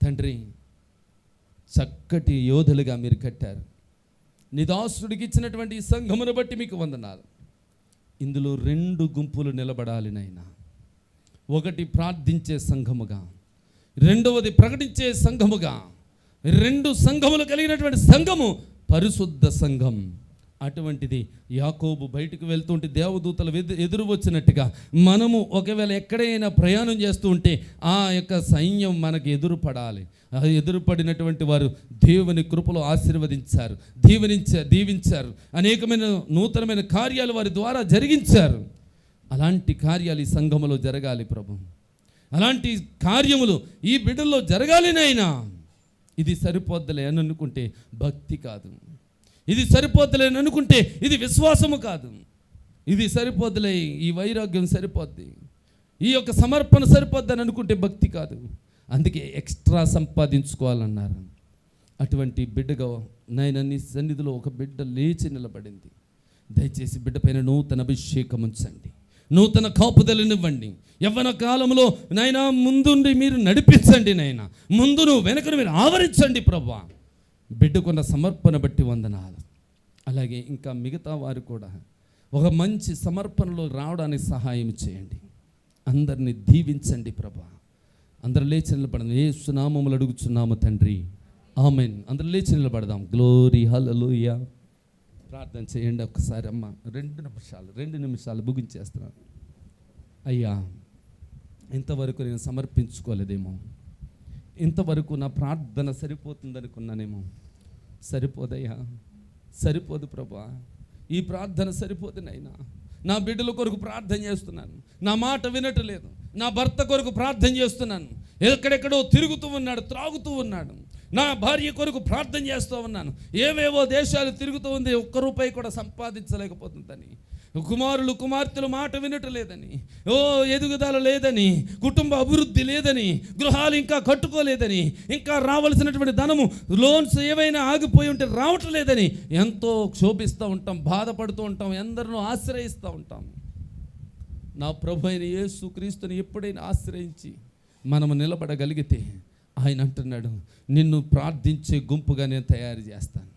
తండ్రి, చక్కటి యోధులుగా మీరు కట్టారు. నీ దాసుడికి ఇచ్చినటువంటి ఈ సంఘమును బట్టి మీకు వందనాలు. ఇందులో 2 గుంపులు నిలబడాలి నాయనా. ఒకటి ప్రార్థించే సంఘముగా, రెండవది ప్రకటించే సంఘముగా. 2 సంఘములు కలిగినటువంటి సంఘము పరిశుద్ధ సంఘం అటువంటిది యాకోబు బయటకు వెళ్తుంటే దేవదూతలు ఎదురు వచ్చినట్టుగా మనము ఒకవేళ ఎక్కడైనా ప్రయాణం చేస్తూ ఉంటే ఆ యొక్క సైన్యం మనకు ఎదురుపడాలి. ఎదురుపడినటువంటి వారు దేవుని కృపలో ఆశీర్వదించారు, దీవించారు, అనేకమైన నూతనమైన కార్యాలు వారి ద్వారా జరిగించారు. అలాంటి కార్యాలు ఈ సంఘములో జరగాలి ప్రభు. అలాంటి కార్యములు ఈ బిడ్డల్లో జరగాలి నాయనా. ఇది సరిపోద్దలే అని అనుకుంటే భక్తి కాదు, ఇది సరిపోద్దలే అని అనుకుంటే ఇది విశ్వాసము కాదు, ఇది సరిపోద్దలే, ఈ వైరాగ్యం సరిపోద్ది, ఈ యొక్క సమర్పణ సరిపోద్దని అనుకుంటే భక్తి కాదు. అందుకే ఎక్స్ట్రా సంపాదించుకోవాలన్నారు. అటువంటి బిడ్డగా నాయన నీ సన్నిధిలో ఒక బిడ్డ లేచి నిలబడింది. దయచేసి బిడ్డ పైన నూతన అభిషేకం ఉంచండి, నూతన కాపుదలనివ్వండి. యవ్వన కాలంలో నాయన ముందుండి మీరు నడిపించండి నాయన, ముందును వెనకను మీరు ఆవరించండి ప్రభా. బిడ్డకున్న సమర్పణ బట్టి వందనాలు. అలాగే ఇంకా మిగతా వారు కూడా ఒక మంచి సమర్పణలో రావడానికి సహాయం చేయండి. అందరినీ దీవించండి ప్రభా. అందరూ లేచి నిలబడదాం. యేసు నామములో అడుగుచున్నాము తండ్రి, ఆమేన్. అందరూ లేచి నిలబడదాం. గ్లోరీ హల్లెలూయా. ప్రార్థన చేయండి ఒక్కసారి అమ్మ. 2 నిమిషాలు ముగించేస్తున్నాను. అయ్యా, ఇంతవరకు నేను సమర్పించుకోలేదేమో, ఇంతవరకు నా ప్రార్థన సరిపోతుందనుకున్నానేమో. సరిపోదయ్యా, సరిపోదు ప్రభా. ఈ ప్రార్థన సరిపోదు నైనా. నా బిడ్డల కొరకు ప్రార్థన చేస్తున్నాను, నా మాట వినట్లేదు. నా భర్త కొరకు ప్రార్థన చేస్తున్నాను, ఎక్కడెక్కడో తిరుగుతూ ఉన్నాడు, త్రాగుతూ ఉన్నాడు. నా భార్య కొరకు ప్రార్థన చేస్తూ ఉన్నాను, ఏవేవో దేశాలు తిరుగుతూ ఉంది, ఒక్క రూపాయి కూడా సంపాదించలేకపోతుందని. కుమారులు కుమార్తెలు మాట వినటలేదని, ఎదుగుదల లేదని, కుటుంబ అభివృద్ధి లేదని, గృహాలు ఇంకా కట్టుకోలేదని, ఇంకా రావాల్సినటువంటి ధనము లోన్స్ ఏవైనా ఆగిపోయి ఉంటే రావట్లేదని ఎంతో క్షోభిస్తూ ఉంటాం, బాధపడుతూ ఉంటాం, ఎందరినో ఆశ్రయిస్తూ ఉంటాం. నా ప్రభు అయిన యేసు క్రీస్తుని ఎప్పుడైనా ఆశ్రయించి మనము నిలబడగలిగితే ఆయన అంటున్నాడు, నిన్ను ప్రార్థించే గుంపుగా నేను తయారు చేస్తాను,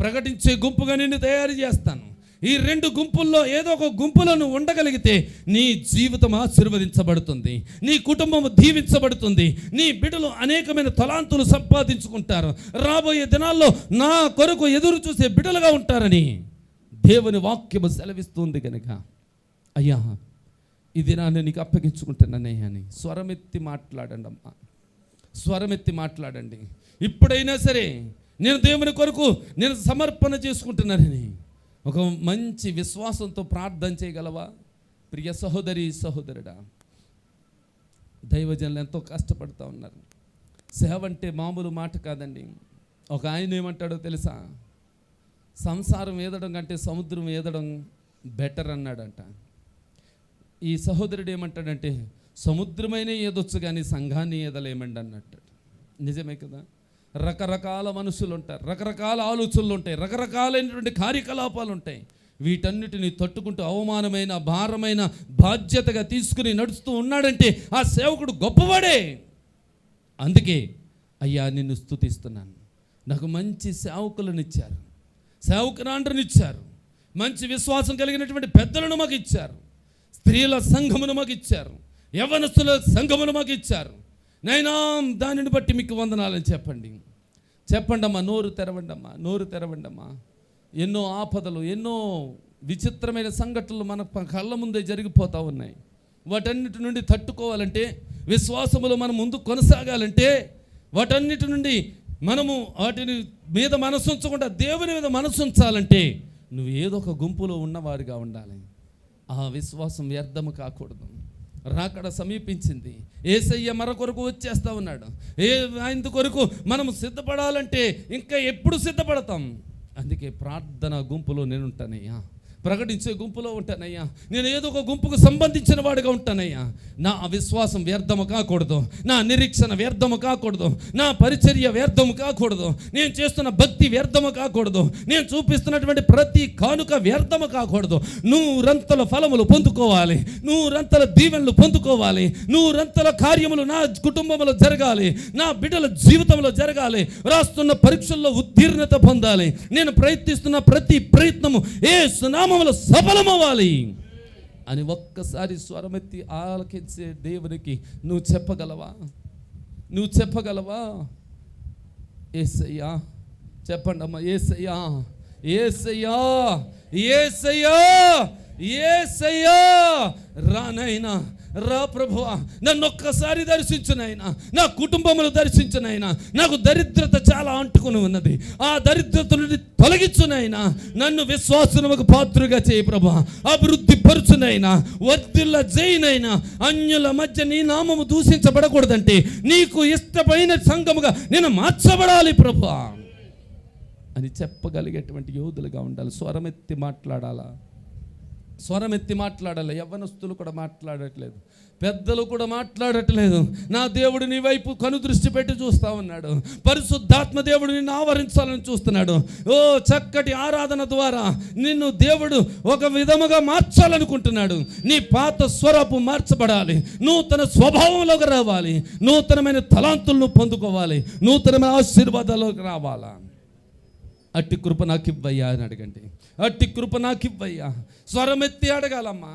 ప్రకటించే గుంపుగా నిన్ను తయారు చేస్తాను. ఈ 2 గుంపుల్లో ఏదో ఒక గుంపులో నువ్వు ఉండగలిగితే నీ జీవితం ఆశీర్వదించబడుతుంది, నీ కుటుంబం దీవించబడుతుంది, నీ బిడ్డలు అనేకమైన తలాంతులు సంపాదించుకుంటారు. రాబోయే దినాల్లో నా కొరకు ఎదురు చూసే బిడ్డలుగా ఉంటారని దేవుని వాక్యము సెలవిస్తుంది. కనుక అయ్యా, ఈ దినాన్ని నీకు అప్పగించుకుంటున్నానయ్యా అని స్వరమెత్తి మాట్లాడండి అమ్మా, స్వరమెత్తి మాట్లాడండి. ఇప్పుడైనా సరే నేను దేవుని కొరకు నేను సమర్పణ చేసుకుంటున్నానని ఒక మంచి విశ్వాసంతో ప్రార్థన చేయగలవా? ప్రియ సహోదరి సహోదరుడా, దైవజనులు ఎంతో కష్టపడుతూ ఉన్నారు. సేవ అంటే మామూలు మాట కాదండి. ఒక ఆయన ఏమంటాడో తెలుసా? సంసారం ఏదడం కంటే సముద్రం ఏదడం బెటర్ అన్నాడంట. ఈ సహోదరుడు ఏమంటాడంటే, సముద్రమైన ఏదొచ్చు కానీ సంఘాన్ని ఏదలేమండి అన్నట్టు. నిజమే కదా? రకరకాల మనుషులు ఉంటారు, రకరకాల ఆలోచనలు ఉంటాయి, రకరకాలైనటువంటి కార్యకలాపాలు ఉంటాయి. వీటన్నిటిని తట్టుకుంటూ అవమానమైన భారమైన బాధ్యతగా తీసుకుని నడుస్తూ ఉన్నాడంటే ఆ సేవకుడు గొప్పవాడే. అందుకే అయ్యా నిన్ను స్తుతిస్తున్నాను, నాకు మంచి సేవకులను ఇచ్చారు, సేవకురాండ్రని ఇచ్చారు, మంచి విశ్వాసం కలిగినటువంటి పెద్దలను మాకు ఇచ్చారు, స్త్రీల సంఘమును మాకు ఇచ్చారు, యవ్వనస్తుల సంఘమును మాకు ఇచ్చారు. నైనా దానిని బట్టి మీకు వందనాలని చెప్పండి. చెప్పండి అమ్మా, నోరు తెరవండి అమ్మా, నోరు తెరవండి అమ్మా. ఎన్నో ఆపదలు, ఎన్నో విచిత్రమైన సంఘటనలు మన కళ్ళ ముందే జరిగిపోతూ ఉన్నాయి. వాటన్నిటి నుండి తట్టుకోవాలంటే, విశ్వాసములో మనం ముందు కొనసాగాలంటే, వాటన్నిటి నుండి మనము వాటిని మీద మనసు ఉంచకుండా దేవుని మీద మనసు ఉంచాలంటే నువ్వు ఏదో ఒక గుంపులో ఉన్నవాడిగా ఉండాలి. ఆ విశ్వాసం వ్యర్థము కాకూడదు. రాకడ సమీపించింది, యేసయ్య మన కొరకు వచ్చేస్తూ ఉన్నాడు. ఆయన కొరకు మనము సిద్ధపడాలంటే ఇంకా ఎప్పుడు సిద్ధపడతాం? అందుకే ప్రార్థన గుంపులో నేను ఉంటానయ్యా, ప్రకటించే గుంపులో ఉంటానయ్యా, నేను ఏదో ఒక గుంపుకు సంబంధించిన వాడిగా ఉంటానయ్యా. నా విశ్వాసం వ్యర్థము కాకూడదు, నా నిరీక్షణ వ్యర్థము కాకూడదు, నా పరిచర్య వ్యర్థము కాకూడదు, నేను చేస్తున్న భక్తి వ్యర్థము కాకూడదు, నేను చూపిస్తున్నటువంటి ప్రతి కానుక వ్యర్థము కాకూడదు. నూరంతల ఫలములు పొందుకోవాలి, నూరంతల దీవెనలు పొందుకోవాలి, నూరంతల కార్యములు నా కుటుంబంలో జరగాలి, నా బిడ్డల జీవితంలో జరగాలి, రాస్తున్న పరీక్షల్లో ఉత్తీర్ణత పొందాలి. నేను ప్రయత్నిస్తున్న ప్రతి ప్రయత్నము యేసు నామములో సఫలమవ్వాలి అని ఒక్కసారి స్వరమెత్తి ఆలకించే దేవునికి నువ్వు చెప్పగలవా? నువ్వు చెప్పగలవా? యేసయ్యా, చెప్పండి అమ్మా, యేసయ్యా యేసయ్యా, యేసయ్యా, యేసయ్యా, రానైనా రా ప్రభువా, నన్ను ఒక్కసారి దర్శించునైనా, నా కుటుంబమును దర్శించునైనా, నాకు దరిద్రత చాలా అంటుకుని ఉన్నది, ఆ దరిద్రత నుండి తొలగించునైనా, నన్ను విశ్వాసముకు పాత్రుగా చేయి ప్రభువా, అభివృద్ధి పరుచునైనా, వర్ధిల్ల జైనైనా, అన్యుల మధ్య నీ నామము దూషించబడకూడదంటే నీకు ఇష్టమైన సంఘముగా నేను మార్చబడాలి ప్రభువా అని చెప్పగలిగేటువంటి యోధులుగా ఉండాలి. స్వరమెత్తి మాట్లాడాలా, స్వరమెత్తి మాట్లాడాలి. యవ్వనస్తులు కూడా మాట్లాడట్లేదు, పెద్దలు కూడా మాట్లాడట్లేదు. నా దేవుడు నీ వైపు కనుదృష్టి పెట్టి చూస్తూ ఉన్నాడు. పరిశుద్ధాత్మ దేవుడు నిన్ను ఆవరించాలని చూస్తున్నాడు. ఓ చక్కటి ఆరాధన ద్వారా నిన్ను దేవుడు ఒక విధముగా మార్చాలనుకుంటున్నాడు. నీ పాత స్వరపు మార్చబడాలి, నూతన స్వభావంలోకి రావాలి, నూతనమైన తలాంతులను పొందుకోవాలి, నూతనమైన ఆశీర్వాదాల్లోకి రావాలా. అట్టి కృప నాకు ఇవ్వయ్యా అని అడగండి. అట్టి కృప నాకు ఇవ్వయ్యా. స్వరమెత్తి అడగాలమ్మా.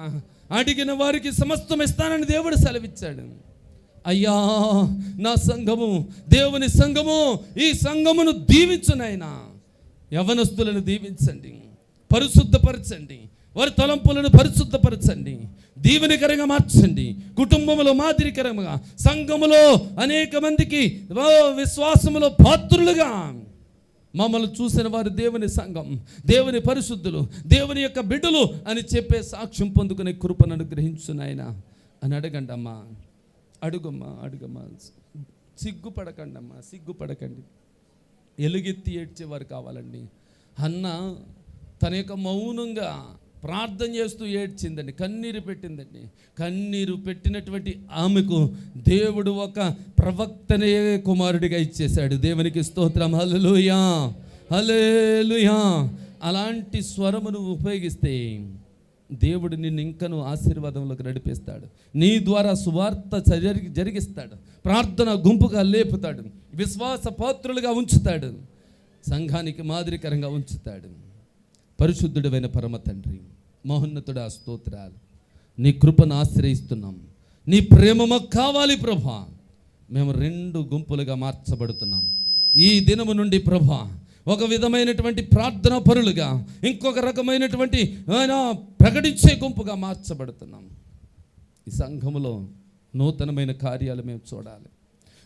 అడిగిన వారికి సమస్తం ఇస్తానని దేవుడు సెలవిచ్చాడు. అయ్యా నా సంఘము, దేవుని సంఘము, ఈ సంఘమును దీవించునైనా. యవ్వనస్తులను దీవించండి, పరిశుద్ధపరచండి, వారి తలంపులను పరిశుద్ధపరచండి, దీవెనకరంగా మార్చండి, కుటుంబంలో మాదిరికరంగా, సంఘములో అనేక మందికి విశ్వాసములో పాత్రులుగా మమ్మల్ని చూసిన వారు దేవుని సంఘం, దేవుని పరిశుద్ధులు, దేవుని యొక్క బిడ్డలు అని చెప్పే సాక్ష్యం పొందుకునే కృపను అనుగ్రహించునాయనా అని అడగండి అమ్మా. అడుగమ్మా, అడుగమ్మా. సిగ్గుపడకండి అమ్మా, సిగ్గుపడకండి. ఎలుగెత్తి ఏడ్చేవారు కావాలండి. హన్న తన యొక్క మౌనంగా ప్రార్థన చేస్తూ ఏడ్చిందండి, కన్నీరు పెట్టిందండి. కన్నీరు పెట్టినటువంటి ఆమెకు దేవుడు ఒక ప్రవక్తనే కుమారుడిగా ఇచ్చేశాడు. దేవునికి స్తోత్రం. హల్లెలూయా, హల్లెలూయా. అలాంటి స్వరమును ఉపయోగిస్తే దేవుడు నిన్ను ఇంకను ఆశీర్వాదంలోకి నడిపిస్తాడు. నీ ద్వారా సువార్త జరిగిస్తాడు, ప్రార్థన గుంపుగా లేపుతాడు, విశ్వాస పాత్రులుగా ఉంచుతాడు, సంఘానికి మాదిరికరంగా ఉంచుతాడు. పరిశుద్ధుడైన పరమ తండ్రి, మహోన్నతుడా స్తోత్రాలు. నీ కృపను ఆశ్రయిస్తున్నాం. నీ ప్రేమ మాకు కావాలి ప్రభా. మేము 2 గుంపులుగా మార్చబడుతున్నాం. ఈ దినము నుండి ప్రభా ఒక విధమైనటువంటి ప్రార్థనా పరులుగా, ఇంకొక రకమైనటువంటి ప్రకటించే గుంపుగా మార్చబడుతున్నాం. ఈ సంఘములో నూతనమైన కార్యాలు మేము చూడాలి,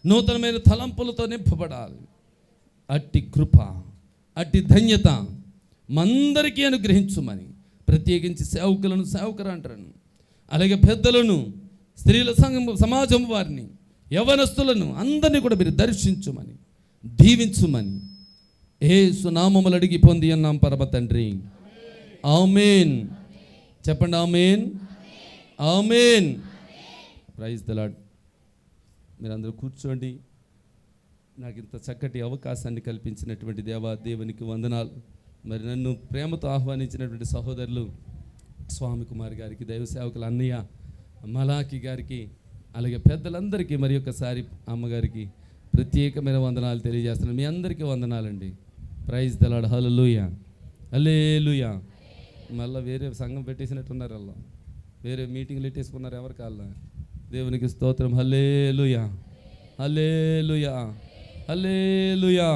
నూతనమైన తలంపులతో నింపబడాలి. అట్టి కృప, అట్టి ధన్యత మందరికీ అనుగ్రహించుమని, ప్రత్యేకించి సేవకులను, సేవకులు అంటారు, అలాగే పెద్దలను, స్త్రీల సమాజం వారిని, యవ్వనస్తులను అందరినీ కూడా మీరు దర్శించుమని, దీవించుమని యేసు నామములు అడిగి పొంది అన్నాం పరమ తండ్రి. ఆమేన్. చెప్పండి ఆమేన్, ఆమేన్. Praise the Lord. మీరందరూ కూర్చోండి. నాకు ఇంత చక్కటి అవకాశాన్ని కల్పించినటువంటి దేవునికి వందనాలు. మరి నన్ను ప్రేమతో ఆహ్వానించినటువంటి సహోదరులు స్వామి కుమార్ గారికి, దైవ సేవకులు అన్నయ్య మలాకి గారికి, అలాగే పెద్దలందరికీ మరి ఒకసారి అమ్మగారికి ప్రత్యేకమైన వందనాలు తెలియజేస్తున్నాను. మీ అందరికీ వందనాలండి. Praise the Lord. హల్లెలూయా, హల్లెలూయా. మళ్ళీ వేరే సంఘం పెట్టేసినట్టున్నారు, అలా వేరే మీటింగ్లు పెట్టేసుకున్నారు ఎవరి కాళ్ళ. దేవునికి స్తోత్రం. హల్లెలూయా, హల్లెలూయా, హల్లెలూయా.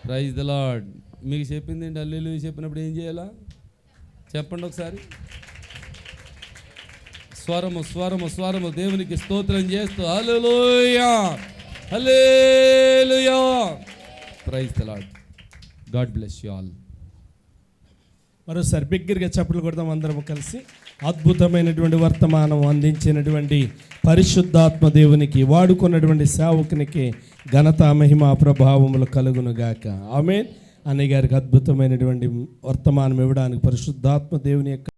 Praise the Lord. మీకు చెప్పింది ఏంటి? హల్లెలూయా చెప్పినప్పుడు ఏం చేయాలా చెప్పండి ఒకసారి. స్వరము, స్వరము, స్వరము దేవునికి స్తోత్రం చేస్తూ హల్లెలూయా, హల్లెలూయా. Praise the Lord. God bless you all. మరోసారి బిగ్గరగా చప్పట్లు కొడదాం అందరం కలిసి. అద్భుతమైనటువంటి వర్తమానం అందించినటువంటి పరిశుద్ధాత్మ దేవునికి, వాడుకున్నటువంటి సేవకునికి ఘనత, మహిమ, ప్రభావములు కలుగునుగాక. ఆమేన్. అన్నయ్య గారికి అద్భుతమైనటువంటి వర్తమానం ఇవ్వడానికి పరిశుద్ధాత్మ దేవుని యొక్క